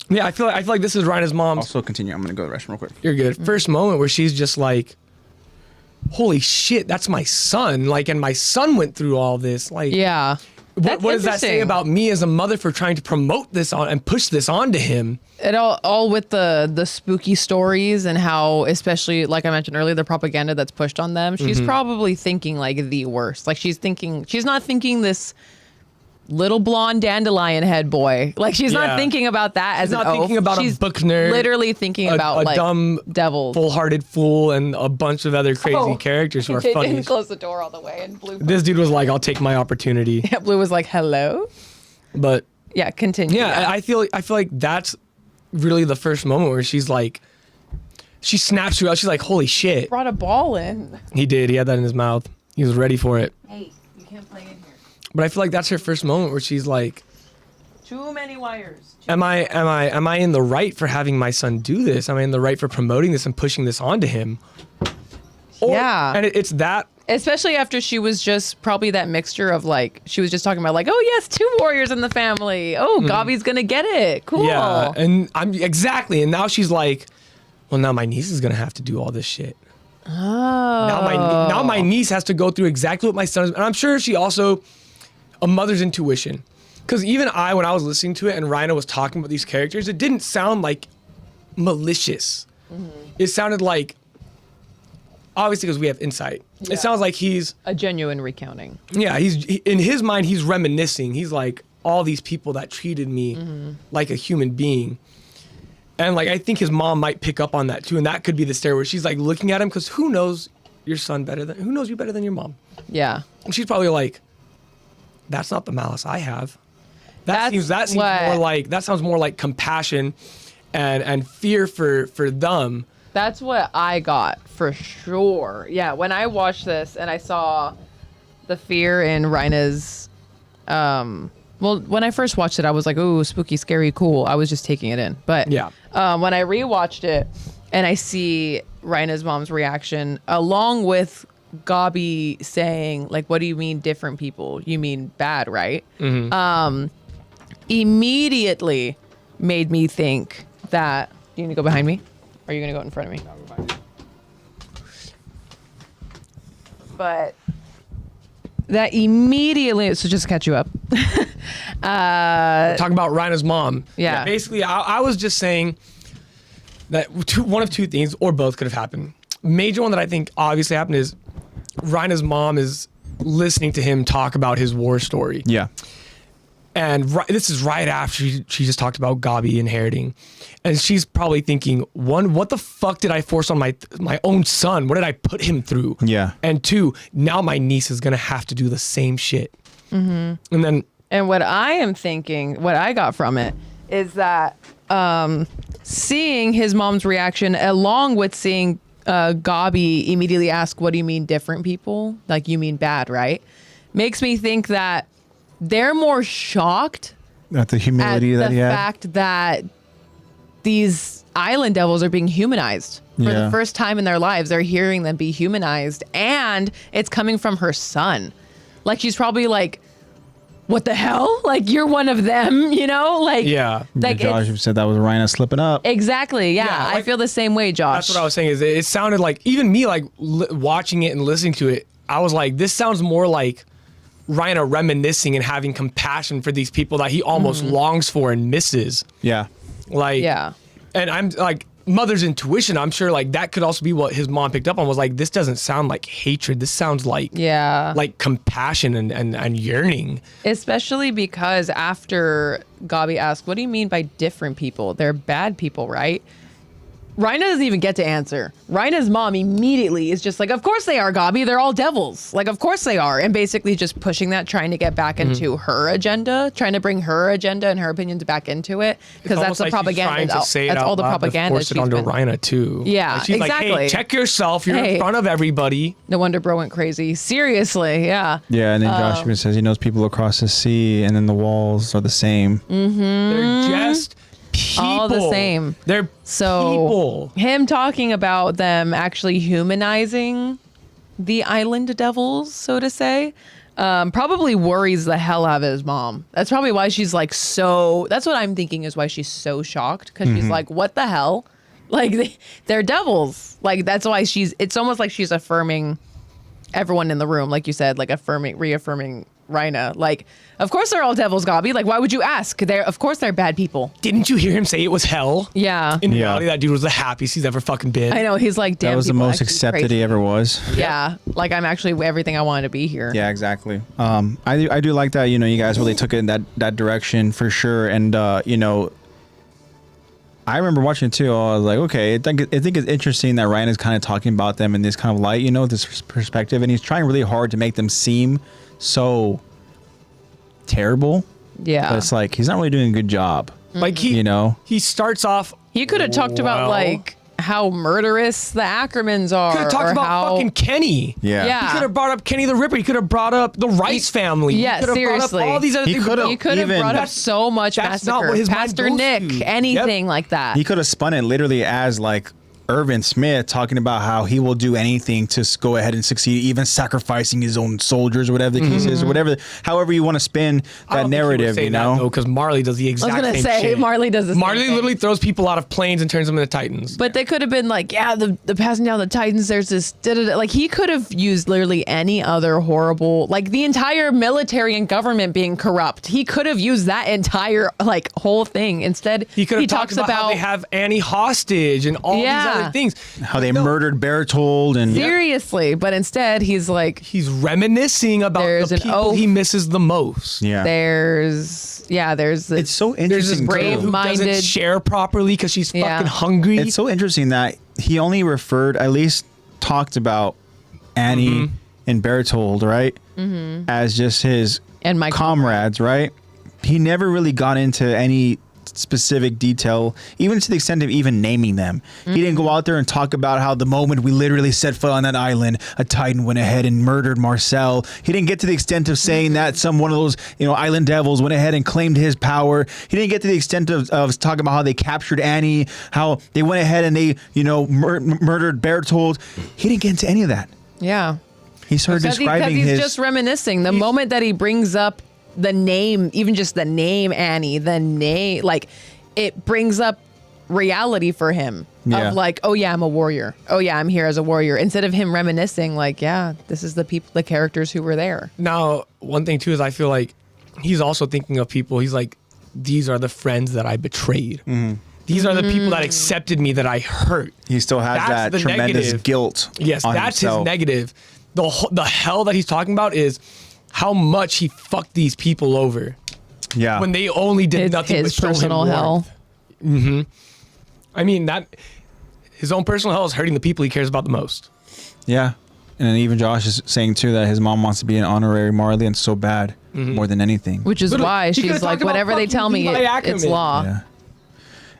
Yeah, I feel like this is Reiner's mom's. Also continue. I'm going to go to the restroom real quick. You're good. First moment where she's just like, "Holy shit, that's my son!" Like, and my son went through all this. Like, Yeah. That's what does that say interesting. about me as a mother for trying to promote this on and push this onto him? It all with the spooky stories and how, especially like I mentioned earlier, the propaganda that's pushed on them. She's probably thinking like the worst. Like she's not thinking this little blonde dandelion head boy. Like she's Yeah. not thinking about that as She's an not thinking oaf. about a She's book nerd, literally thinking a about like dumb, devils. full-hearted fool, and a bunch of other crazy Oh. characters who are Jay funny. didn't close the door all the way, and Blue. This dude was like, "I'll take my opportunity," Blue was like, "Hello." but Yeah, continue. yeah, I feel like that's really the first moment where she's like, she snaps her out. She's like, "Holy shit!" brought a ball in. He did. He had that in his mouth. He was ready for it. Hey, you can't play in here. But I feel like that's her first moment where she's like, Too many wires. am I in the right for having my son do this? Am I in the right for promoting this and pushing this onto him? Yeah. And it's that. Especially after she was just probably that mixture of like, she was just talking about like, oh yes, 2 warriors in the family. Oh, Gabi's gonna get it. Cool. Yeah. And I'm exactly. And now she's like, well, now my niece is going to have to do all this shit. Oh. Now my niece has to go through exactly what my son is. And I'm sure she also, a mother's intuition. Because even when I was listening to it and Reiner was talking about these characters, it didn't sound like malicious. It sounded like, obviously because we have insight. Yeah. It sounds like he's, A genuine recounting. yeah, in his mind, he's reminiscing. He's like, all these people that treated me like a human being. And like, I think his mom might pick up on that too. And that could be the stare where she's like looking at him because who knows your son who knows you better than your mom? Yeah. And she's probably like, that's not the malice I have. That That's seems what- more like, that sounds more like compassion and fear for them. That's what I got for sure. Yeah, when I watched this and I saw the fear in Reiner's. Well, when I first watched it, I was like, "Ooh, spooky, scary, cool." I was just taking it in. But Yeah. when I rewatched it and I see Reiner's mom's reaction, along with Gabi saying, like, "What do you mean different people? You mean bad, right?" Immediately made me think that. You gonna go behind me? Or are you gonna go in front of me? But that immediately, so just to catch you up. Talking about Reiner's mom. Yeah. Basically, I was just saying that one of two things, or both, could have happened. Major one that I think obviously happened is Reiner's mom is listening to him talk about his war story. Yeah. And this is right after she just talked about Gabi inheriting. And she's probably thinking, one, what the fuck did I force on my own son? What did I put him through? Yeah. And two, now my niece is going to have to do the same shit. And then... And what I am thinking, what I got from it, is that seeing his mom's reaction, along with seeing Gabi immediately ask, "What do you mean different people? Like, you mean bad, right?" Makes me think that they're more shocked At the at humility the that he had. fact that these island devils are being humanized. For Yeah. the first time in their lives, they're hearing them be humanized, and it's coming from her son. Like, she's probably like, "What the hell? Like, you're one of them," you know? Like, Yeah. like Josh it's- said that was Reiner slipping up. exactly. Yeah, Yeah, I like- feel the same way, Josh. That's what I was saying. Is it sounded like, even me, like watching it and listening to it, I was like, this sounds more like Reiner reminiscing and having compassion for these people that he almost longs for and misses. Yeah. Like, Yeah. And I'm like, mother's intuition, I'm sure like that could also be what his mom picked up on, was like, this doesn't sound like hatred. This sounds like Yeah. like compassion and yearning. Especially because after Gabi asked, "What do you mean by different people? They're bad people, right?" Reiner doesn't even get to answer. Reiner's mom immediately is just like, "Of course they are, Gabi. They're all devils. Like, of course they are." And basically just pushing that, trying to get back into her agenda, trying to bring her agenda and her opinions back into it. Because that's Almost the like she's propaganda. trying to say it That's out all the loud to propaganda force it she's onto been- Reiner too. Yeah, Like, she's like, exactly. "Hey, check yourself. You're Hey. in front of everybody." No wonder bro went crazy. Seriously, yeah. Yeah, and then Josh even says he knows people across the sea, and then the walls are the same. They're just people. All the same. They're So people. him talking about them actually humanizing the island devils, so to say, probably worries the hell out of his mom. That's probably why she's like so. That's what I'm thinking is why she's so shocked, because she's like, "What the hell? Like they're devils." Like that's why she's. It's almost like she's affirming everyone in the room, like you said, like reaffirming Reiner. Like, of course they're all devils, Gabi. Like, why would you ask? Of course they're bad people. Didn't you hear him say it was hell? Yeah. In Yeah. reality, that dude was the happiest he's ever fucking been. I know. He's like, damn. That was the people most actually accepted crazy. he ever was. Yeah, like I'm actually everything I wanted to be here. Yeah, exactly. I do like that. You know, you guys really took it in that direction for sure. And you know, I remember watching it too. I was like, okay, I think it's interesting that Ryan is kind of talking about them in this kind of light, you know, this perspective, and he's trying really hard to make them seem so terrible. Yeah. But it's like he's not really doing a good job. Like he, You know? he starts off. He could have talked about well. like how murderous the Ackermans are. Could have talked or about how, fucking Kenny. Yeah. Yeah. He could have brought up Kenny the Ripper. He could have brought up the Rice family. yeah, he could have seriously. brought up all these other He things. could have He could have even- brought up so much That's not massacre. what his mind Pastor goes Nick, to. anything like that. He could have spun it literally as like Irvin Smith talking about how he will do anything to go ahead and succeed, even sacrificing his own soldiers or whatever the case is, or whatever, however you want to spin that narrative, you know? because Marley does the I exact was gonna same say shit. Marley does the same Marley thing. literally throws people out of planes and turns them into Titans. But they could have been like, yeah, the passing down the Titans. There's this, like he could have used literally any other horrible, like the entire military and government being corrupt. He could have used that entire like whole thing. Instead, he could have talked talks about how they have Annie hostage and all these other things. How they murdered Bertold and seriously, but instead he's like, He's reminiscing about There's the an people oath. he misses the most. yeah. there's this, It's so There's this interesting. girl too. who doesn't Minded- share properly because she's Yeah. fucking hungry. It's so interesting that he only referred, at least talked about Annie and Bertold, right? As just his and my comrades, right? He never really got into any specific detail, even to the extent of even naming them. He didn't go out there and talk about how the moment we literally set foot on that island, a Titan went ahead and murdered Marcel. He didn't get to the extent of saying that one of those, island devils went ahead and claimed his power. He didn't get to the extent of talking about how they captured Annie, how they went ahead and they, murdered Bertold. He didn't get into any of that. Yeah. He started describing he's just reminiscing. The moment that he brings up the name, even just the name Annie, it brings up reality for him of like, oh yeah, I'm a warrior. Oh yeah, I'm here as a warrior. Instead of him reminiscing like, yeah, this is the characters who were there. Now, one thing too is I feel like he's also thinking of people. He's like, these are the friends that I betrayed. These are the people that accepted me that I hurt. He still has that tremendous guilt. Yes, that's his negative. The hell that he's talking about is how much he fucked these people over. Yeah. When they only did nothing but show him personal hell. I mean, that his own personal hell is hurting the people he cares about the most. Yeah. And then even Josh is saying too that his mom wants to be an honorary Marleyan so bad, more than anything. Which is why she's like, whatever they tell me, it's law. Yeah.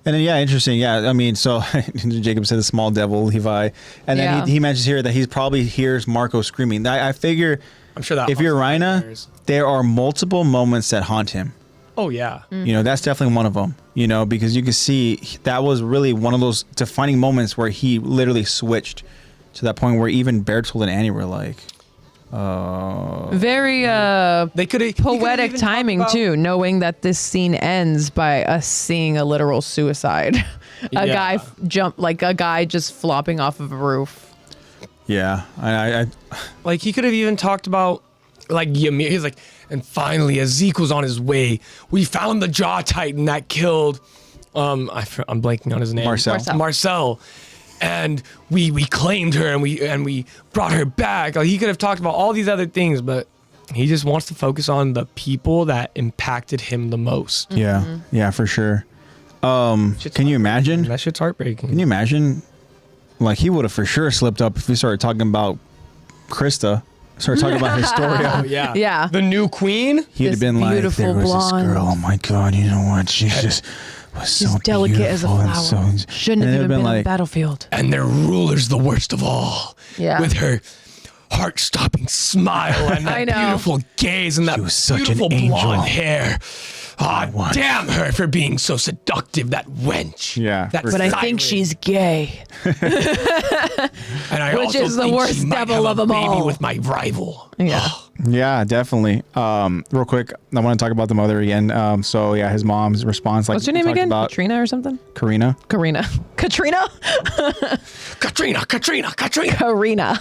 And then, interesting. Yeah, I mean, so Jacob said the small devil, Levi. And then he mentions here that he probably hears Marco screaming. I figure, I'm sure that if you're Reiner, there are multiple moments that haunt him. Oh, yeah. That's definitely one of them, because you can see that was really one of those defining moments where he literally switched to that point where even Bertold and Annie were like, very poetic timing too, knowing that this scene ends by us seeing a literal suicide. A guy just flopping off of a roof. Yeah, I like he could have even talked about like Ymir. He's like, and finally, as Zeke was on his way, we found the Jaw Titan that killed. I'm blanking on his name. Marcel. And we claimed her and we brought her back. Like, he could have talked about all these other things, but he just wants to focus on the people that impacted him the most. Yeah, for sure. Can you imagine? That shit's heartbreaking. Can you imagine? Like, he would have for sure slipped up if we started talking about Krista. Started talking about Historia. Yeah. The new queen? He'd have been like, there was this girl. Oh my God, you know what? She's just was so delicate as a flower. Shouldn't have even been on the battlefield. And their ruler's the worst of all. Yeah. With her heart-stopping smile and that beautiful gaze and that beautiful blonde hair. Ah, damn her for being so seductive, that wench. Yeah. But I think she's gay. And I Which also is the think worst she might devil have of a them baby all. with my rival. Yeah. Yeah, definitely. Real quick, I want to talk about the mother again. His mom's response, like, what's her name again? About Katrina or something? Katrina. Katrina.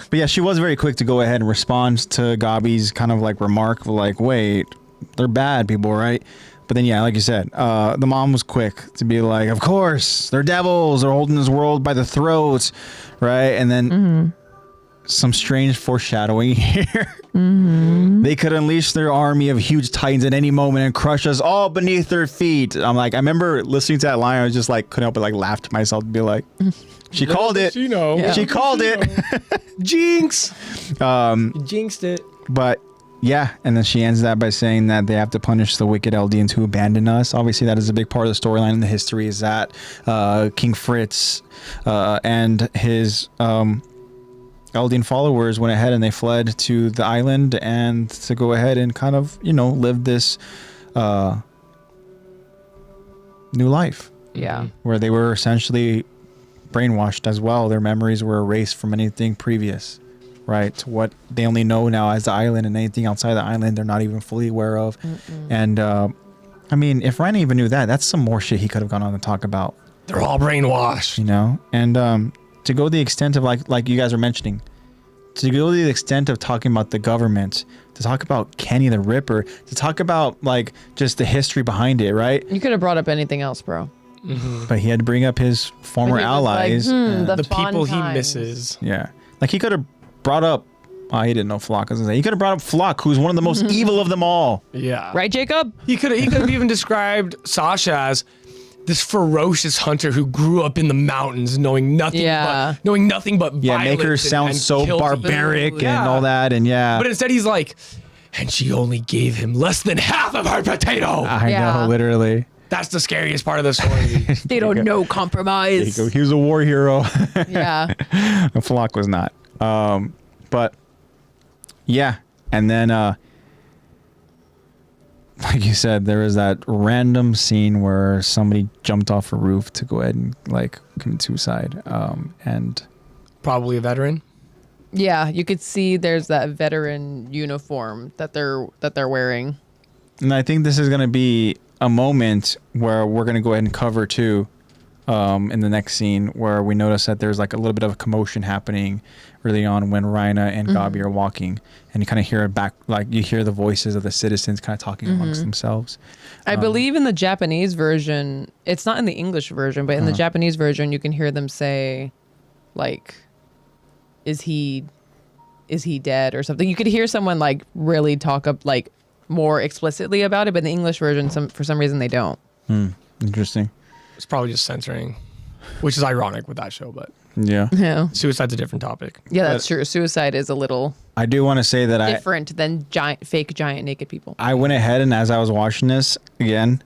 But yeah, she was very quick to go ahead and respond to Gabi's kind of like remark, like, wait, they're bad people, right? But then, yeah, like you said, the mom was quick to be like, of course, they're devils. They're holding this world by the throat, right? And then some strange foreshadowing here. They could unleash their army of huge titans at any moment and crush us all beneath their feet. I'm like, I remember listening to that line. I was just like, couldn't help but like laugh to myself and be like, she called it. She called it. Jinx. Jinxed it. But yeah, and then she ends that by saying that they have to punish the wicked Eldians who abandon us. Obviously, that is a big part of the storyline in the history, is that King Fritz and his Eldian followers went ahead and they fled to the island and to go ahead and kind of, live this new life. Yeah. Where they were essentially brainwashed as well. Their memories were erased from anything previous. Right, to what they only know now as the island, and anything outside the island they're not even fully aware of. And I mean, if Reiner even knew that, that's some more shit he could have gone on to talk about. They're all brainwashed. And to go the extent of like you guys are mentioning, to go to the extent of talking about the government, to talk about Kenny the Ripper, to talk about like just the history behind it, right? You could have brought up anything else, bro. But he had to bring up his former allies, like, the people times. he misses. Yeah, like he could have brought up. He didn't know Flock. He could have brought up Flock, who's one of the most evil of them all. Yeah. Right, Jacob? He could have even described Sasha as this ferocious hunter who grew up in the mountains, knowing nothing but violence. Yeah, make her sound and so barbaric and all that, and But instead he's like, and she only gave him less than half of her potato. I know, literally. That's the scariest part of the story. They don't know compromise. He was a war hero. Yeah. Flock was not. But yeah, and then like you said, there was that random scene where somebody jumped off a roof to go ahead and like commit suicide. And Probably a veteran. Yeah, you could see there's that veteran uniform that they're wearing. And I think this is going to be a moment where we're going to go ahead and cover too, in the next scene, where we notice that there's like a little bit of a commotion happening early on when Reiner and Gabi are walking, and you kind of hear it back, like you hear the voices of the citizens kind of talking amongst themselves. I believe in the Japanese version, it's not in the English version, but in the Japanese version, you can hear them say, like, is he dead or something? You could hear someone like really talk up like more explicitly about it, but in the English version, for some reason they don't. Interesting. It's probably just censoring, which is ironic with that show, but Yeah. Yeah. suicide's a different topic. Yeah, that's true. Suicide is a little I do want to say that different than fake giant naked people. I went ahead, and as I was watching this again,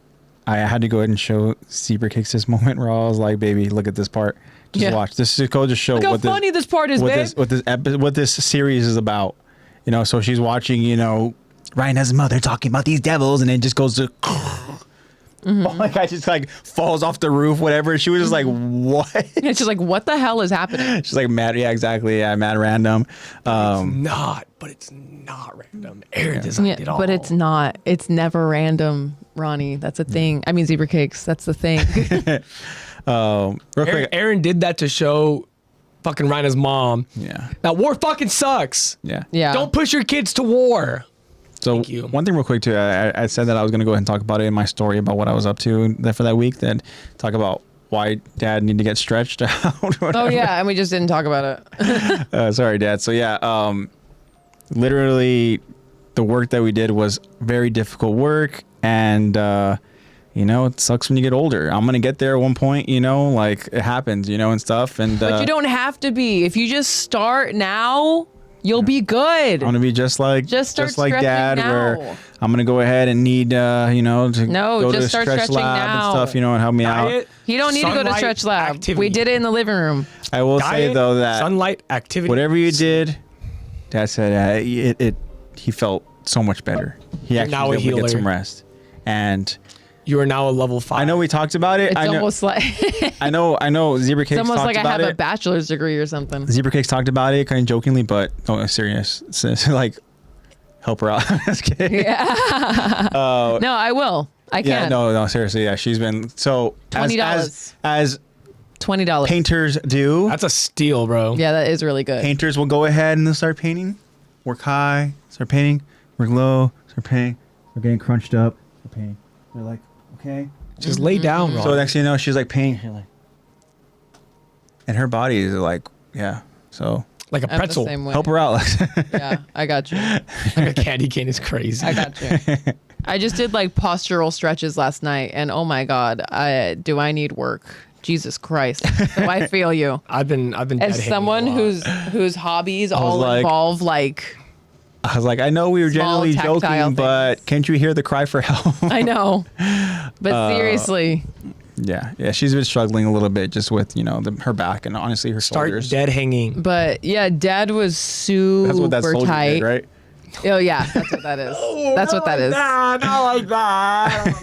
I had to go ahead and show Zebra Cakes this moment where I was like, "Baby, look at this part. Just watch. This is go just show Look how what funny this part is, babe." what this series is about." You know, so she's watching, you know, Reiner's mother talking about these devils, and it just goes to. Oh my God, just like falls off the roof, whatever. She was just like, "What?" And she's like, "What the hell is happening?" She's like, "Mad, yeah, exactly, yeah, mad random." It's not random. Aaron designed it all. But it's not. It's never random, Ronnie. That's a thing. I mean, Zebra Cakes. That's the thing. Real quick, Aaron did that to show fucking Reiner's mom. yeah, Now war fucking sucks. yeah, Yeah. Don't push your kids to war. So Thank you. one thing real quick too, I said that I was going to go ahead and talk about it in my story about what I was up to for that week, then talk about why Dad needed to get stretched out. Oh yeah, and we just didn't talk about it. Sorry, Dad. So yeah, literally the work that we did was very difficult work, and you know, it sucks when you get older. I'm going to get there at one point, you know, like it happens, you know, and stuff. And But you don't have to be. If you just start now, you'll be good. I want to be just like start like stretching Dad, now. where I'm gonna go ahead and need you know, to go to just the start stretch stretching lab now. and stuff, you know, and help me out. Diet, You don't need to go to sunlight, stretch lab. activity. We did it in the living room. I will say Diet, though that sunlight, activity. whatever you did, Dad said he felt so much better. He You're actually now a was able to get healer. some rest, and You are now a level 5. I know we talked about it. It's I know, almost like I know. Zebra Cakes it's almost talked like I about have a it. bachelor's degree or something. Zebra Cakes talked about it kind of jokingly, but no, serious. So, like, help her out. Just kidding. Yeah. No, I will. I Yeah, can. no, seriously. Yeah, she's been so $20. as $20. painters do. That's a steal, bro. Yeah, that is really good. Painters will go ahead and they'll start painting. Work high, start painting. Work low, start painting. We're getting crunched up. Start painting. They're like, okay. Just lay down, Ron. So next thing you know, she's like painting. She's like, and her body is like, yeah. So like a I'm the pretzel. same way. help her out. Yeah, I got you. Like a candy cane is crazy. I got you. I just did like postural stretches last night, and oh my God, do I need work? Jesus Christ. So I feel you. I've been As dead hanging someone a lot. whose hobbies all like- involve like I was like, I know we were Small generally tactile joking, but things. can't you hear the cry for help? I know, but seriously, Yeah, she's been struggling a little bit just with, you know, her back and honestly her Start shoulders. dead hanging. but yeah, Dad was super That's what that soldier tight. did, right? Oh yeah, that's what that is. That's what that is. Not like that.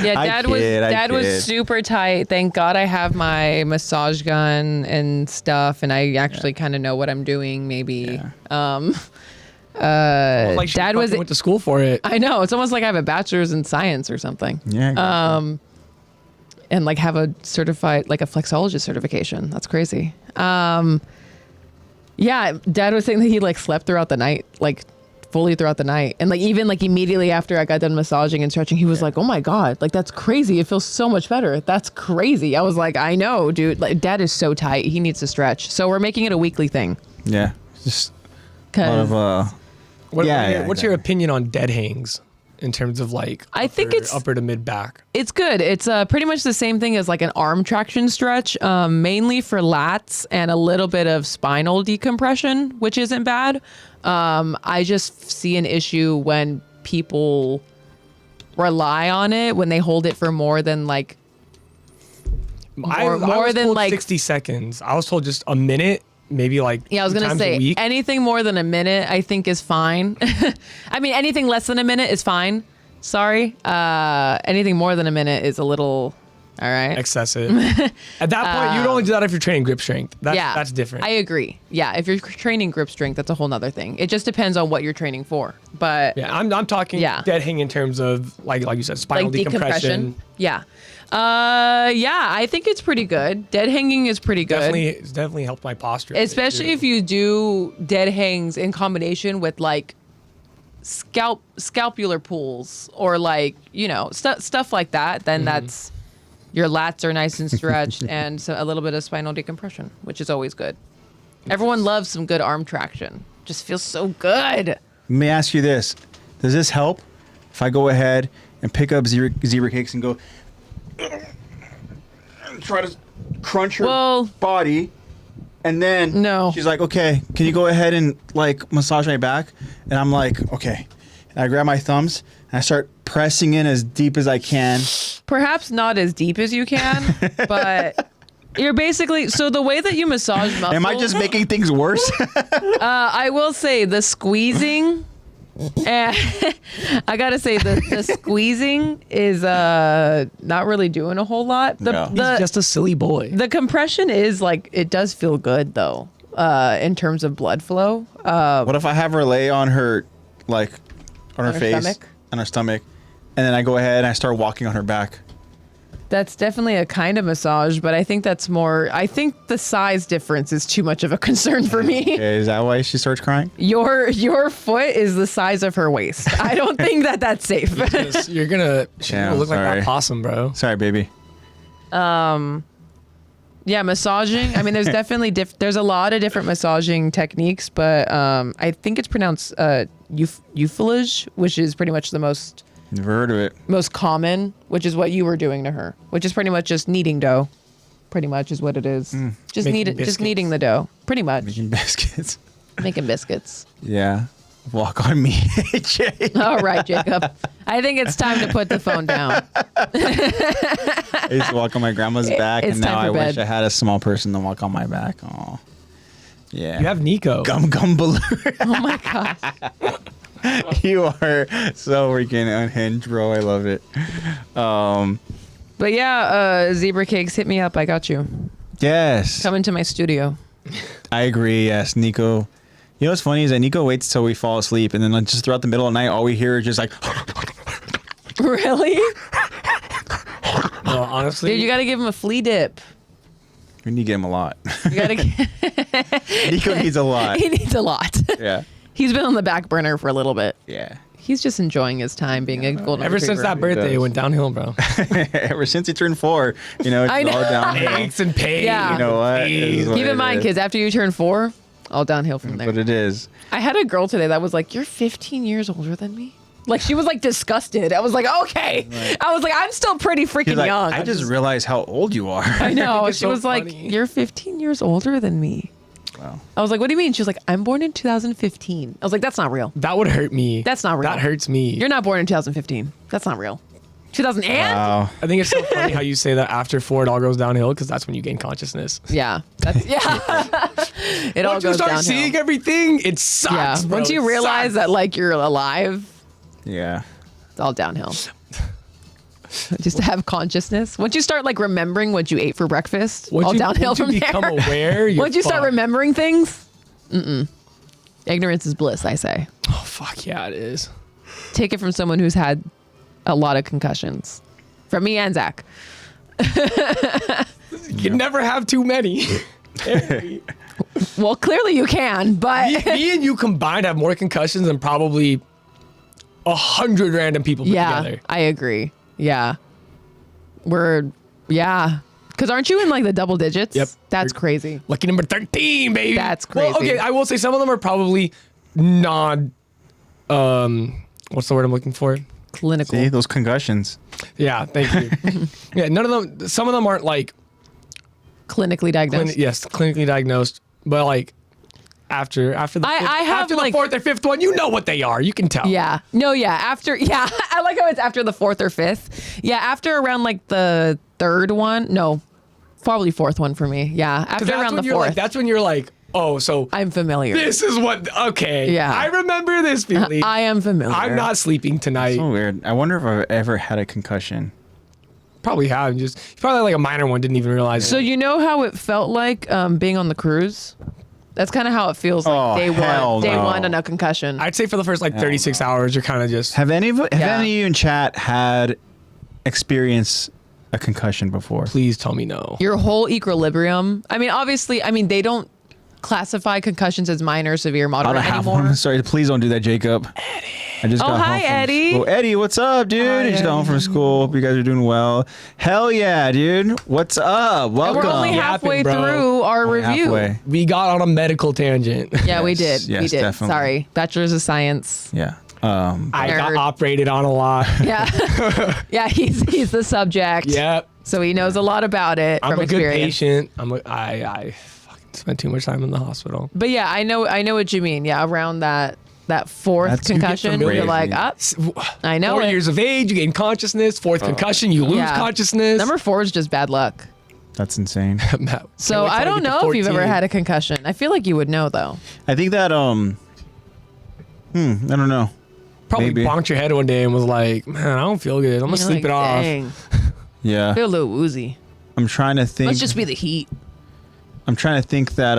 Yeah, I Dad kid. was super tight. Thank God I have my massage gun and stuff, and I actually kind of know what I'm doing. Maybe. Like she Dad was. fucking went to school for it. I know. It's almost like I have a bachelor's in science or something. Yeah. And like have a certified, like a flexologist certification. That's crazy. Yeah, Dad was saying that he like slept throughout the night, like fully throughout the night. And like even like immediately after I got done massaging and stretching, he was like, oh my God, like that's crazy. It feels so much better. That's crazy. I was like, I know, dude. Like Dad is so tight. He needs to stretch. So we're making it a weekly thing. Yeah. Just a lot 'Cause of What's your opinion on dead hangs in terms of like I think it's upper to mid back? It's good. It's pretty much the same thing as like an arm traction stretch, mainly for lats and a little bit of spinal decompression, which isn't bad. I just see an issue when people rely on it when they hold it for more than like I was told 60 seconds. I was told just a minute, maybe like I was gonna 2 times say a week. anything more than a minute I think is fine. I mean anything less than a minute is fine. Sorry. Anything more than a minute is a little all right. Excessive. At that point, you'd only do that if you're training grip strength. That's different. I agree. Yeah, if you're training grip strength, that's a whole nother thing. It just depends on what you're training for. But yeah, I'm talking dead hang in terms of like you said, spinal decompression. Yeah. I think it's pretty good. Dead hanging is pretty good. It's definitely helped my posture. Especially if you do dead hangs in combination with like scapular pulls or like, stuff like that, then that's your lats are nice and stretched and so a little bit of spinal decompression, which is always good. Everyone loves some good arm traction. Just feels so good. Let me ask you this. Does this help if I go ahead and pick up zebra cakes and go and try to crunch her body, and then she's like, okay, can you go ahead and like massage my back? And I'm like, okay. And I grab my thumbs and I start pressing in as deep as I can. Perhaps not as deep as you can, but you're basically, so the way that you massage muscles. Am I just making things worse? I will say the squeezing, I gotta say the squeezing is not really doing a whole lot. He's just a silly boy. The compression is like, it does feel good though, in terms of blood flow. What if I have her lay on her, like, on her face, on her stomach, and then I go ahead and I start walking on her back? That's definitely a kind of massage, but I think that's more, I think the size difference is too much of a concern for me. Okay, is that why she starts crying? Your foot is the size of her waist. I don't think that's safe. She's gonna look like that possum, bro. Sorry, baby. Yeah, massaging. I mean, there's definitely there's a lot of different massaging techniques, but I think it's pronounced euphilage, which is pretty much the most Never heard of it. most common, which is what you were doing to her, which is pretty much just kneading dough. Pretty much is what it is. Just kneading the dough. Pretty much. Making biscuits. Making biscuits. Yeah. Walk on me, Jay. All right, Jacob. I think it's time to put the phone down. I used to walk on my grandma's back, It's and now time I for wish bed. I had a small person to walk on my back. Oh, yeah. You have Nico. Gum balloon. Oh my gosh. You are so freaking unhinged, bro. I love it. But yeah, Zebra Cakes, hit me up. I got you. Yes. Come into my studio. I agree. Yes, Nico. You know what's funny is that Nico waits till we fall asleep, and then like, just throughout the middle of the night, all we hear is just like. Really? Well, honestly, Dude, you got to give him a flea dip. We need to get him a lot. You gotta Nico needs a lot. He needs a lot. Yeah. He's been on the back burner for a little bit. Yeah. He's just enjoying his time being a golden ever since that retriever. birthday, it went downhill, bro. Ever since he turned 4, it's I know. all downhill. Aches and pains. Yeah. You know what? It is what Keep it in mind, is. kids, after you turn 4, all downhill from there. But it is. I had a girl today that was like, "You're 15 years older than me." Like, she was like disgusted. I was like, okay. Right. I was like, I'm still pretty freaking He's like, young. I just realized how old you are. I know. it's She so was like, funny. "You're 15 years older than me." Wow. I was like, "What do you mean?" She was like, "I'm born in 2015." I was like, "That's not real. That would hurt me. That's not real. That hurts me. You're not born in 2015. That's not real." 2000 and? Wow. I think it's so funny how you say that after 4 it all goes downhill because that's when you gain consciousness. Yeah. That's, yeah. It all Once you goes start downhill. seeing everything, it sucks. Yeah. Bro. Once you It realize sucks. that like you're alive, Yeah. it's all downhill. Just to have consciousness. Once you start like remembering what you ate for breakfast, all downhill once you from become there. aware, you're Once you start fucked. remembering things, ignorance is bliss, I say. Oh fuck yeah, it is. Take it from someone who's had a lot of concussions. From me and Zach. You can never have too many. Well, clearly you can, but me and you combined have more concussions than probably 100 random people put yeah, together. I agree. Yeah. Because aren't you in like the double digits? Yep. That's crazy. Lucky number 13, baby. That's Well, crazy. okay, I will say some of them are probably non. What's the word I'm looking for? Clinical. See, those concussions. Yeah, thank you. Yeah, none of them. Some of them aren't like Clinically diagnosed. clinically diagnosed, but like after the I have, after the like- fourth or fifth one, you know what they are. You can tell. Yeah. No, yeah. After, yeah. I like how it's after the fourth or fifth. Yeah. After around like the third one. No, probably fourth one for me. Yeah. After That's around when the you're fourth. like, that's when you're like, oh, so I'm familiar. this is what. Okay. Yeah. I remember this feeling. I am familiar. I'm not sleeping tonight. So weird. I wonder if I've ever had a concussion. Probably have. Just probably like a minor one. Didn't even realize. So it. you know how it felt like being on the cruise? That's kind of how it feels like Oh, day hell one. Day no. one on a concussion. I'd say for the first like 36 hours, you're kind of just. Have any of Yeah. any of you in chat had experienced a concussion before? Please tell me no. Your whole equilibrium. I mean, obviously, they don't classify concussions as minor, severe, I moderate don't have anymore. one. Sorry, please don't do that, Jacob. I just Oh, got hi, home from Eddie. school. Eddie, what's up, dude? I just got home from school. Hope you guys are doing well. Hell yeah, dude. What's up? And Welcome. we're only halfway Yapping, bro. through our Only review. halfway. We got on a medical tangent. Yeah, we did. Yes, we did. definitely. Sorry. Bachelor's of Science. Yeah. I got Nerd. operated on a lot. Yeah. Yeah, he's the subject. Yep. So he knows a lot about it I'm from a good experience. patient. I fucking spent too much time in the hospital. But yeah, I know what you mean. Yeah, around that fourth That's- you get concussion, familiar. you're like, ah, I know 4 it. years of age, you gain consciousness. Fourth concussion, you lose Yeah. consciousness. Number 4 is just bad luck. That's insane. Matt, So can't wait till I don't get to know if you've ever 14. had a concussion. I feel like you would know though. I think that I don't know. Probably maybe. bonked your head one day and was like, man, I don't feel good. I'm gonna You're sleep like, it off. Dang, Yeah. I feel a little woozy. I'm trying to think. Must just be the heat. I'm trying to think that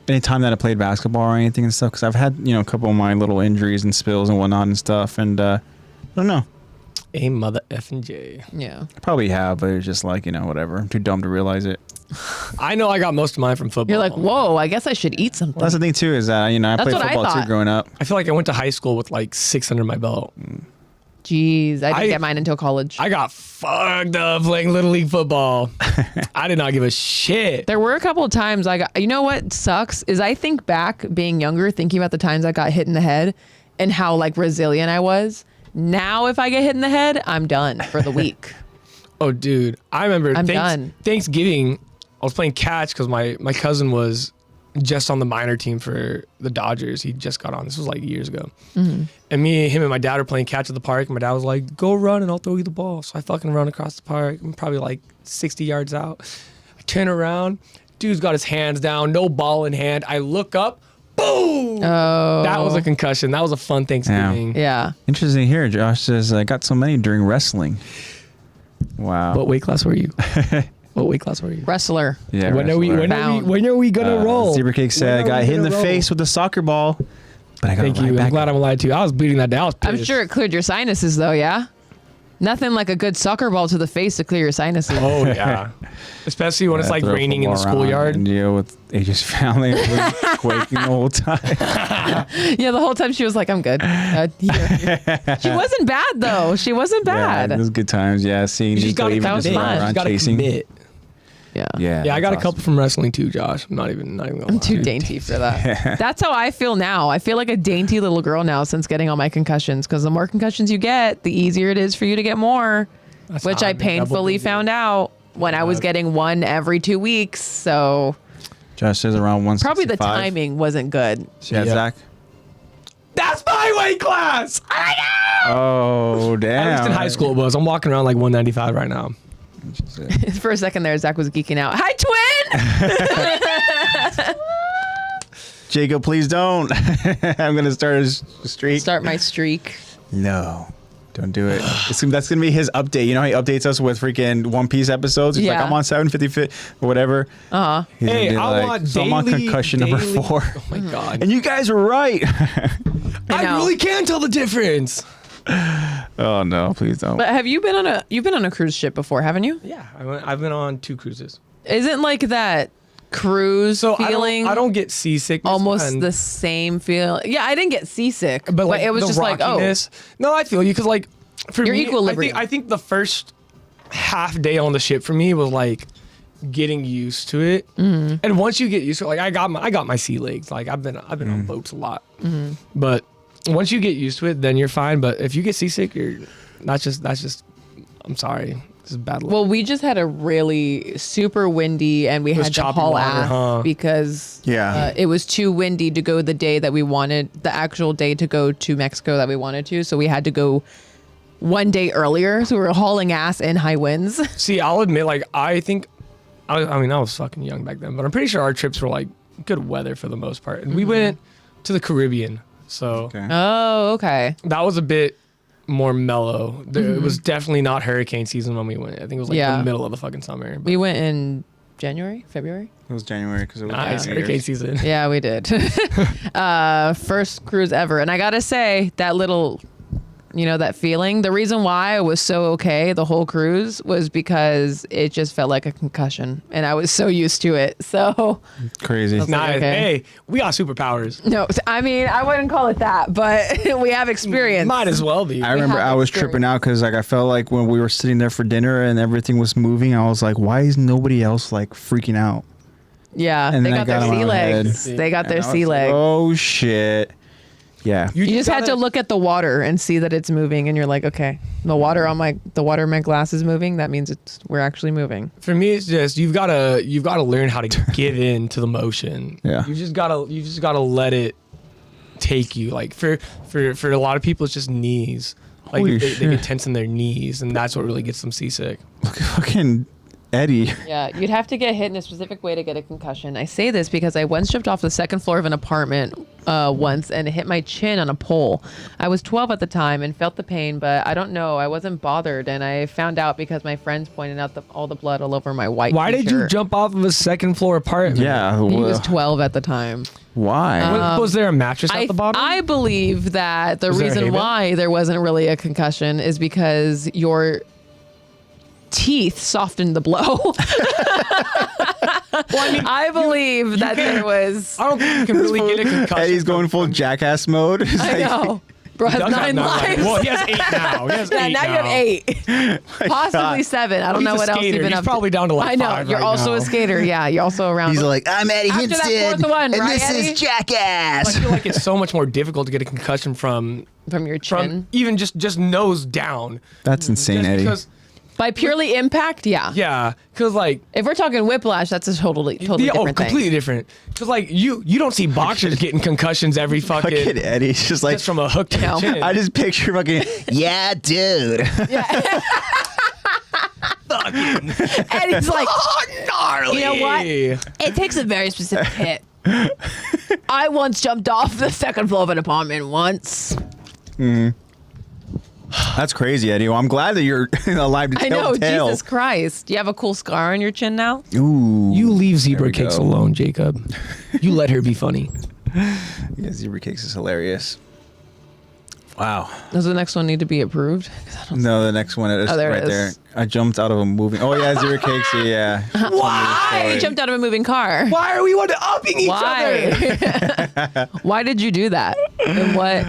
anytime that I played basketball or anything and stuff, because I've had a couple of my little injuries and spills and whatnot and stuff, and I don't know. A mother effing J. Yeah. I probably have, but it's just like whatever. I'm too dumb to realize it. I know I got most of mine from football. You're like, whoa, I guess I should eat something. Well, that's the thing too is that I played what I football too thought. growing up. I feel like I went to high school with like 6 under my belt. Jeez, I didn't I- get mine until college. I got fucked up playing Little League football. I did not give a shit. There were a couple of times I got, you know what sucks is I think back being younger, thinking about the times I got hit in the head and how like resilient I was. Now, if I get hit in the head, I'm done for the week. Oh, dude. I remember I'm done. Thanksgiving, I was playing catch because my cousin was just on the minor team for the Dodgers. He just got on. This was like years ago. Mm-hmm. And him and my dad are playing catch at the park. And my dad was like, go run and I'll throw you the ball. So I fucking run across the park. I'm probably like 60 yards out. I turn around. Dude's got his hands down, no ball in hand. I look up. Boom! Oh. That was a concussion. That was a fun Thanksgiving. Yeah. Interesting here. Josh says I got so many during wrestling. Wow. What weight class were you? What weight class were you? Wrestler. Yeah. When are we? wrestler. When are we gonna roll? Zebra Cake said I When are got we hit in the gonna roll? face with a soccer ball, but I got Thank right you. back. I'm glad I'm alive too. I was bleeding that day. I was I'm pissed. sure it cleared your sinuses though, yeah? Nothing like a good soccer ball to the face to clear your sinuses. Oh yeah, especially when it's like Throw a raining in the football around schoolyard. and deal with AJ's family was quaking the whole time. Yeah, the whole time she was like, I'm good. Here. She wasn't bad though. She wasn't bad. Yeah, it was good times. Yeah, seeing You just Nico gotta even commit. just run You around gotta chasing. commit. Yeah. Yeah, Yeah, I got a that's couple from wrestling too, Josh. I'm not even gonna I'm lie. too dainty for that. That's how I feel now. I feel like a dainty little girl now since getting all my concussions. Because the more concussions you get, the easier it is for you to get more. That's Which how I I've been painfully double-busy. found out when I was getting one every 2 weeks. So Josh says around 165. probably the timing wasn't good. Yeah, Yeah. Zach. That's my weight class. Oh, damn. At least in high school it was. I'm walking around like 195 right now. For a second there, Zach was geeking out. Hi, twin! Jacob, please don't. I'm gonna start a streak. Start my streak. No, don't do it. That's gonna be his update. You know how he updates us with freaking One Piece episodes? He's like, Yeah. I'm on 750 or whatever. Uh-huh. He's gonna Hey, be I like, want so I'm on daily- concussion daily- number 4. Oh my god. And you guys were right. I know. really can tell the difference. Oh no, please don't. But have you been on a cruise ship before, haven't you? Yeah, I've been on 2 cruises. Isn't like that cruise So feeling I don't get seasick. almost the same feel? Yeah, I didn't get seasick, but like it was the just like, oh, rockiness. No, I feel you because like for Your me, equilibrium. I think the first half day on the ship for me was like getting used to it, and once you get used to it, like I got my sea legs. Like I've been on boats a lot, but once you get used to it, then you're fine. But if you get seasick, that's just I'm sorry. This is bad luck. Well, we just had a really super windy, and we was had to choppy haul water, ass huh? because it was too windy to go the day that we wanted, the actual day to go to Mexico that we wanted to. So we had to go one day earlier. So we were hauling ass in high winds. See, I'll admit, like, I think, I mean, I was fucking young back then, but I'm pretty sure our trips were like good weather for the most part. And we went to the Caribbean. So Oh, okay. that was a bit more mellow. It was definitely not hurricane season when we went. I think it was like the middle of the fucking summer. But We went in January, February. It was January because it was nice New hurricane Year's. season. Yeah, we did. First cruise ever. And I got to say, that little, that feeling, the reason why I was so okay the whole cruise was because it just felt like a concussion. And I was so used to it. So, Crazy. Nice. okay. Hey, we got superpowers. no, I mean, I wouldn't call it that, but we have experience. Might as well be. I remember have I was experience. tripping out because like I felt like when we were sitting there for dinner and everything was moving, I was like, why is nobody else like freaking out? Yeah, And they then I got their got in sea my head. legs. They got their And I was sea like, legs. oh shit. Yeah. You just had to look at the water and see that it's moving, and you're like, okay, the water in my glass is moving. That means we're actually moving. For me, it's just you've got to learn how to give in to the motion. Yeah. You just gotta let it take you. Like for a lot of people, it's just knees. Like Holy they shit. get tense in their knees, and that's what really gets them seasick. Look at fucking Eddie. Yeah, you'd have to get hit in a specific way to get a concussion. I say this because I once jumped off the second floor of an apartment once and hit my chin on a pole. I was 12 at the time and felt the pain, but I don't know. I wasn't bothered, and I found out because my friends pointed out all the blood all over my white Why did you t-shirt. jump off of a second floor apartment? Yeah. He was well, 12 at the time. why? Was there a mattress at the bottom? I believe that the Was there a hay reason bale? why there wasn't really a concussion is because your teeth softened the blow. I believe that there was. I don't think you can really get a concussion. Eddie's going full jackass mode. It's I like- know. Bro has He does have 9 lives. Well, he has 8 now. He has Yeah, 8 now you have 8. Possibly God. 7. I don't He's know a what else skater. you've been He's up probably down to like I know. 5 You're right also now. a skater. Yeah, you're also around. He's like, I'm Eddie After that Hinton, fourth one, and right, this Eddie? is Jackass. I feel like it's so much more difficult to get a concussion from from your chin. even just nose down. That's insane, Just Eddie. because By purely impact, yeah. because like If we're talking whiplash, that's a totally different thing. completely different. Because like you don't see boxers getting concussions every Look at fucking Eddie. It's just like, just from a hook to No. the chin. I just picture fucking, yeah, dude. And he's like, gnarly. You know what? it takes a very specific hit. I once jumped off the second floor of an apartment once. That's crazy, Eddie. Well, I'm glad that you're alive to I tell know, the tale. Jesus Christ. Do you have a cool scar on your chin now? Ooh. You leave There zebra we cakes go. alone, Jacob. You let her be funny. Yeah, zebra cakes is hilarious. Wow. Does the next one need to be approved? No, the next one is there it right is. there. I jumped out of a moving. Oh yeah, zebra cakes. Yeah. I jumped out of a moving car. Why are we upping each other? Why? Why did you do that? And what?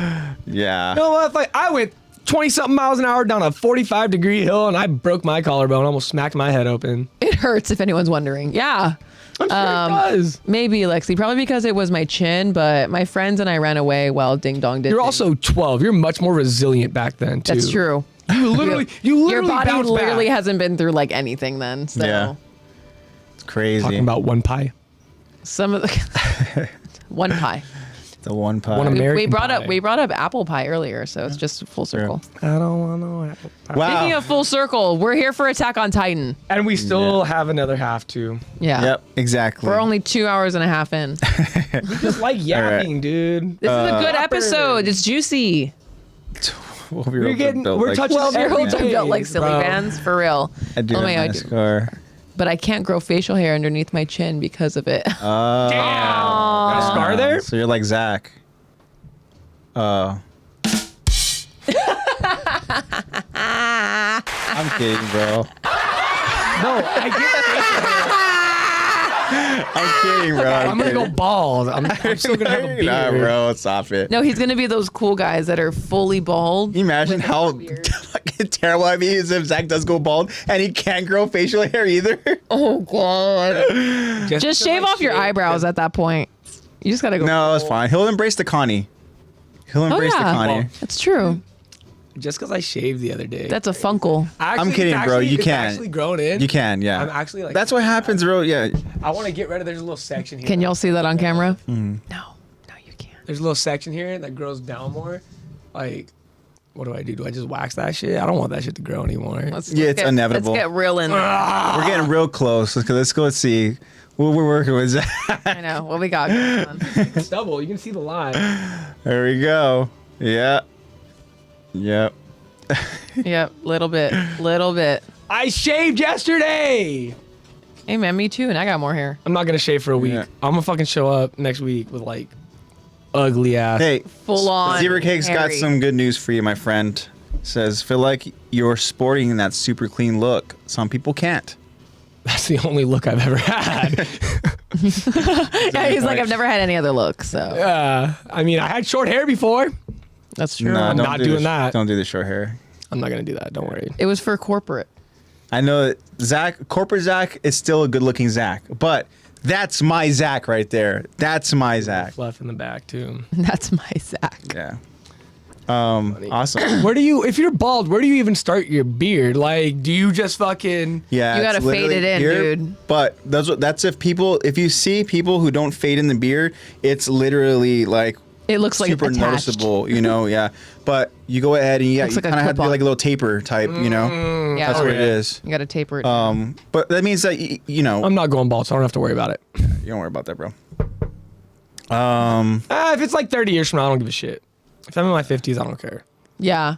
Yeah. You know what? Like I went 20-something miles an hour down a 45-degree hill and I broke my collarbone, almost smacked my head open. It hurts if anyone's wondering. Yeah. I'm sure it does. Maybe, Lexi. Probably because it was my chin, but my friends and I ran away while Ding Dong did. You're things. also 12. You're much more resilient back then, too. That's true. You literally Your body bounced literally back. hasn't been through like anything then. So Yeah. It's crazy. Talking about one pie. some of the one pie. the one pie. One of- We American brought pie. up apple pie earlier, so it's just full circle. I don't want no apple pie. Wow. Speaking of full circle, we're here for Attack on Titan. And we still have another half, too. Yeah. Yep. Exactly. We're only 2 hours and a half in. We just like yapping, dude. This is a good episode. It's juicy. 12-year-olds We're are built we're like touching 12-year-olds are every built like day, silly bro. bands, for real. I do Oh have my my God. scar. But I can't grow facial hair underneath my chin because of it. Damn. Got a scar there? So you're like Zach. I'm kidding, bro. No, I I'm kidding, bro. I'm going to go bald. I'm still going to have a beard. Nah, bro. Stop it. No, he's gonna be those cool guys that are fully bald. Can you imagine with how a beard. fucking terrible I'd be if Zach does go bald and he can't grow facial hair either? Oh god! Just because shave I off your shaved eyebrows at that point. You just gotta go. No, it's fine. He'll embrace the Connie. He'll Oh embrace the yeah, Connie. that's true. Just because I shaved the other day. That's a funkle. I'm kidding, bro. You It's can. actually grown in. You can, yeah. I'm actually like. That's what happens, bro. Yeah. I want to get rid of. There's a little section here. Can y'all see that on camera? No, you can't. There's a little section here that grows down more. Like, what do I do? Do I just wax that shit? I don't want that shit to grow ananymore. Let's It's get, inevitable. Let's get real in there. We're getting real close. Let's go see what we're working with. I know what we got going on. It's double. You can see the line. There we go. Yeah. Yep. Yep, little bit. I shaved yesterday. Hey man, me too, and I got more hair. I'm not gonna shave for a week. Yeah. I'm gonna fucking show up next week with like ugly ass. Hey, Full on. Zebra Cake's got hairy. some good news for you, my friend. Says, feel like you're sporting that super clean look. Some people can't. That's the only look I've ever had. Yeah, he's like, I've never had any other look, so I mean, I had short hair before. that's true. Nah, I'm don't not do doing the- that. Don't do the short hair. I'm not gonna do that. Don't worry. It was for corporate. I know that Zach, corporate Zach is still a good looking Zach, but that's my Zach right there. That's my Zach. Fluff in the back too. That's my Zach. Yeah. Awesome. Where do you, if you're bald, where do you even start your beard? Like, do you just fucking? Yeah, You it's gotta fade literally it in, here, dude. But that's if you see people who don't fade in the beard, it's literally like It looks like super attached. noticeable, you know. Yeah, but you go ahead and Looks you like a kind of have to be clip-on. like a little taper type, you know. Yeah, That's what it is. You gotta taper it. But that means that you know I'm not going bald, so I don't have to worry about it. you don't worry about that, bro. If it's like 30 years from now, I don't give a shit. If I'm in my 50s, I don't care. Yeah,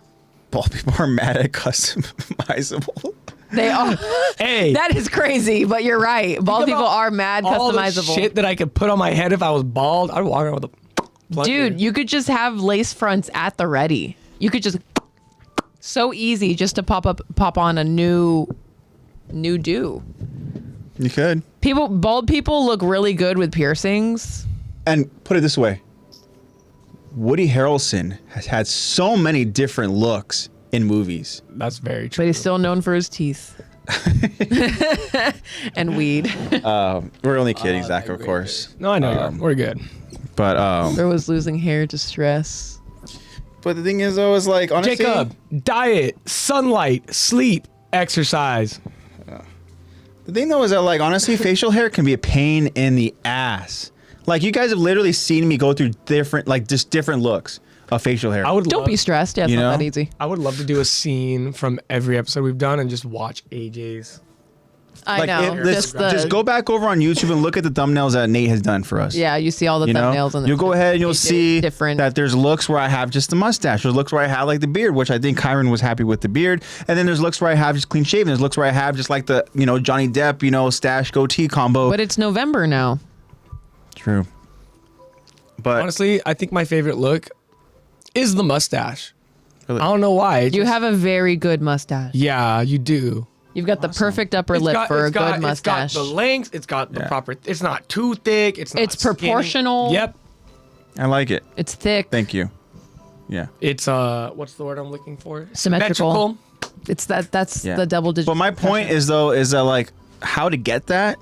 Bald people are mad at customizable. they are. Hey, That is crazy, but you're right. Bald think people about are mad all the customizable. shit that I could put on my head if I was bald, I'd walk around with a plunger. Dude, you could just have lace fronts at the ready. You could just so easy just to pop on a new do. You could. Bald people look really good with piercings. And put it this way. Woody Harrelson has had so many different looks in movies. That's very true. But he's still known for his teeth. And weed. We're only kidding, Zach, of course. No, I know. We're good. But There was losing hair to stress. the thing is though, is like honestly, Jacob, diet, sunlight, sleep, exercise. the thing though is that like honestly, facial hair can be a pain in the ass. Like you guys have literally seen me go through different looks of facial hair. Don't be stressed. Yeah, it's You not know? that easy. I would love to do a scene from every episode we've done and just watch AJ's. I know. Just go back over on YouTube and look at the thumbnails that Nate has done for us. Yeah, you see all the You know, thumbnails and you'll go ahead and you'll AJ's see different. that there's looks where I have just the mustache. There's looks where I have like the beard, which I think Kyron was happy with the beard. And then there's looks where I have just clean shaven. There's looks where I have just like the, Johnny Depp, stash goatee combo. But it's November now. True. But Honestly, I think my favorite look is the mustache. Really? I don't know why. You have a very good mustache. Yeah, you do. You've got the perfect upper lip for a good mustache. It's got the length. It's got the Yeah. proper. It's not too thick. It's not It's skinny. proportional. Yep. I like it. It's thick. Thank you. Yeah. It's what's the word I'm looking for? Symmetrical. It's that's Yeah. the double digit. But my point is that like how to get that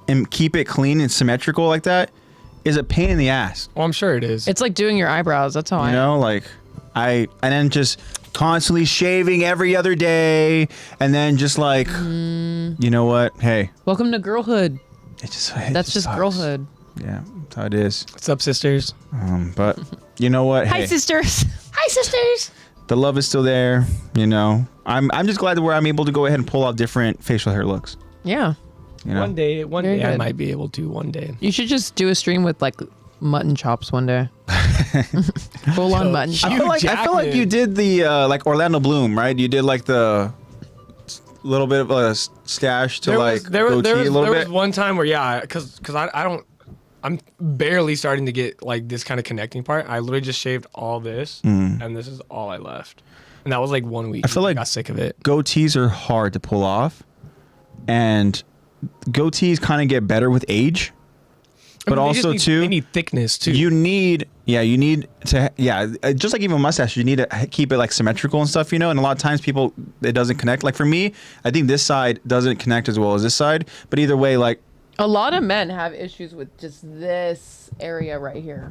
and keep it clean and symmetrical like that is a pain in the ass. Oh, I'm sure it is. It's like doing your eyebrows. That's how You know, like and then just constantly shaving every other day and then just like you know what? Hey, Welcome to girlhood. that's Just sucks. girlhood. Yeah, that's how it is. What's up, sisters? But you know what? Hi, Hey, sisters. Hi, sisters. the love is still there, I'm just glad that I'm able to go ahead and pull off different facial hair looks. Yeah. You know? One Very day I good. might be able to. One day. You should just do a stream with like mutton chops one day. Full on mutton I chops. feel like Jackman. you did the like Orlando Bloom, right? You did like the little bit of a stash to goatee a little there bit. was one time where because I'm barely starting to get like this kind of connecting part. I literally just shaved all this and this is all I left, and that was like 1 week. I feel like got sick of it. Goatees are hard to pull off, and goatees kind of get better with age. But I mean, also they need thickness too. you need to just like even a mustache, you need to keep it like symmetrical and stuff, and a lot of times it doesn't connect. Like for me, I think this side doesn't connect as well as this side, but either way, like A lot of men have issues with just this area right here.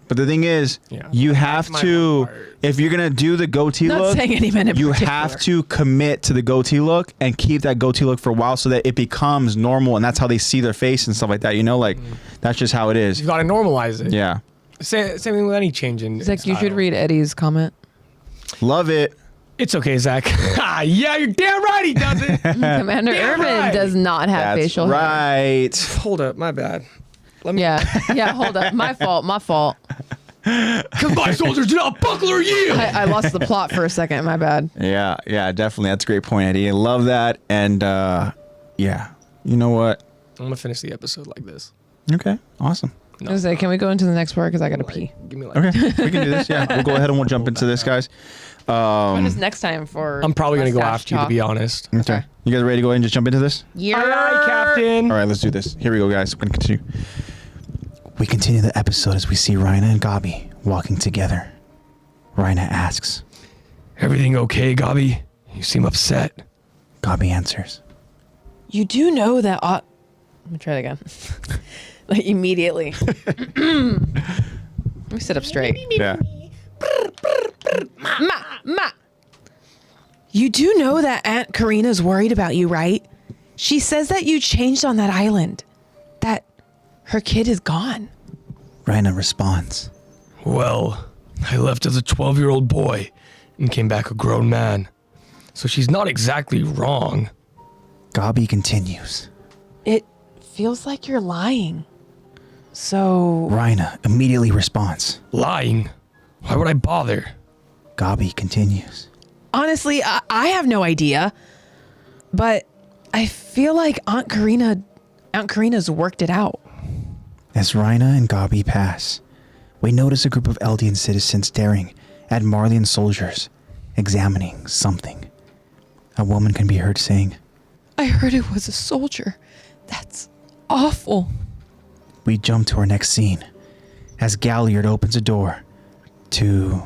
But the thing is, Yeah. you have my to, part. if you're gonna do the goatee Not look, saying any men in you particular. have to commit to the goatee look and keep that goatee look for a while so that it becomes normal, and that's how they see their face and stuff like that. You know, like that's just how it is. You got to normalize it. Yeah, Same thing with any change in. Zach, you should style. read Eddie's comment. love it. It's okay, Zach. Yeah, you're damn right he does it. Commander Damn Irvin right. does not have That's facial hair. right. Hold up, my bad. Let me. Yeah, hold up. My fault. Because my soldiers do not buckle or yield. I lost the plot for a second. My bad. Yeah, definitely. That's a great point, Eddie. I love that. And yeah, you know what? I'm gonna finish the episode like this. Okay, awesome. I was like, can we go into the next part? Because I got to pee. Give me like. Okay, we can do this. Yeah, we'll go ahead and we'll jump into this, guys. When is next time for? I'm probably gonna go mustache after you, to talk? be honest. Okay, you guys ready to go ahead and just jump into this? Aye, aye, Captain. All right, let's do this. Here we go, guys. We're gonna continue. We continue the episode as we see Reiner and Gabi walking together. Reiner asks. Everything okay, Gabi? You seem upset. Gabi answers. You do know that. Let me try it again. Like immediately. Let me sit up straight. Yeah. Ma. You do know that Aunt Karina's worried about you, right? She says that you changed on that island. That her kid is gone. Reiner responds. Well, I left as a 12-year-old boy and came back a grown man. So she's not exactly wrong. Gabi continues. It feels like you're lying. So Reiner immediately responds. Lying? Why would I bother? Gabi continues. honestly, I have no idea. But I feel like Aunt Karina's worked it out. As Reiner and Gabi pass, we notice a group of Eldian citizens staring at Marleyan soldiers, examining something. A woman can be heard saying, I heard it was a soldier. That's awful. We jump to our next scene as Galliard opens a door to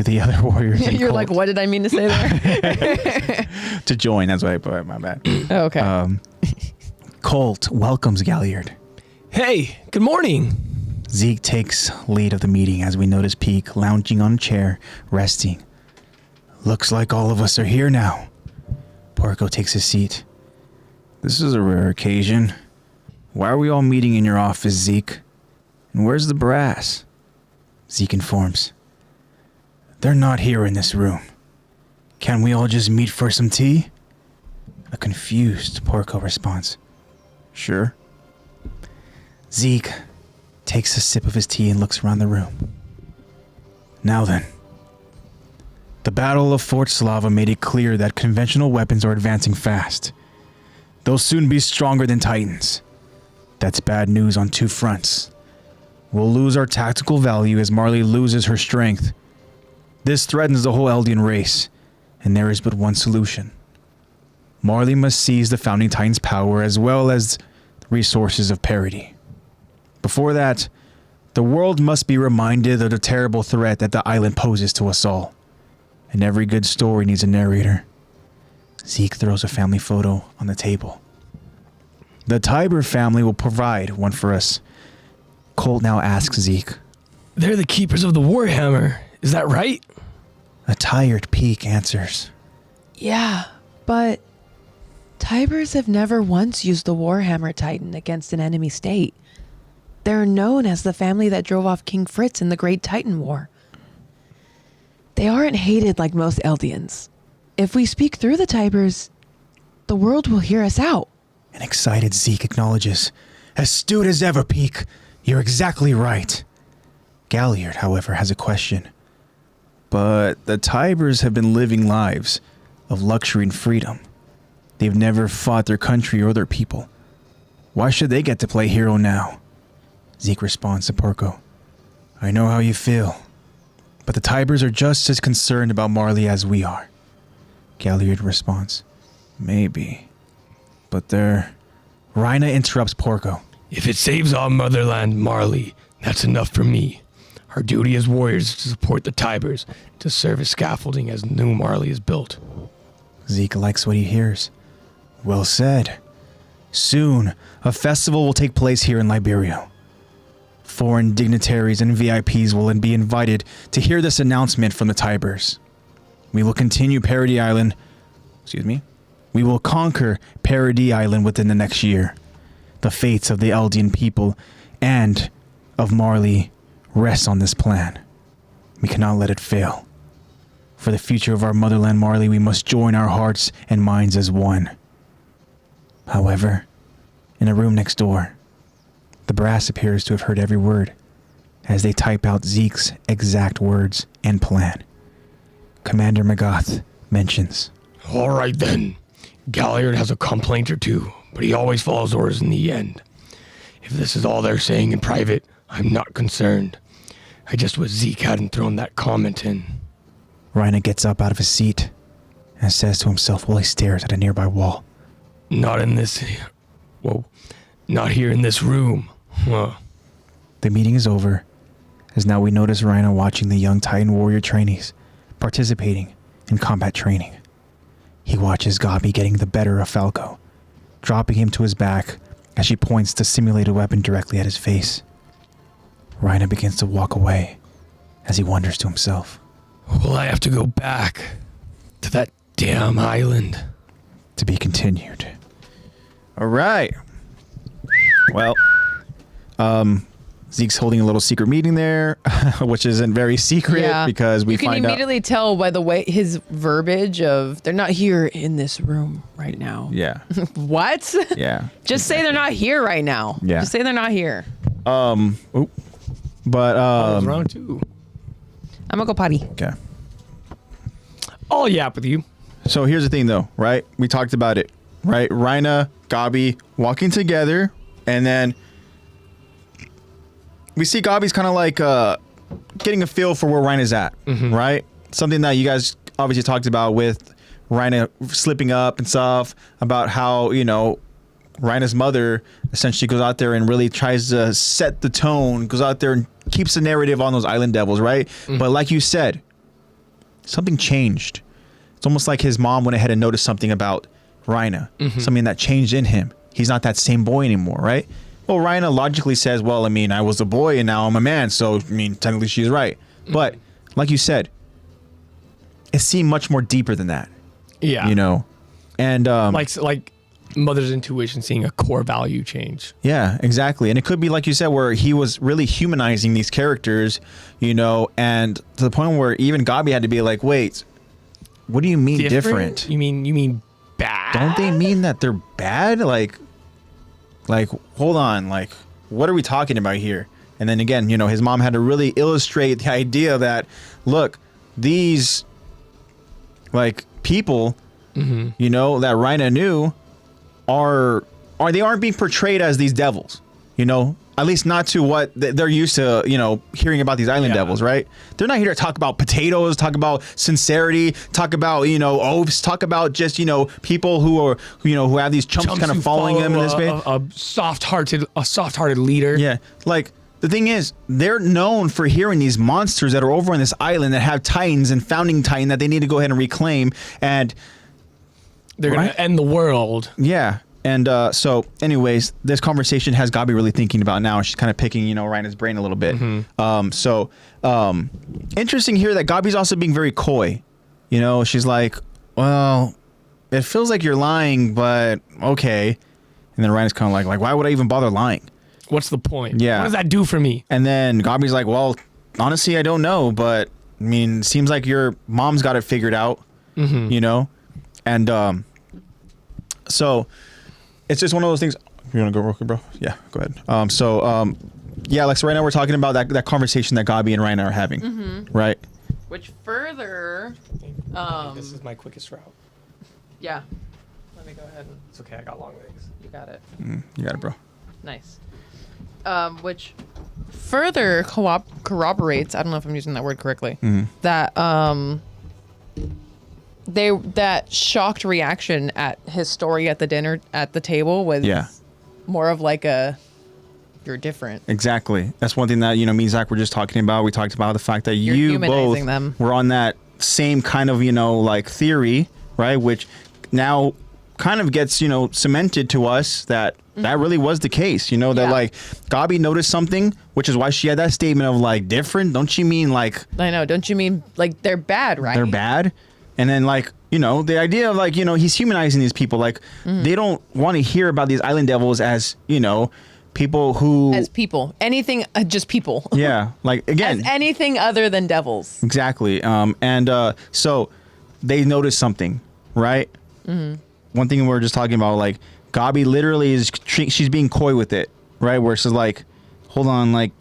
the other warriors. in You're Colt like, what did I mean to say there? to join. That's why I put my bad. Oh, okay. Colt welcomes Galliard. Hey, good morning. Zeke takes lead of the meeting as we notice Peak lounging on a chair, resting. Looks like all of us are here now. Porco takes his seat. This is a rare occasion. Why are we all meeting in your office, Zeke? And where's the brass? Zeke informs. They're not here in this room. Can we all just meet for some tea? A confused Porco responds. Sure. Zeke takes a sip of his tea and looks around the room. Now then. The Battle of Fort Slava made it clear that conventional weapons are advancing fast. They'll soon be stronger than Titans. That's bad news on two fronts. We'll lose our tactical value as Marley loses her strength. This threatens the whole Eldian race, and there is but one solution. Marley must seize the Founding Titan's power as well as the resources of parity. Before that, the world must be reminded of the terrible threat that the island poses to us all. And every good story needs a narrator. Zeke throws a family photo on the table. The Tiber family will provide one for us. Colt now asks Zeke. They're the keepers of the Warhammer. Is that right? A tired Peak answers. Yeah, but Tibers have never once used the Warhammer Titan against an enemy state. They're known as the family that drove off King Fritz in the Great Titan War. They aren't hated like most Eldians. If we speak through the Tibers, the world will hear us out. An excited Zeke acknowledges. Astute as ever, Peak. You're exactly right. Galliard, however, has a question. But the Tibers have been living lives of luxury and freedom. They've never fought their country or their people. Why should they get to play hero now? Zeke responds to Porco. I know how you feel. But the Tibers are just as concerned about Marley as we are. Galliard responds. Maybe. But they're... Reiner interrupts Porco. If it saves our motherland, Marley, that's enough for me. Our duty as warriors is to support the Tibers, to serve as scaffolding as new Marley is built. Zeke likes what he hears. Well said. Soon, a festival will take place here in Liberia. Foreign dignitaries and VIPs will be invited to hear this announcement from the Tibers. We will continue Parody Island. We will conquer Parody Island within the next year. The fates of the Eldian people and of Marley rests on this plan. We cannot let it fail. For the future of our motherland, Marley, we must join our hearts and minds as one. However, in a room next door, the brass appears to have heard every word as they type out Zeke's exact words and plan. Commander Magath mentions, All right then. Galliard has a complaint or two, but he always follows orders in the end. If this is all they're saying in private, I'm not concerned. I just wish Zeke hadn't thrown that comment in. Reiner gets up out of his seat and says to himself while he stares at a nearby wall. Not in this... Whoa. Not here in this room. Huh. The meeting is over, as now we notice Reiner watching the young Titan warrior trainees participating in combat training. He watches Gabi getting the better of Falco, dropping him to his back as she points the simulated weapon directly at his face. Reiner begins to walk away as he wonders to himself. Will I have to go back to that damn island? To be continued. All right. Well, Zeke's holding a little secret meeting there, which isn't very secret because we find out. You can immediately tell by the way his verbiage of they're not here in this room right now. Yeah. What? Yeah. Just say they're not here right now. Yeah. Just say they're not here. But round two. I'm gonna go potty. Okay. I'll yap with you. So here's the thing, though, right? We talked about it, right? Reiner, Gabi walking together, and then we see Gabi's kind of like getting a feel for where Reiner's at, right? Something that you guys obviously talked about with Reiner slipping up and stuff, about how, you know, Reiner's mother essentially goes out there and really tries to set the tone, goes out there and keeps the narrative on those island devils, right? But like you said, something changed. It's almost like his mom went ahead and noticed something about Reiner, something that changed in him. He's not that same boy anymore, right? Well, Reiner logically says, well, I mean, I was a boy and now I'm a man, so, I mean, technically she's right. But, like you said, it seemed much more deeper than that. Yeah. You know? And, like mother's intuition seeing a core value change. yeah, exactly. And it could be, like you said, where he was really humanizing these characters, you know, and to the point where even Gabi had to be like, wait, what do you mean different? You mean bad? Don't they mean that they're bad? Like, hold on, like, what are we talking about here? And then again, you know, his mom had to really illustrate the idea that, look, these, like, people, you know, that Reiner knew they aren't being portrayed as these devils, you know, at least not to what they're used to, you know, hearing about these island devils, right? They're not here to talk about potatoes, talk about sincerity, talk about, you know, oaths, talk about just, you know, people who are, you know, who have these chumps kind of following them in this way. A soft-hearted leader. Yeah, like, the thing is, they're known for hearing these monsters that are over on this island that have titans and founding titan that they need to go ahead and reclaim, and they're gonna end the world. Yeah. And so, anyways, this conversation has Gabi really thinking about now. She's kind of picking, you know, Reiner's brain a little bit. Interesting here that Gabi's also being very coy. You know, she's like, well, it feels like you're lying, but okay. And then Reiner's kind of like, why would I even bother lying? What's the point? Yeah. What does that do for me? And then Gabi's like, well, honestly, I don't know, but I mean, it seems like your mom's got it figured out, you know? And so it's just one of those things. You want to go real quick, bro? Yeah, go ahead. Yeah, like, so right now we're talking about that conversation that Gabi and Reiner are having, right? Which further, This is my quickest route. yeah. Let me go ahead and It's okay, I got long legs. you got it. You got it, bro. Nice. Which further corroborates, I don't know if I'm using that word correctly, that that shocked reaction at his story at the dinner at the table was more of like a you're different. Exactly. That's one thing that, you know, me and Zach were just talking about. We talked about the fact that you both were on that same kind of, you know, like theory, right? Which now kind of gets, cemented to us that that really was the case, that like Gabi noticed something, which is why she had that statement of like different. Don't you mean like, I know. Don't you mean like they're bad, right? they're bad? And then like, the idea of like, he's humanizing these people. Like they don't want to hear about these island devils as, people who. As people. Anything, just people. Yeah. Like again. As anything other than devils. Exactly. So they noticed something, right? One thing we were just talking about, like Gabi literally she's being coy with it, right? Where she's like, hold on, like,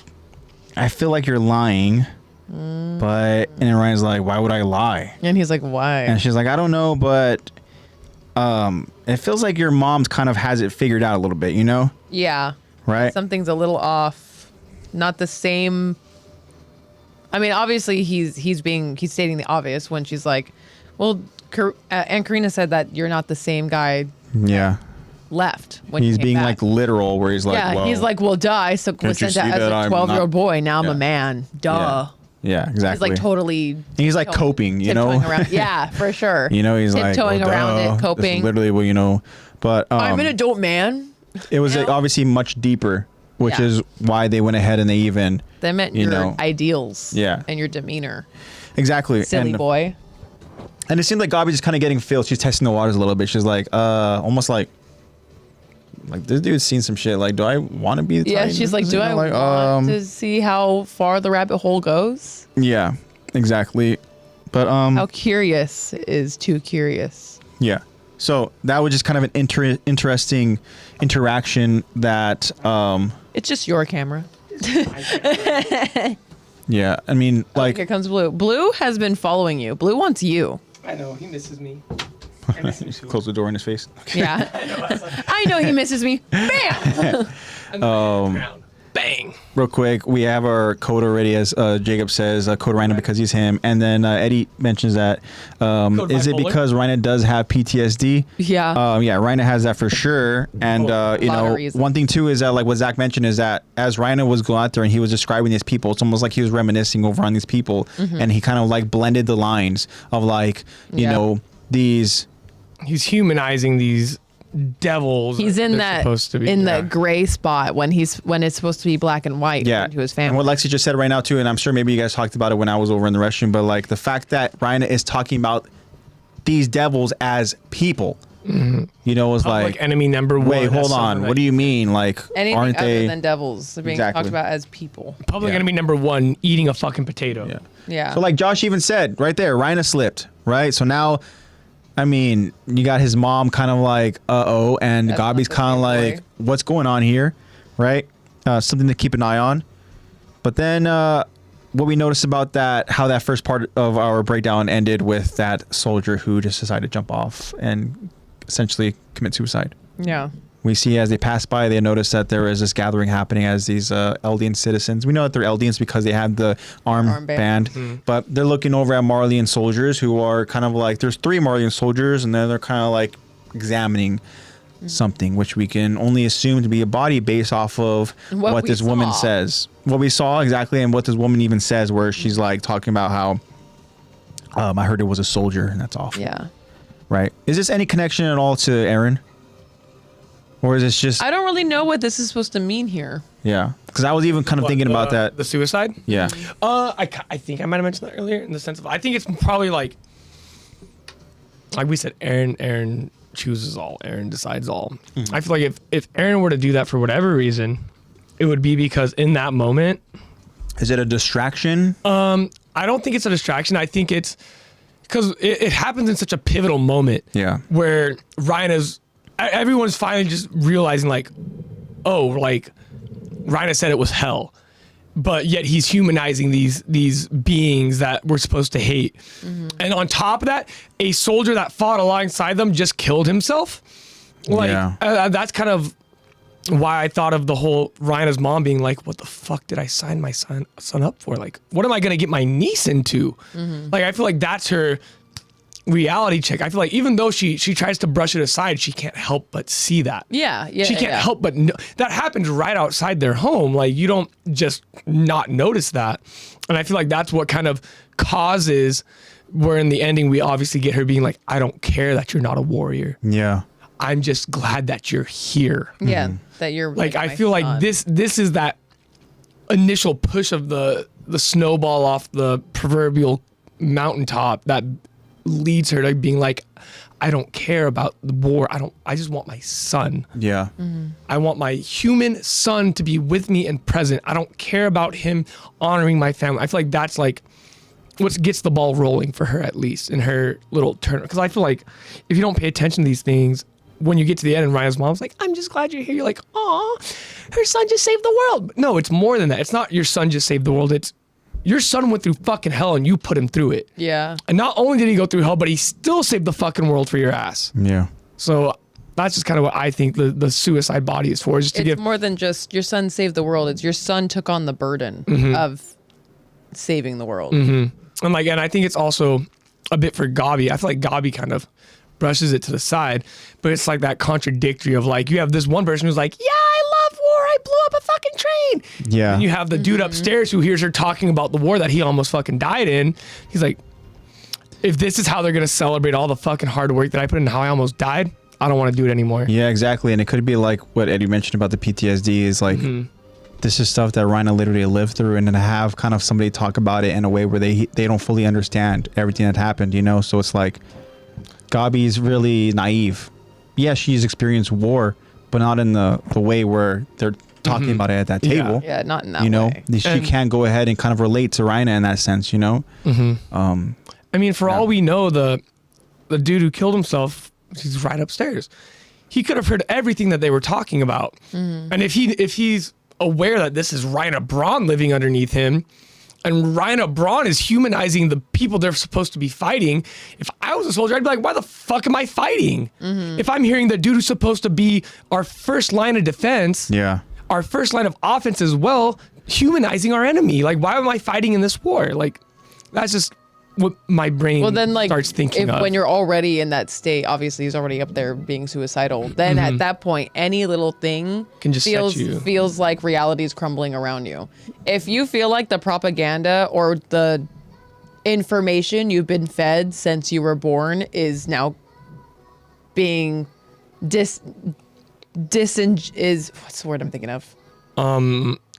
I feel like you're lying. But, and then Ryan's like, why would I lie? And he's like, why? And she's like, I don't know, but it feels like your mom's kind of has it figured out a little bit, Yeah. Right? Something's a little off. Not the same. I mean, obviously he's stating the obvious when she's like, well, Aunt Karina said that you're not the same guy Yeah. left when He's you came being back. like literal where he's like, Yeah, well, he's like, well, duh. I was you sent see out as that a I'm 12-year-old not- boy. Now I'm Yeah. a man. Duh. yeah, exactly. He's like totally. And he's like coping, tiptoeing around. Yeah, for sure. He's like tiptoeing well, around duh. it, This is coping. literally what but I'm an adult man. it was like, obviously much deeper, which Yeah. is why they went ahead and they even They meant you your know. ideals. Yeah. And your demeanor. exactly Silly and, boy. And it seemed like Gabi's just kind of getting filled. She's testing the waters a little bit. She's like, almost like this dude's seen some shit. Like, do I want to be? The Yeah, Titan? she's like, do I want to see how far the rabbit hole goes? Yeah, exactly. But How curious is too curious? yeah. So that was just kind of an interesting interaction that It's just your camera. yeah. I mean, like Here comes Blue. Blue has been following you. Blue wants you. I know he misses me. close the door in his face. Yeah. I know he misses me. Bam! Bang. Real quick, we have our code already, as Jacob says, code Reiner because he's him. And then Eddie mentions that is it bipolar? because Reiner does have PTSD? Yeah. Yeah, Reiner has that for sure. And Lot of reasons. one thing too is that like what Zach mentioned is that as Reiner was going out there and he was describing these people, it's almost like he was reminiscing over on these people, and he kind of like blended the lines of like you Yeah. know these. He's humanizing these devils. He's in they're that supposed to be. in the gray spot when it's supposed to be black and white Yeah, to his and family. what Lexi just said right now too, and I'm sure maybe you guys talked about it when I was over in the restroom, but like the fact that Reiner is talking about these devils as people, is like enemy number one. wait, hold That's on, something what do you mean? Like, Anything aren't other they? than devils are being Exactly. talked about as people. Public Yeah. enemy number one, eating a fucking potato. Yeah. Yeah. So like Josh even said right there, Reiner slipped, right? So now, I mean, you got his mom kind of like, and That's not Gabi's the kind of same like, way. what's going on here, right? Something to keep an eye on. But then what we noticed about that, how that first part of our breakdown ended with that soldier who just decided to jump off and essentially commit suicide. Yeah. We see as they pass by, they notice that there is this gathering happening as these Eldian citizens. We know that they're Eldians because they have the armband, but they're looking over at Marleyan soldiers who are kind of like, there's 3 Marleyan soldiers, and then they're kind of like examining something, which we can only assume to be a body based off of what we this woman saw. says. What we saw exactly, and what this woman even says, where she's like talking about how I heard it was a soldier, and that's awful. Yeah. Right? Is this any connection at all to Eren? Or is this just I don't really know what this is supposed to mean here. yeah? Because I was even kind of thinking about that. The suicide. Yeah, I think I might have mentioned that earlier in the sense of I think it's probably like we said, Eren chooses all. Eren decides all. I feel like if Eren were to do that for whatever reason, it would be because in that moment, is it a distraction? I don't think it's a distraction. I think it's because it happens in such a pivotal moment. Yeah. Where everyone's finally just realizing like, oh, like Reiner said it was hell, but yet he's humanizing these beings that we're supposed to hate. And on top of that, a soldier that fought alongside them just killed himself. Like Yeah. that's kind of why I thought of the whole Reiner's mom being like, what the fuck did I sign my son up for? Like, what am I going to get my niece into? Like, I feel like that's her reality check. I feel like even though she tries to brush it aside, she can't help but see that. Yeah. She can't help but know. That happens right outside their home. Like, you don't just not notice that. And I feel like that's what kind of causes where in the ending we obviously get her being like, I don't care that you're not a warrior. Yeah. I'm just glad that you're here. Yeah, that you're Like, I my feel like son. this is that initial push of the snowball off the proverbial mountaintop that leads her to being like, I don't care about the war. I just want my son. Yeah. I want my human son to be with me and present. I don't care about him honoring my family. I feel like that's like what gets the ball rolling for her, at least in her little turn. Because I feel like if you don't pay attention to these things, when you get to the end and Ryan's mom's like, I'm just glad you're here. You're like, aw, her son just saved the world. But no, it's more than that. It's not your son just saved the world. It's your son went through fucking hell and you put him through it. Yeah. And not only did he go through hell, but he still saved the fucking world for your ass. Yeah. So that's just kind of what I think the suicide body is for, is just to It's give. more than just your son saved the world. It's your son took on the burden of saving the world. And I think it's also a bit for Gabi. I feel like Gabi kind of brushes it to the side, but it's like that contradictory of like, you have this one person who's like, yeah, I love war. I blew up a fucking train. Yeah. And you have the dude upstairs who hears her talking about the war that he almost fucking died in. He's like, if this is how they're going to celebrate all the fucking hard work that I put in and how I almost died, I don't want to do it anymore. Yeah, exactly. And it could be like what Eddie mentioned about the PTSD is like, this is stuff that Reiner literally lived through, and then have kind of somebody talk about it in a way where they don't fully understand everything that happened, you know? So it's like, Gabi's really naive. Yeah, she's experienced war, but not in the way where they're talking about it at that Yeah. table. Yeah, not in that You know, way. she And- can go ahead and kind of relate to Reiner in that sense, you know? I mean, for all we know, the dude who killed himself, he's right upstairs. He could have heard everything that they were talking about. And if he's aware that this is Reiner Braun living underneath him, and Reiner Braun is humanizing the people they're supposed to be fighting, if I was a soldier, I'd be like, why the fuck am I fighting? If I'm hearing the dude who's supposed to be our first line of defense, Yeah. our first line of offense as well, humanizing our enemy, like, why am I fighting in this war? Like, that's just what my brain Well, then, like, starts thinking of. when you're already in that state, obviously he's already up there being suicidal. Then at that point, any little thing Can just set you. feels like reality is crumbling around you. If you feel like the propaganda or the information you've been fed since you were born is now being what's the word I'm thinking of?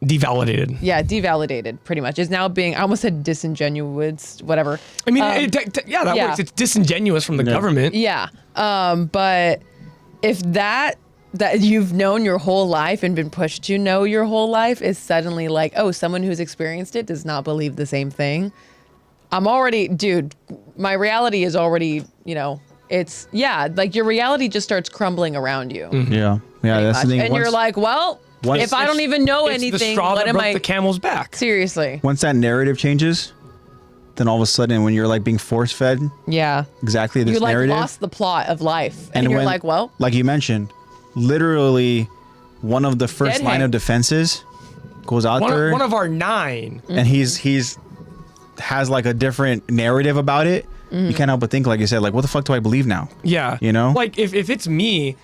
Devalidated. Yeah, devalidated, pretty much. Is now being, I almost said disingenuous, whatever. I mean, that works. It's disingenuous from the government. Yeah. But if that you've known your whole life and been pushed to know your whole life is suddenly like, oh, someone who's experienced it does not believe the same thing. Dude, my reality is already, it's, like your reality just starts crumbling around you. Yeah. Yeah. That's the thing. And you're like, well, if I don't even know It's the anything, straw what that am broke I? the camel's back. Seriously. Once that narrative changes, then all of a sudden, when you're like being force fed Yeah. exactly this You like narrative, lost the plot of life. And you're when, like, well, like you mentioned, literally one of the first Dead line hang. of defenses goes out there, One of our 9. and he's has like a different narrative about it. You can't help but think, like you said, like, what the fuck do I believe now? Yeah. You know? Like, if it's me,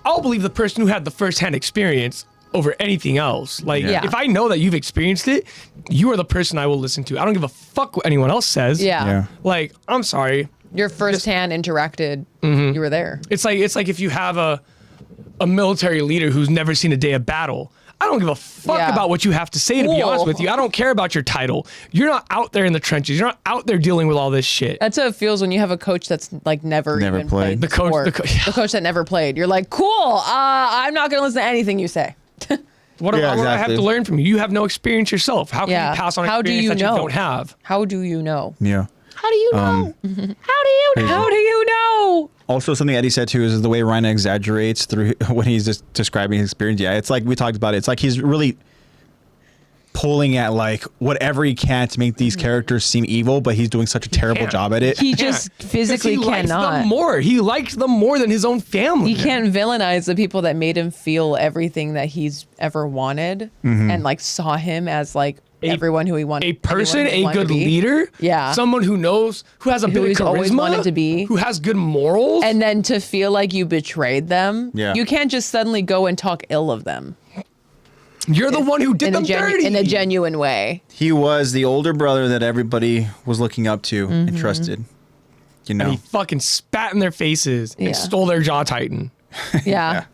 I'll believe the person who had the first-hand experience over anything else. Like, Yeah. if I know that you've experienced it, you are the person I will listen to. I don't give a fuck what anyone else says. Yeah. Like, I'm sorry. your firsthand interacted, you were there. It's like if you have a military leader who's never seen a day of battle. I don't give a fuck Yeah. about what you have to say, to be Cool. honest with you. I don't care about your title. You're not out there in the trenches. You're not out there dealing with all this shit. That's how it feels when you have a coach that's like never Never even played. played. The coach- sport. the The coach that never played. You're like, cool. I'm not gonna listen to anything you say. What do Yeah, I have exactly. to learn from you? You have no experience yourself. How can Yeah. you pass on How do experience you that know? you don't have? How do you know? Yeah. How do you know? How do you know? How do you know? Also, something Eddie said too is the way Reiner exaggerates through when he's just describing his experience. Yeah, it's like we talked about it. It's like he's really pulling at like whatever he can to make these characters seem evil, but he's doing such a terrible can't. job at it. He just 'Cause physically he likes cannot. them more. He likes them more than his own family. He can't villainize the people that made him feel everything that he's ever wanted, and like saw him as like everyone who he wanted. A person, everyone he a wanted good to be. leader, Yeah. someone who knows, who has a bit of he's charisma, always wanted to be. who has good morals. And then to feel like you betrayed them. Yeah. You can't just suddenly go and talk ill of them you're the one who did them dirty. in a genuine way. He was the older brother that everybody was looking up to and trusted. You know. And he fucking spat in their faces Yeah. and stole their jaw titan. Yeah.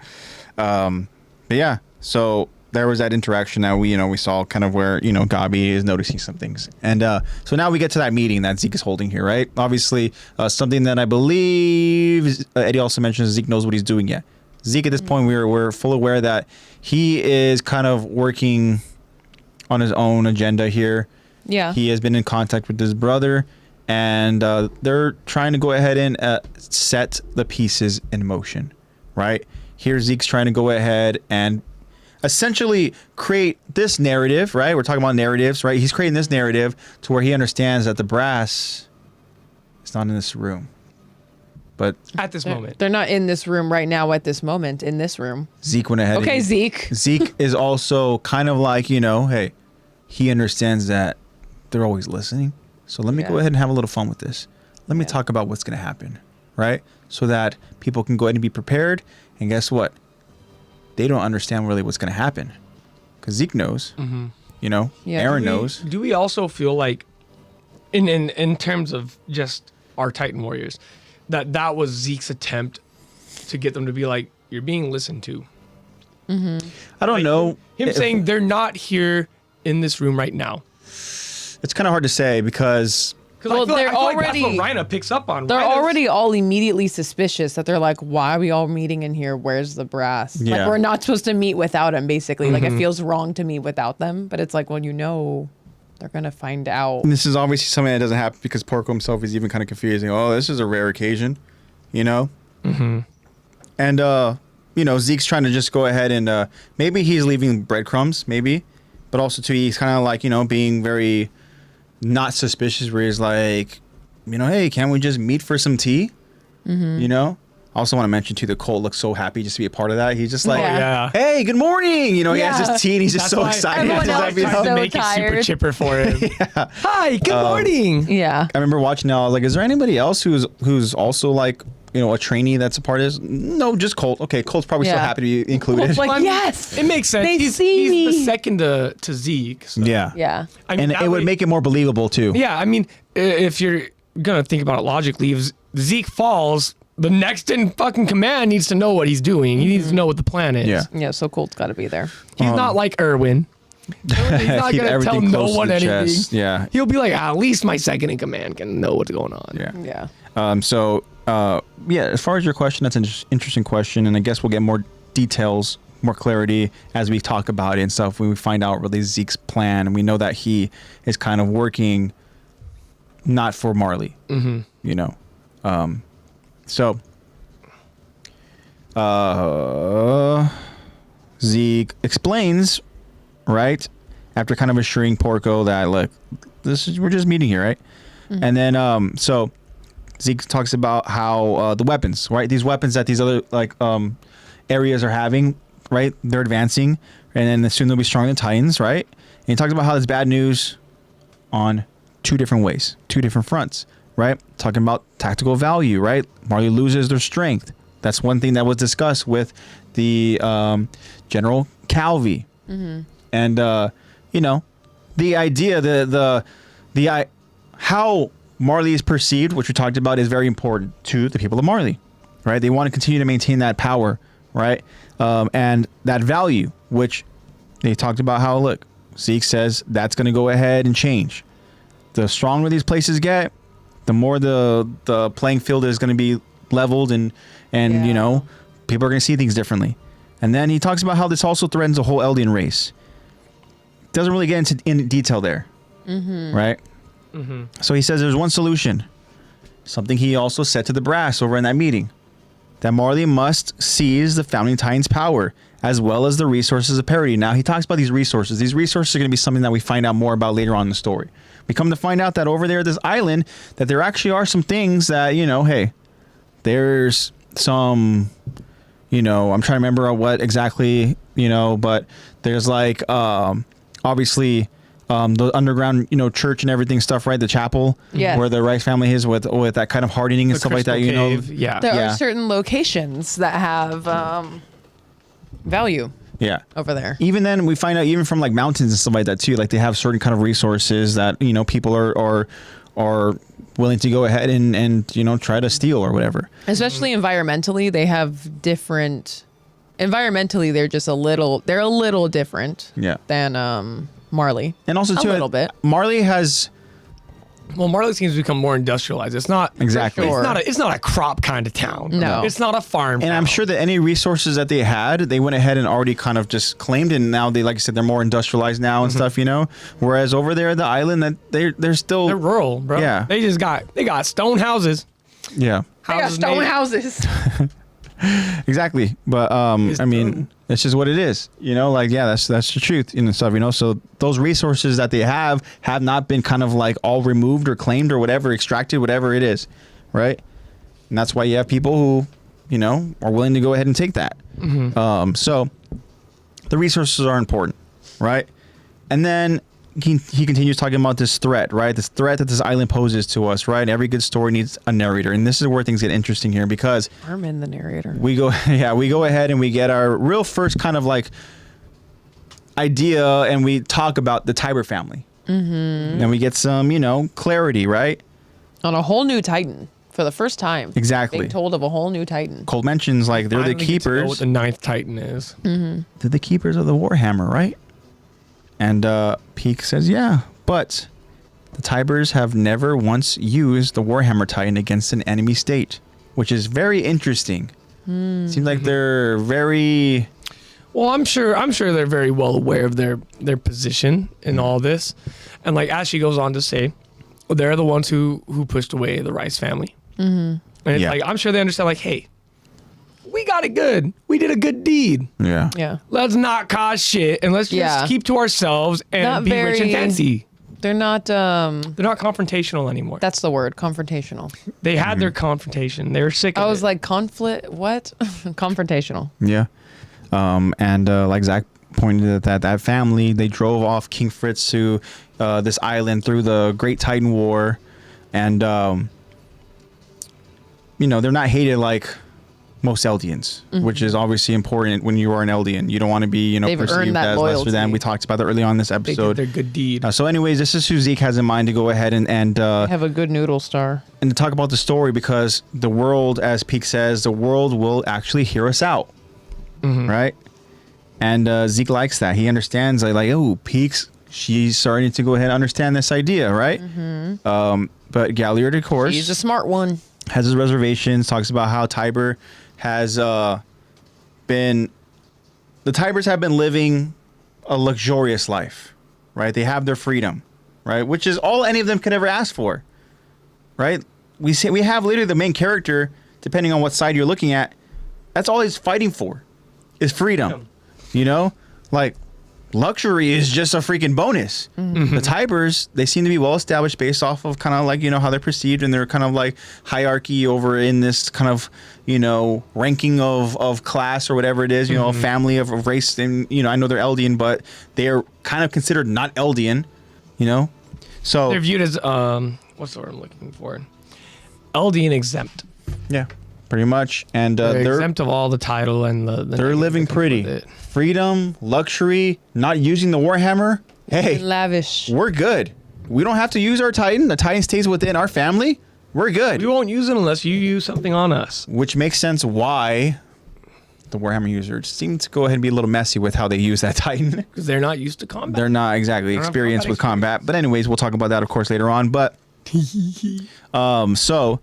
But yeah, so there was that interaction that we saw kind of where, Gabi is noticing some things. And so now we get to that meeting that Zeke is holding here, right? Obviously, something that I believe Eddie also mentions, Zeke knows what he's doing yet. Zeke, at this point, we're full aware that he is kind of working on his own agenda here. Yeah. He has been in contact with his brother, and they're trying to go ahead and set the pieces in motion, right? Here, Zeke's trying to go ahead and essentially create this narrative, right? We're talking about narratives, right? He's creating this narrative to where he understands that the brass is not in this room. But At this moment. They're not in this room right now at this moment, in this room. Zeke went ahead. Okay, and Zeke. Zeke is also kind of like, hey, he understands that they're always listening. So let me go ahead and have a little fun with this. Let me talk about what's going to happen, right? So that people can go ahead and be prepared. And guess what? They don't understand really what's going to happen. Because Zeke knows, Yeah. Aaron knows. Do we also feel like, in terms of just our Titan Warriors, that was Zeke's attempt to get them to be like, you're being listened to? I don't know. Him saying they're not here in this room right now. It's kind of hard to say because Well, I feel they're like already- that's what Reiner picks up on. They're Reiner's- already all immediately suspicious that they're like, why are we all meeting in here? Where's the brass? Yeah. Like, we're not supposed to meet without them, basically. Like, it feels wrong to meet without them. But it's like, well, they're going to find out. this is obviously something that doesn't happen because Porco himself is even kind of confusing. Oh, this is a rare occasion, And, Zeke's trying to just go ahead and maybe he's leaving breadcrumbs, maybe. But also, too, he's kind of like, being very not suspicious where he's like, hey, can't we just meet for some tea? I also want to mention, too, that Colt looks so happy just to be a part of that. He's just like, Yeah. hey, good morning. He has his tea and he's just so excited. everyone to else have, is Trying to so make it super tired. chipper for him. Hi, good morning. Yeah. I remember watching now, I was like, is there anybody else who's also like, a trainee that's a part of this? No, just Colt. Okay, Colt's probably still Yeah. happy to be included. Like, I mean, yes. It makes sense. They he's see the me. second to Zeke. So. yeah. Yeah. I mean, And that it would way- make it more believable, too. Yeah, I mean, if you're gonna think about it logically, if Zeke falls, the next in fucking command needs to know what he's doing. He needs to know what the plan is. Yeah. Yeah, so Colt's got to be there. He's not like Erwin. He's not Keep gonna tell everything no close to one the anything. chest. Yeah. He'll be like, at least my second in command can know what's going on. Yeah. Yeah. So, as far as your question, that's an interesting question. And I guess we'll get more details, more clarity as we talk about it and stuff when we find out really Zeke's plan. And we know that he is kind of working not for Marley, So, Zeke explains, right, after kind of assuring Porco that, look, we're just meeting here, right? And then, so Zeke talks about how the weapons, right? These weapons that these other areas are having, right? They're advancing, and then soon they'll be stronger than Titans, right? And he talks about how there's bad news on two different ways, two different fronts, right? Talking about tactical value, right? Marley loses their strength. That's one thing that was discussed with the General Calvi, and the idea, how Marley is perceived, which we talked about, is very important to the people of Marley, right? They want to continue to maintain that power, right? And that value, which they talked about how, look, Zeke says that's going to go ahead and change. The stronger these places get, the more the playing field is going to be leveled and people are going to see things differently. And then he talks about how this also threatens the whole Eldian race. Doesn't really get into detail there, right? So he says there's one solution, something he also said to the brass over in that meeting, that Marley must seize the founding Titan's power as well as the resources of parity. Now he talks about these resources. These resources are going to be something that we find out more about later on in the story. We come to find out that over there at this island, that there actually are some things that, hey, there's some, I'm trying to remember what exactly, but there's like, obviously, the underground, church and everything stuff, right? The chapel, Yes. where the Rice family is with that kind of hardening and The stuff like that, Crystal Cave, Yeah. There Yeah. are certain locations that have value Yeah. over there. Even then, we find out even from like mountains and stuff like that too. Like they have certain kind of resources that people are willing to go ahead and you know, try to steal or whatever. Especially environmentally, they have different. Environmentally, they're just a little different. Yeah. Than Marley. And also too, a little bit. Marley has. Well, Marley seems to become more industrialized. It's not Exactly. Sure. It's not a crop kind of town. No. It's not a farm. And I'm town. sure that any resources that they had, they went ahead and already kind of just claimed, and now they, like I said, they're more industrialized now and stuff, you know. Whereas over there, the island, that they're still they're rural, bro. Yeah. They got stone houses. yeah, They got stone made- houses. exactly. But I mean, it's just what it is, you know. Like, yeah, that's the truth and stuff, you know. So those resources that they have not been kind of like all removed or claimed or whatever, extracted, whatever it is, right? And that's why you have people who, you know, are willing to go ahead and take that. So the resources are important, right? And then he continues talking about this threat, right? This threat that this island poses to us, right? Every good story needs a narrator, and this is where things get interesting here because Armin, the narrator. we go ahead and we get our real first kind of like idea, and we talk about the Tiber family. And we get some, you know, clarity, right? On a whole new Titan for the first time. Exactly. Being told of a whole new Titan. Cole mentions like they're the Finally get to know keepers. what the 9th Titan is. They're the keepers of the Warhammer, right? And Peak says, yeah, but the Tibers have never once used the Warhammer Titan against an enemy state, which is very interesting. Seems like they're very... Well, I'm sure they're very well aware of their position in all this, and like as she goes on to say, they're the ones who pushed away the Rice family, and it's Yeah. like I'm sure they understand. Like, hey, we got it good. We did a good deed. Yeah. Yeah. Let's not cause shit, and let's just Yeah. keep to ourselves and Not be rich and very- fancy. They're not They're not confrontational anymore. that's the word, confrontational. They had their confrontation. They were sick of I was it. like conflict what? Confrontational. Yeah. And like Zach pointed at that family, they drove off King Fritz to this island through the Great Titan War. And, you know, they're not hated like most Eldians, which is obviously important when you are an Eldian. You don't want to be, you know, They've earned perceived that as lesser loyalty. than. We talked about that early on in this they did episode. their good deed. So anyways, this is who Zeke has in mind to go ahead and Have a good noodle star. and to talk about the story, because the world, as Peak says, the world will actually hear us out, right? And Zeke likes that. He understands like oh, Peak's, she's starting to go ahead and understand this idea, right? But Galliard, of course, He's a smart one. has his reservations, talks about how Tiber has been, the Tibers have been living a luxurious life, right? They have their freedom, right? Which is all any of them could ever ask for, right? We have literally the main character, depending on what side you're looking at, that's all he's fighting for, is freedom. You know, like luxury is just a freaking bonus. The Tibers, they seem to be well established based off of kind of like, you know, how they're perceived, and they're kind of like hierarchy over in this kind of, you know, ranking of class or whatever it is, you know, a family of race. And, you know, I know they're Eldian, but they're kind of considered not Eldian, you know? So They're viewed as what's the word I'm looking for? Eldian exempt. yeah, pretty much. And They're they're exempt of all the title and the they're negative living that comes pretty. with it. Freedom, luxury, not using the Warhammer. Hey, Lavish. we're good. We don't have to use our Titan. The Titan stays within our family. We're good. We won't use it unless you use something on us. Which makes sense why the Warhammer users seem to go ahead and be a little messy with how they use that Titan. Because they're not used to combat. They're not exactly don't have experienced combat with combat. But anyways, we'll talk about that, of course, later on. But so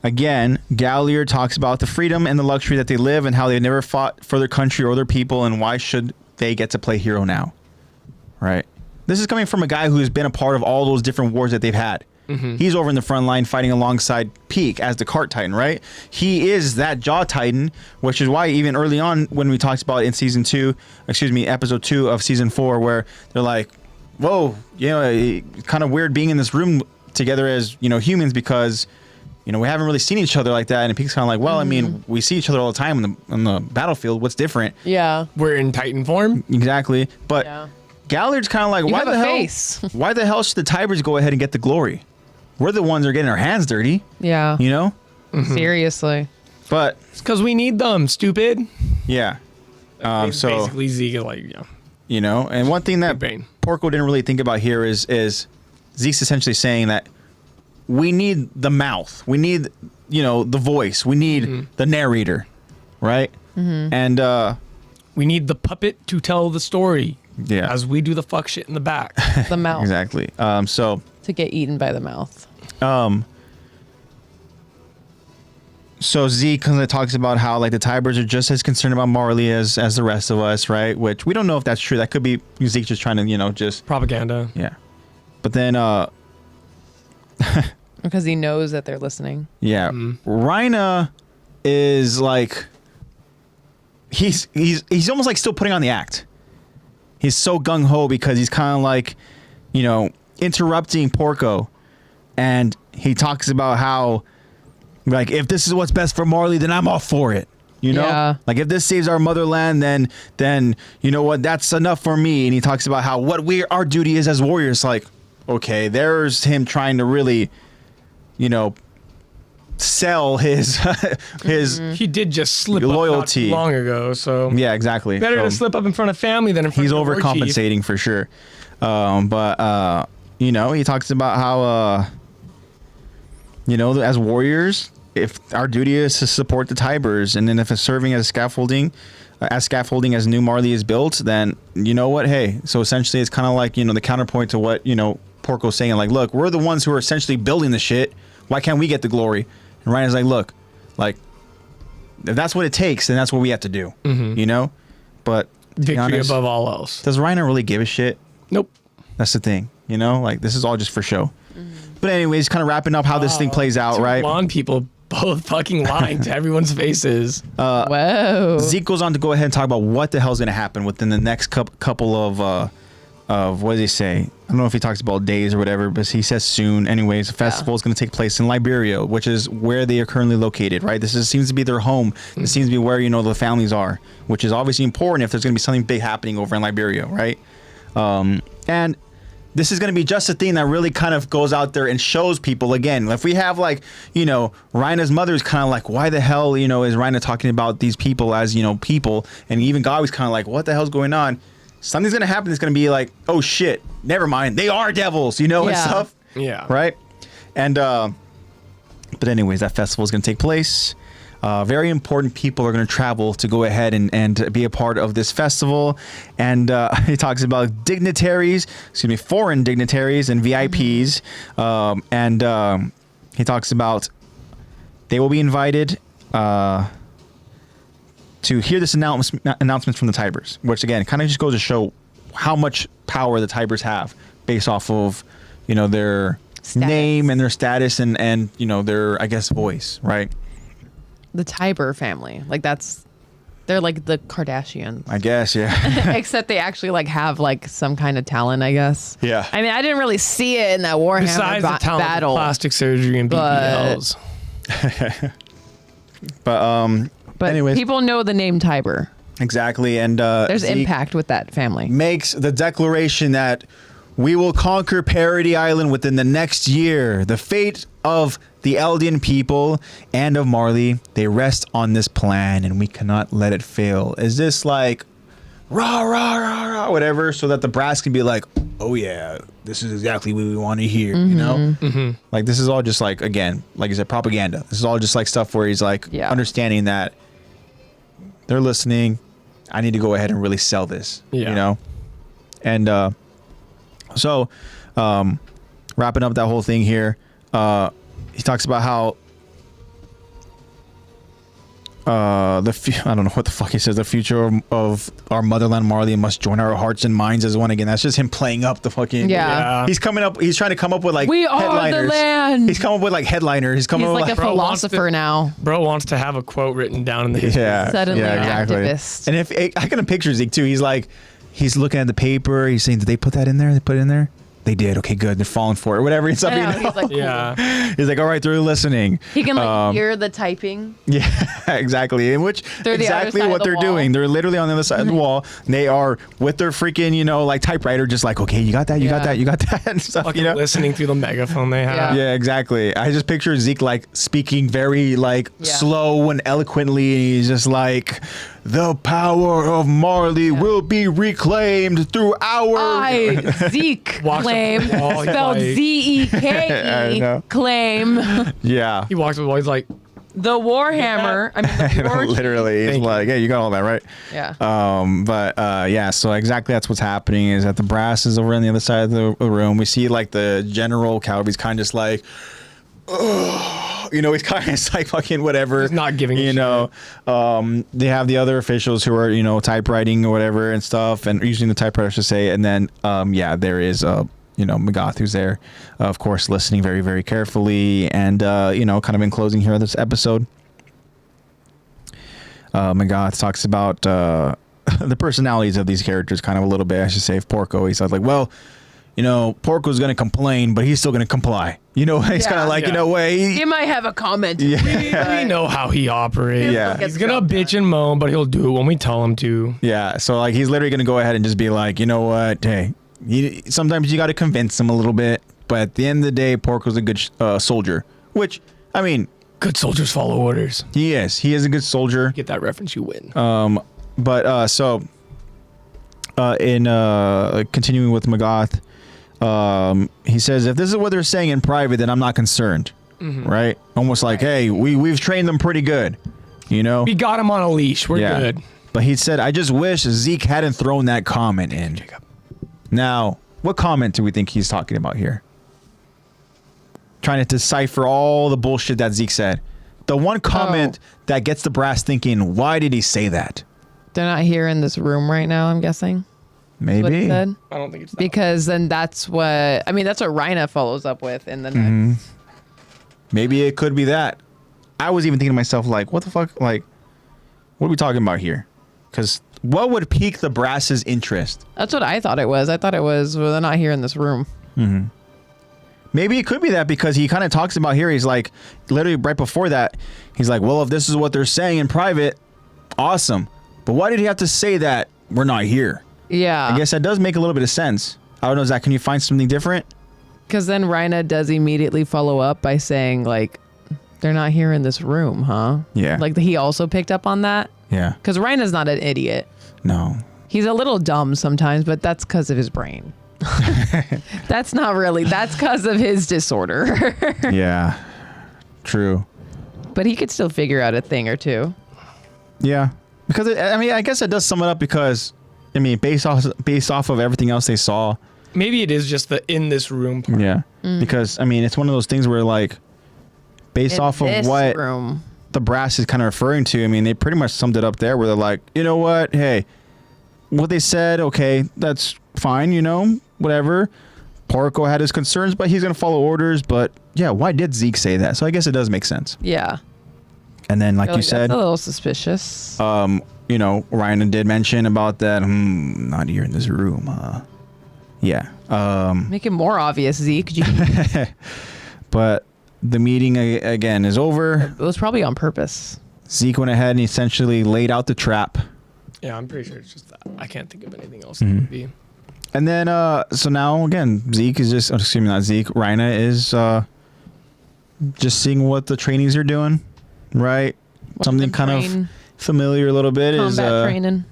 again, Galliard talks about the freedom and the luxury that they live, and how they've never fought for their country or their people, and why should they get to play hero now, right? This is coming from a guy who's been a part of all those different wars that they've had. He's over in the front line fighting alongside Peak as the Cart Titan, right? He is that Jaw Titan, which is why even early on when we talked about in episode 2 of season 4, where they're like, whoa, you know, kind of weird being in this room together as, you know, humans, because, you know, we haven't really seen each other like that. And Peak's kind of like, well, I mean, we see each other all the time on the battlefield. What's different? Yeah. We're in Titan form. Exactly. But Yeah. Galliard's kind of like, You why have the a hell? face. Why the hell should the Tibers go ahead and get the glory? We're the ones that are getting our hands dirty, Yeah. you know? Seriously. But It's because we need them, stupid. yeah. So basically Zeke is like, yeah. you know, and one thing that Big brain. Porco didn't really think about here is Zeke's essentially saying that we need the mouth. We need, the voice. We need the narrator, right? And We need the puppet to tell the story. Yeah. As we do the fuck shit in the back. The mouth. exactly. So To get eaten by the mouth. So Zeke kind of talks about how like the Tybers are just as concerned about Marley as the rest of us, right? Which we don't know if that's true. That could be Zeke just trying to, just Propaganda. yeah. But then Because he knows that they're listening. yeah, Reiner is like he's almost like still putting on the act. He's so gung ho because he's kind of like, interrupting Porco, and he talks about how like if this is what's best for Marley, then I'm all for it. Yeah. Like if this saves our motherland, then you know what, that's enough for me. And he talks about how our duty is as warriors. Like, okay, there's him trying to really, sell his He did just slip Loyalty. up not too long ago, so yeah, exactly. better So to slip up in front of family than in front he's of the war chief. overcompensating for sure. But he talks about how as warriors, if our duty is to support the Tybers, and then if it's serving as scaffolding as New Marley is built, then you know what? Hey, so essentially it's kind of like, the counterpoint to what, Porco's saying, like, look, we're the ones who are essentially building the shit. Why can't we get the glory? And Reiner's like, look, like, if that's what it takes, then that's what we have to do, But to be Victory honest, above all else. does Reiner really give a shit? Nope. That's the thing, like, this is all just for show. But anyways, kind of wrapping up how this thing plays out, Two right? blonde people both fucking lying to everyone's faces. Whoa. Zeke goes on to go ahead and talk about what the hell's going to happen within the next couple of what does he say? I don't know if he talks about days or whatever, but he says soon. Anyways, the festival is going to take place in Liberia, which is where they are currently located, right? Seems to be their home. This seems to be where, the families are, which is obviously important if there's going to be something big happening over in Liberia, right? And this is going to be just a thing that really kind of goes out there and shows people, again, if we have like, Reiner's mother is kind of like, why the hell, is Reiner talking about these people as, people? And even God was kind of like, what the hell's going on? Something's going to happen that's going to be like, oh shit, never mind. They are devils, and stuff. Yeah. Right? And, but anyways, that festival is going to take place. Very important people are going to travel to go ahead and be a part of this festival. And he talks about foreign dignitaries and VIPs. And he talks about they will be invited to hear this announcements from the Tybers, which again kind of just goes to show how much power the Tybers have based off of, their name and their status and their, I guess, voice, right? The Tiber family. Like they're like the Kardashians. I guess, yeah. Except they actually like have like some kind of talent, I guess. Yeah. I mean, I didn't really see it in that Warhammer Besides the talent battle. of plastic surgery and But- BBLs. But anyways. people know the name Tiber. Exactly. And There's Zeke impact with that family. makes the declaration that we will conquer Parody Island within the next year. The fate of the Eldian people and of Marley, they rest on this plan, and we cannot let it fail. Is this like rah rah rah rah whatever, so that the brass can be like, oh yeah, this is exactly what we want to hear, Like this is all just like, again, like you said, propaganda. This is all just like stuff where he's like understanding that they're listening. I need to go ahead and really sell this, And so wrapping up that whole thing here, he talks about how I don't know what the fuck he says. The future of our motherland, Marley, must join our hearts and minds as one again. That's just him playing up the fucking. Yeah. He's coming up. He's trying to come up with like We are the headliners. land. He's coming up with like headliners. He's coming He's up like with a Bro wants philosopher now. Bro wants to have a quote written down in the history. Suddenly an exactly. activist. And if I can picture Zeke too. He's looking at the paper. He's saying, "Did they put that in there? They put it in there." They did. Okay, good. They're falling for it. Whatever. It's I know, up, he's like, cool. Yeah. He's like, all right, they're listening. He can like hear the typing. Yeah, exactly. In which They're the other exactly side what of the they're wall. doing. They're literally on the other side of the wall. They are with their freaking, like typewriter, just like, okay, you got that, you got that, you got that, and stuff. Fucking listening through the megaphone they have. Yeah, exactly. I just picture Zeke like speaking very like slow and eloquently, and he's just like, the power of Marley will be reclaimed through our. Zeke Walks up claim, to the wall, he's spelled like- I Zeke know. claim. Yeah. He walks up the wall. He's like, The Warhammer. I mean, the War. Literally, he's Thank you. like, "Hey, you got all that right." Yeah. Yeah, so exactly that's what's happening is that the brass is over on the other side of the room. We see like the general Calvary's kind of just like, ugh, he's kind of just like fucking whatever. He's not giving a you know. They have the other officials who are, typewriting or whatever and stuff, and using the typewriter to say, and then, there is, Magath who's there, of course, listening very, very carefully, and, kind of in closing here of this episode. Magath talks about the personalities of these characters kind of a little bit. I should say, of Porco. He's like, well, Porco's going to complain, but he's still going to comply. He's kind of like, Yeah. You might have a comment. we know how he operates. Yeah. He's going to bitch and moan, but he'll do it when we tell him to. Yeah, so like he's literally going to go ahead and just be like, you know what, hey, sometimes you got to convince him a little bit, but at the end of the day, Porco's a good soldier, which, I mean, Good soldiers follow orders. he is a good soldier. Get that reference, you win. In continuing with Magath, he says, if this is what they're saying in private, then I'm not concerned, right? Almost like, hey, we've trained them pretty good, We got him on a leash. We're good. But he said, I just wish Zeke hadn't thrown that comment in. Now, what comment do we think he's talking about here? Trying to decipher all the bullshit that Zeke said. The one comment that gets the brass thinking, why did he say that? They're not here in this room right now, I'm guessing. That's what it Maybe. said. I don't think it's that. Because then that's what Reiner follows up with in the next. Maybe it could be that. I was even thinking to myself, like, what the fuck? Like, what are we talking about here? Because what would pique the brass's interest? That's what I thought it was. I thought it was, well, they're not here in this room. Maybe it could be that because he kind of talks about here. He's like, literally right before that, he's like, well, if this is what they're saying in private, awesome. But why did he have to say that we're not here? Yeah. I guess that does make a little bit of sense. I don't know, Zach, can you find something different? Because then Reiner does immediately follow up by saying, like, they're not here in this room, huh? Yeah. Like, he also picked up on that. Yeah. Because Reiner's not an idiot. No. He's a little dumb sometimes, but that's because of his brain. That's not really. That's because of his disorder. Yeah. True. But he could still figure out a thing or two. Yeah. Because, I guess it does sum it up because, based off of everything else they saw. Maybe it is just the in this room part. Yeah. Because, it's one of those things where, like, based In off of this what room. the brass is kind of referring to, they pretty much summed it up there where they're like, you know what? Hey, what they said, okay, that's fine, whatever. Porco had his concerns, but he's going to follow orders. But yeah, why did Zeke say that? So I guess it does make sense. Yeah. And then, like you said, that's a little suspicious. Ryan did mention about that. Not here in this room. Yeah. Make it more obvious, Zeke. But the meeting again is over. It was probably on purpose. Zeke went ahead and essentially laid out the trap. Yeah, I'm pretty sure it's just that. I can't think of anything else it would be. And then, so now again, Zeke is just, excuse me, not Zeke, Reiner is just seeing what the trainees are doing, right? Something kind of familiar a little bit is, combat training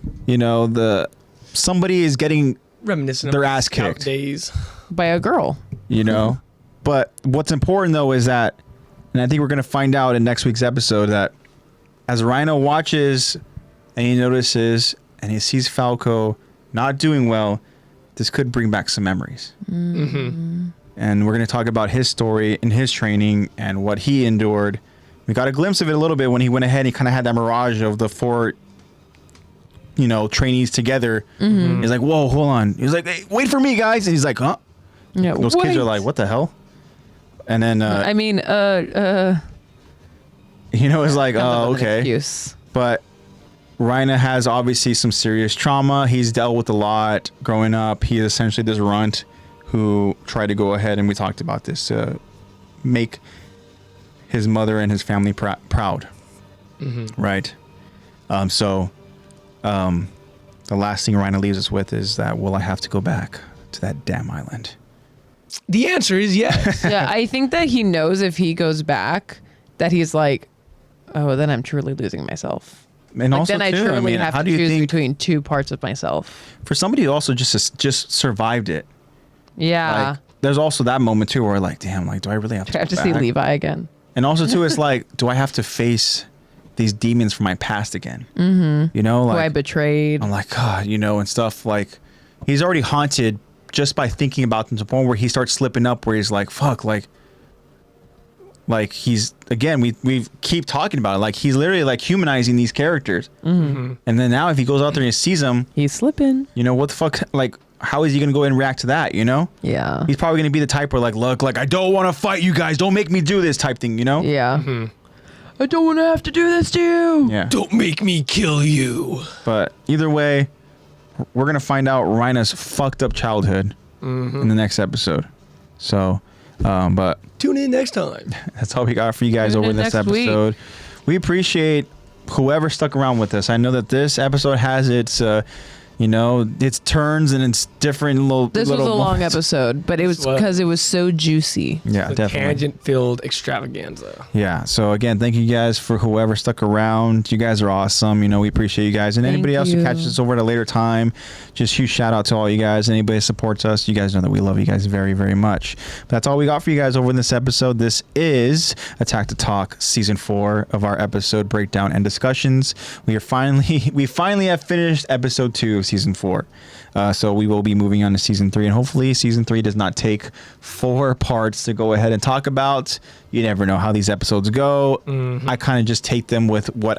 somebody is getting Reminiscent their of ass scout kicked. days. by a girl. But what's important though is that, and I think we're going to find out in next week's episode, that as Reiner watches and he notices and he sees Falco not doing well, this could bring back some memories. And we're going to talk about his story and his training and what he endured. We got a glimpse of it a little bit when he went ahead and he kind of had that mirage of the four, trainees together. He's like, whoa, hold on. He's like, hey, wait for me, guys. And he's like, huh? Yeah, Those kids are like, what the hell? And then, it's like, oh, okay. Excuse. But Reiner has obviously some serious trauma. He's dealt with a lot growing up. He is essentially this runt who tried to go ahead, and we talked about this, to make his mother and his family proud. Right? The last thing Reiner leaves us with is that, will I have to go back to that damn island? The answer is yes. Yeah, I think that he knows if he goes back that he's like, oh, then I'm truly losing myself. And Like also then I too, truly have how to do you choose think between two parts of myself. for somebody who also just survived it? Yeah. Like, there's also that moment too where like, damn, like, do I really have to? I have go to see back? Levi again. And also too, it's like, do I have to face these demons from my past again? Mm-hmm. You know, Who I like betrayed. I'm like, God, you know, and stuff. Like, he's already haunted just by thinking about them to the point where he starts slipping up, where he's like, fuck, like he's again, we keep talking about it, like he's literally like humanizing these characters, and then now if he goes out there and he sees them, He's slipping. you know, what the fuck, like, how is he gonna go ahead and react to that? You know, Yeah. he's probably gonna be the type where like, look, like I don't want to fight you guys, don't make me do this type thing, you know? Yeah. I don't want to have to do this to you. Yeah. Don't make me kill you. But either way, we're gonna find out Reiner's fucked up childhood in the next episode. So, but Tune in next time. that's all we got for you guys Tune over in this next week. episode. We appreciate whoever stuck around with us. I know that this episode has its, you know, its turns and its different little. This was a little long moments. episode, but it was What? because it was so juicy. Yeah, The definitely. tangent-filled extravaganza. Yeah. So again, thank you guys for whoever stuck around. You guys are awesome. You know, we appreciate you guys. And Thank anybody else who you. catches us over at a later time, just huge shout out to all you guys. Anybody who supports us, you guys know that we love you guys very, very much. But that's all we got for you guys over in this episode. This is Attack to Talk season 4 of our episode breakdown and discussions. We finally have finished episode 2 of season 4. So we will be moving on to season 3, and hopefully season 3 does not take 4 parts to go ahead and talk about. You never know how these episodes go. I kind of just take them with what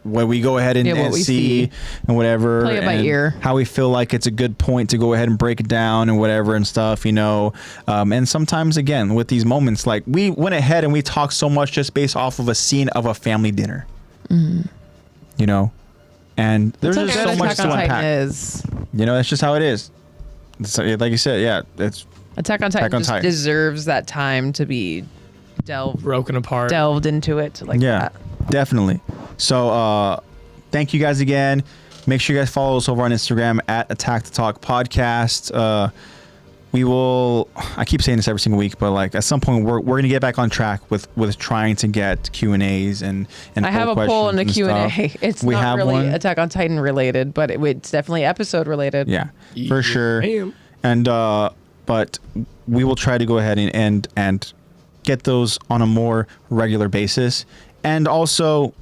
we go ahead and, Yeah, what and we see and whatever. Play it by and ear. How we feel like it's a good point to go ahead and break it down and whatever and stuff, you know. And sometimes, again, with these moments, like we went ahead and we talked so much just based off of a scene of a family dinner. You know? And there's That's just how so good much Attack to on Titan unpack. is. You know, that's just how it is. Like you said, yeah, it's Attack on Titan Attack on just Titan. deserves that time to be Broken apart. delved into it like yeah, that. definitely. So thank you guys again. Make sure you guys follow us over on Instagram at Attack to Talk Podcast. We will, I keep saying this every single week, but like at some point we're going to get back on track with trying to get Q&As and I have a poll in the Q&A. It's We not have really one. Attack on Titan related, but it's definitely episode related. Yeah, for sure. Damn. And but we will try to go ahead and get those on a more regular basis. And also,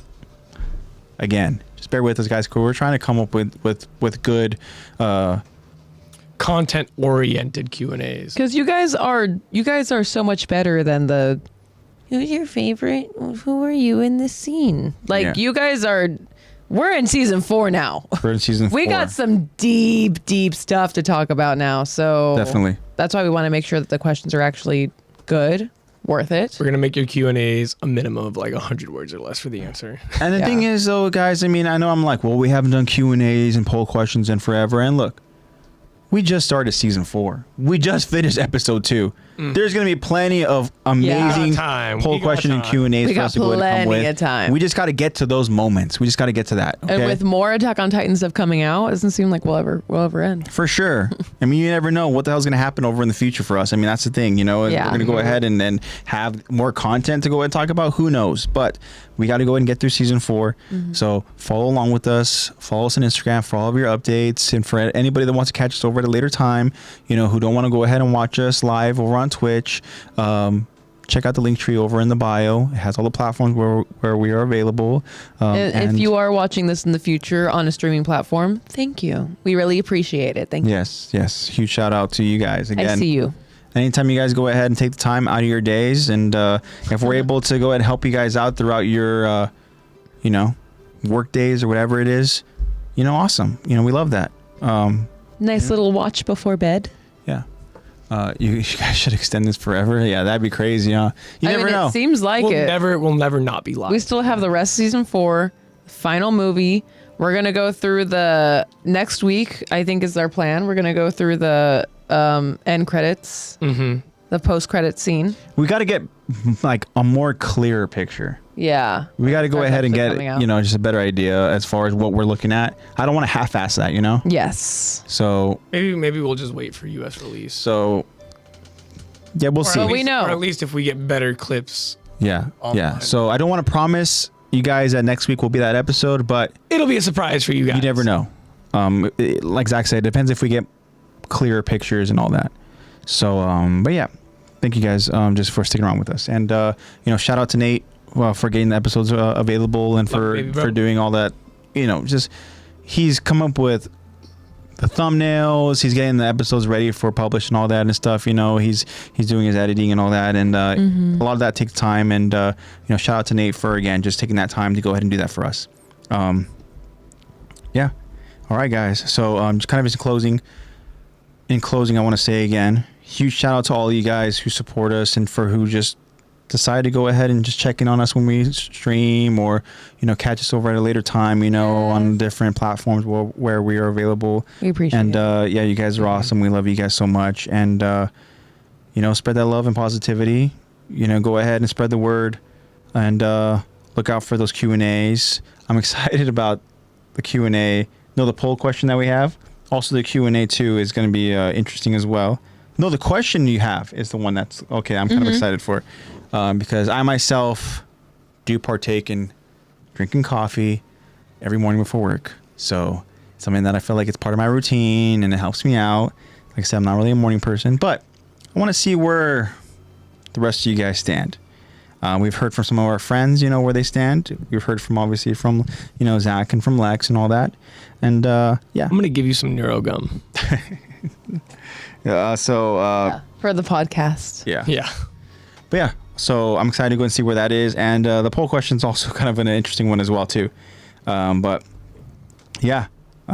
again, just bear with us, guys. 'Cause we're trying to come up with good. Content-oriented Q&As. Because you guys are so much better than the who's your favorite? Who are you in this scene? Like Yeah. you guys are. We're in season 4 now. For season 4. We got some deep stuff to talk about now. So Definitely. that's why we want to make sure that the questions are actually good, worth it. We're going to make your Q&As a minimum of like 100 words or less for the answer. And the Yeah. thing is, though, guys, I mean, I know I'm like, well, we haven't done Q&As and poll questions in forever. And look, we just started season 4. We just finished episode 2. There's going to be plenty of amazing time. poll We got question and time. Q&As We for got us to go ahead and come plenty with. of time. We just got to get to those moments. We just got to get to that. Okay? And with more Attack on Titan stuff coming out, it doesn't seem like we'll ever end. For sure. I mean, you never know what the hell's going to happen over in the future for us. I mean, that's the thing, you know. Yeah. We're going to go ahead and then have more content to go ahead and talk about. Who knows? But we got to go ahead and get through season 4. So follow along with us. Follow us on Instagram for all of your updates. And for anybody that wants to catch us over at a later time, you know, who don't want to go ahead and watch us live over on Twitch, check out the link tree over in the bio. It has all the platforms where we are available. And if you are watching this in the future on a streaming platform, thank you. We really appreciate it. Thank you. Yes. Huge shout out to you guys again. I see you. Anytime you guys go ahead and take the time out of your days, and if we're able to go ahead and help you guys out throughout your, you know, work days or whatever it is, you know, awesome. You know, we love that. Nice little watch before bed. Yeah. You guys should extend this forever. Yeah, that'd be crazy, huh? You I never mean, know. It seems like We'll it. never not be live. We still have the rest of season 4, final movie. We're gonna go through the next week. I think is our plan. We're gonna go through the end credits, the post credit scene. We got to get like a more clear picture. Yeah, We got to go Starts ahead and actually get, coming out. you know, just a better idea as far as what we're looking at. I don't want to half-ass that, you know? Yes. So, Maybe we'll just wait for US release. yeah, we'll Or see. at we least- know. Or at least if we get better clips. Yeah. online. So I don't want to promise you guys that next week will be that episode, but It'll be a surprise for you guys. you never know. Like Zach said, it depends if we get clearer pictures and all that. So, but yeah, thank you guys just for sticking around with us. And, shout out to Nate for getting the episodes available and for doing all that. Just he's come up with the thumbnails, he's getting the episodes ready for publish and all that and stuff. He's doing his editing and all that, and a lot of that takes time. And shout out to Nate for again just taking that time to go ahead and do that for us. Yeah. All right, guys. So just kind of in closing, I want to say again, huge shout out to all of you guys who support us and for who just decide to go ahead and just check in on us when we stream, or catch us over at a later time, on different platforms where we are available. We appreciate it. And yeah, you guys are awesome. We love you guys so much. And spread that love and positivity. Go ahead and spread the word, and look out for those Q&As. I'm excited about the Q&A. The poll question that we have. Also, the Q&A too is going to be interesting as well. No, the question you have is the one that's okay. I'm kind of excited for, because I myself do partake in drinking coffee every morning before work. So something that I feel like it's part of my routine and it helps me out. Like I said, I'm not really a morning person, but I want to see where the rest of you guys stand. We've heard from some of our friends, where they stand. We've heard from obviously from, Zach and from Lex and all that. And yeah, I'm going to give you some NeuroGum. For the podcast. Yeah. Yeah. But yeah, so I'm excited to go and see where that is. And the poll question is also kind of an interesting one as well too. But yeah,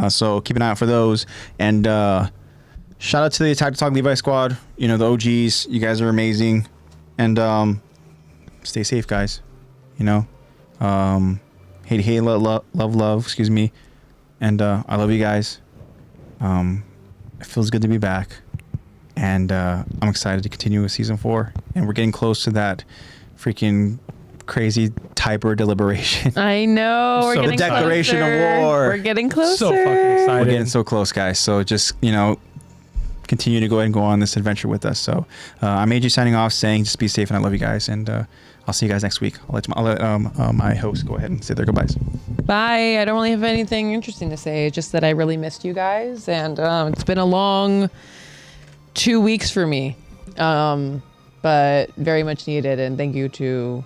so keep an eye out for those. And shout out to the Attack to Talk Levi squad. The OGs. You guys are amazing. And stay safe, guys. Hate, love. Excuse me. And I love you guys. It feels good to be back. And I'm excited to continue with season 4. And we're getting close to that freaking crazy typer deliberation. I know. We're getting the declaration closer. of war. We're getting closer. So fucking excited. We're getting so close, guys. So just, continue to go ahead and go on this adventure with us. So I'm AJ signing off, saying just be safe, and I love you guys. And I'll see you guys next week. I'll let my host go ahead and say their goodbyes. Bye. I don't really have anything interesting to say. Just that I really missed you guys, and it's been a long 2 weeks for me, but very much needed. And thank you to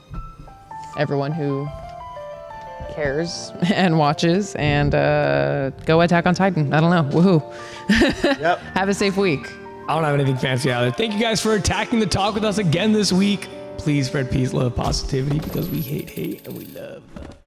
everyone who cares and watches. And go Attack on Titan. I don't know. Woohoo! Yep. Have a safe week. I don't have anything fancy out there. Thank you guys for attacking the talk with us again this week. Please spread peace, love, positivity, because we hate and we love.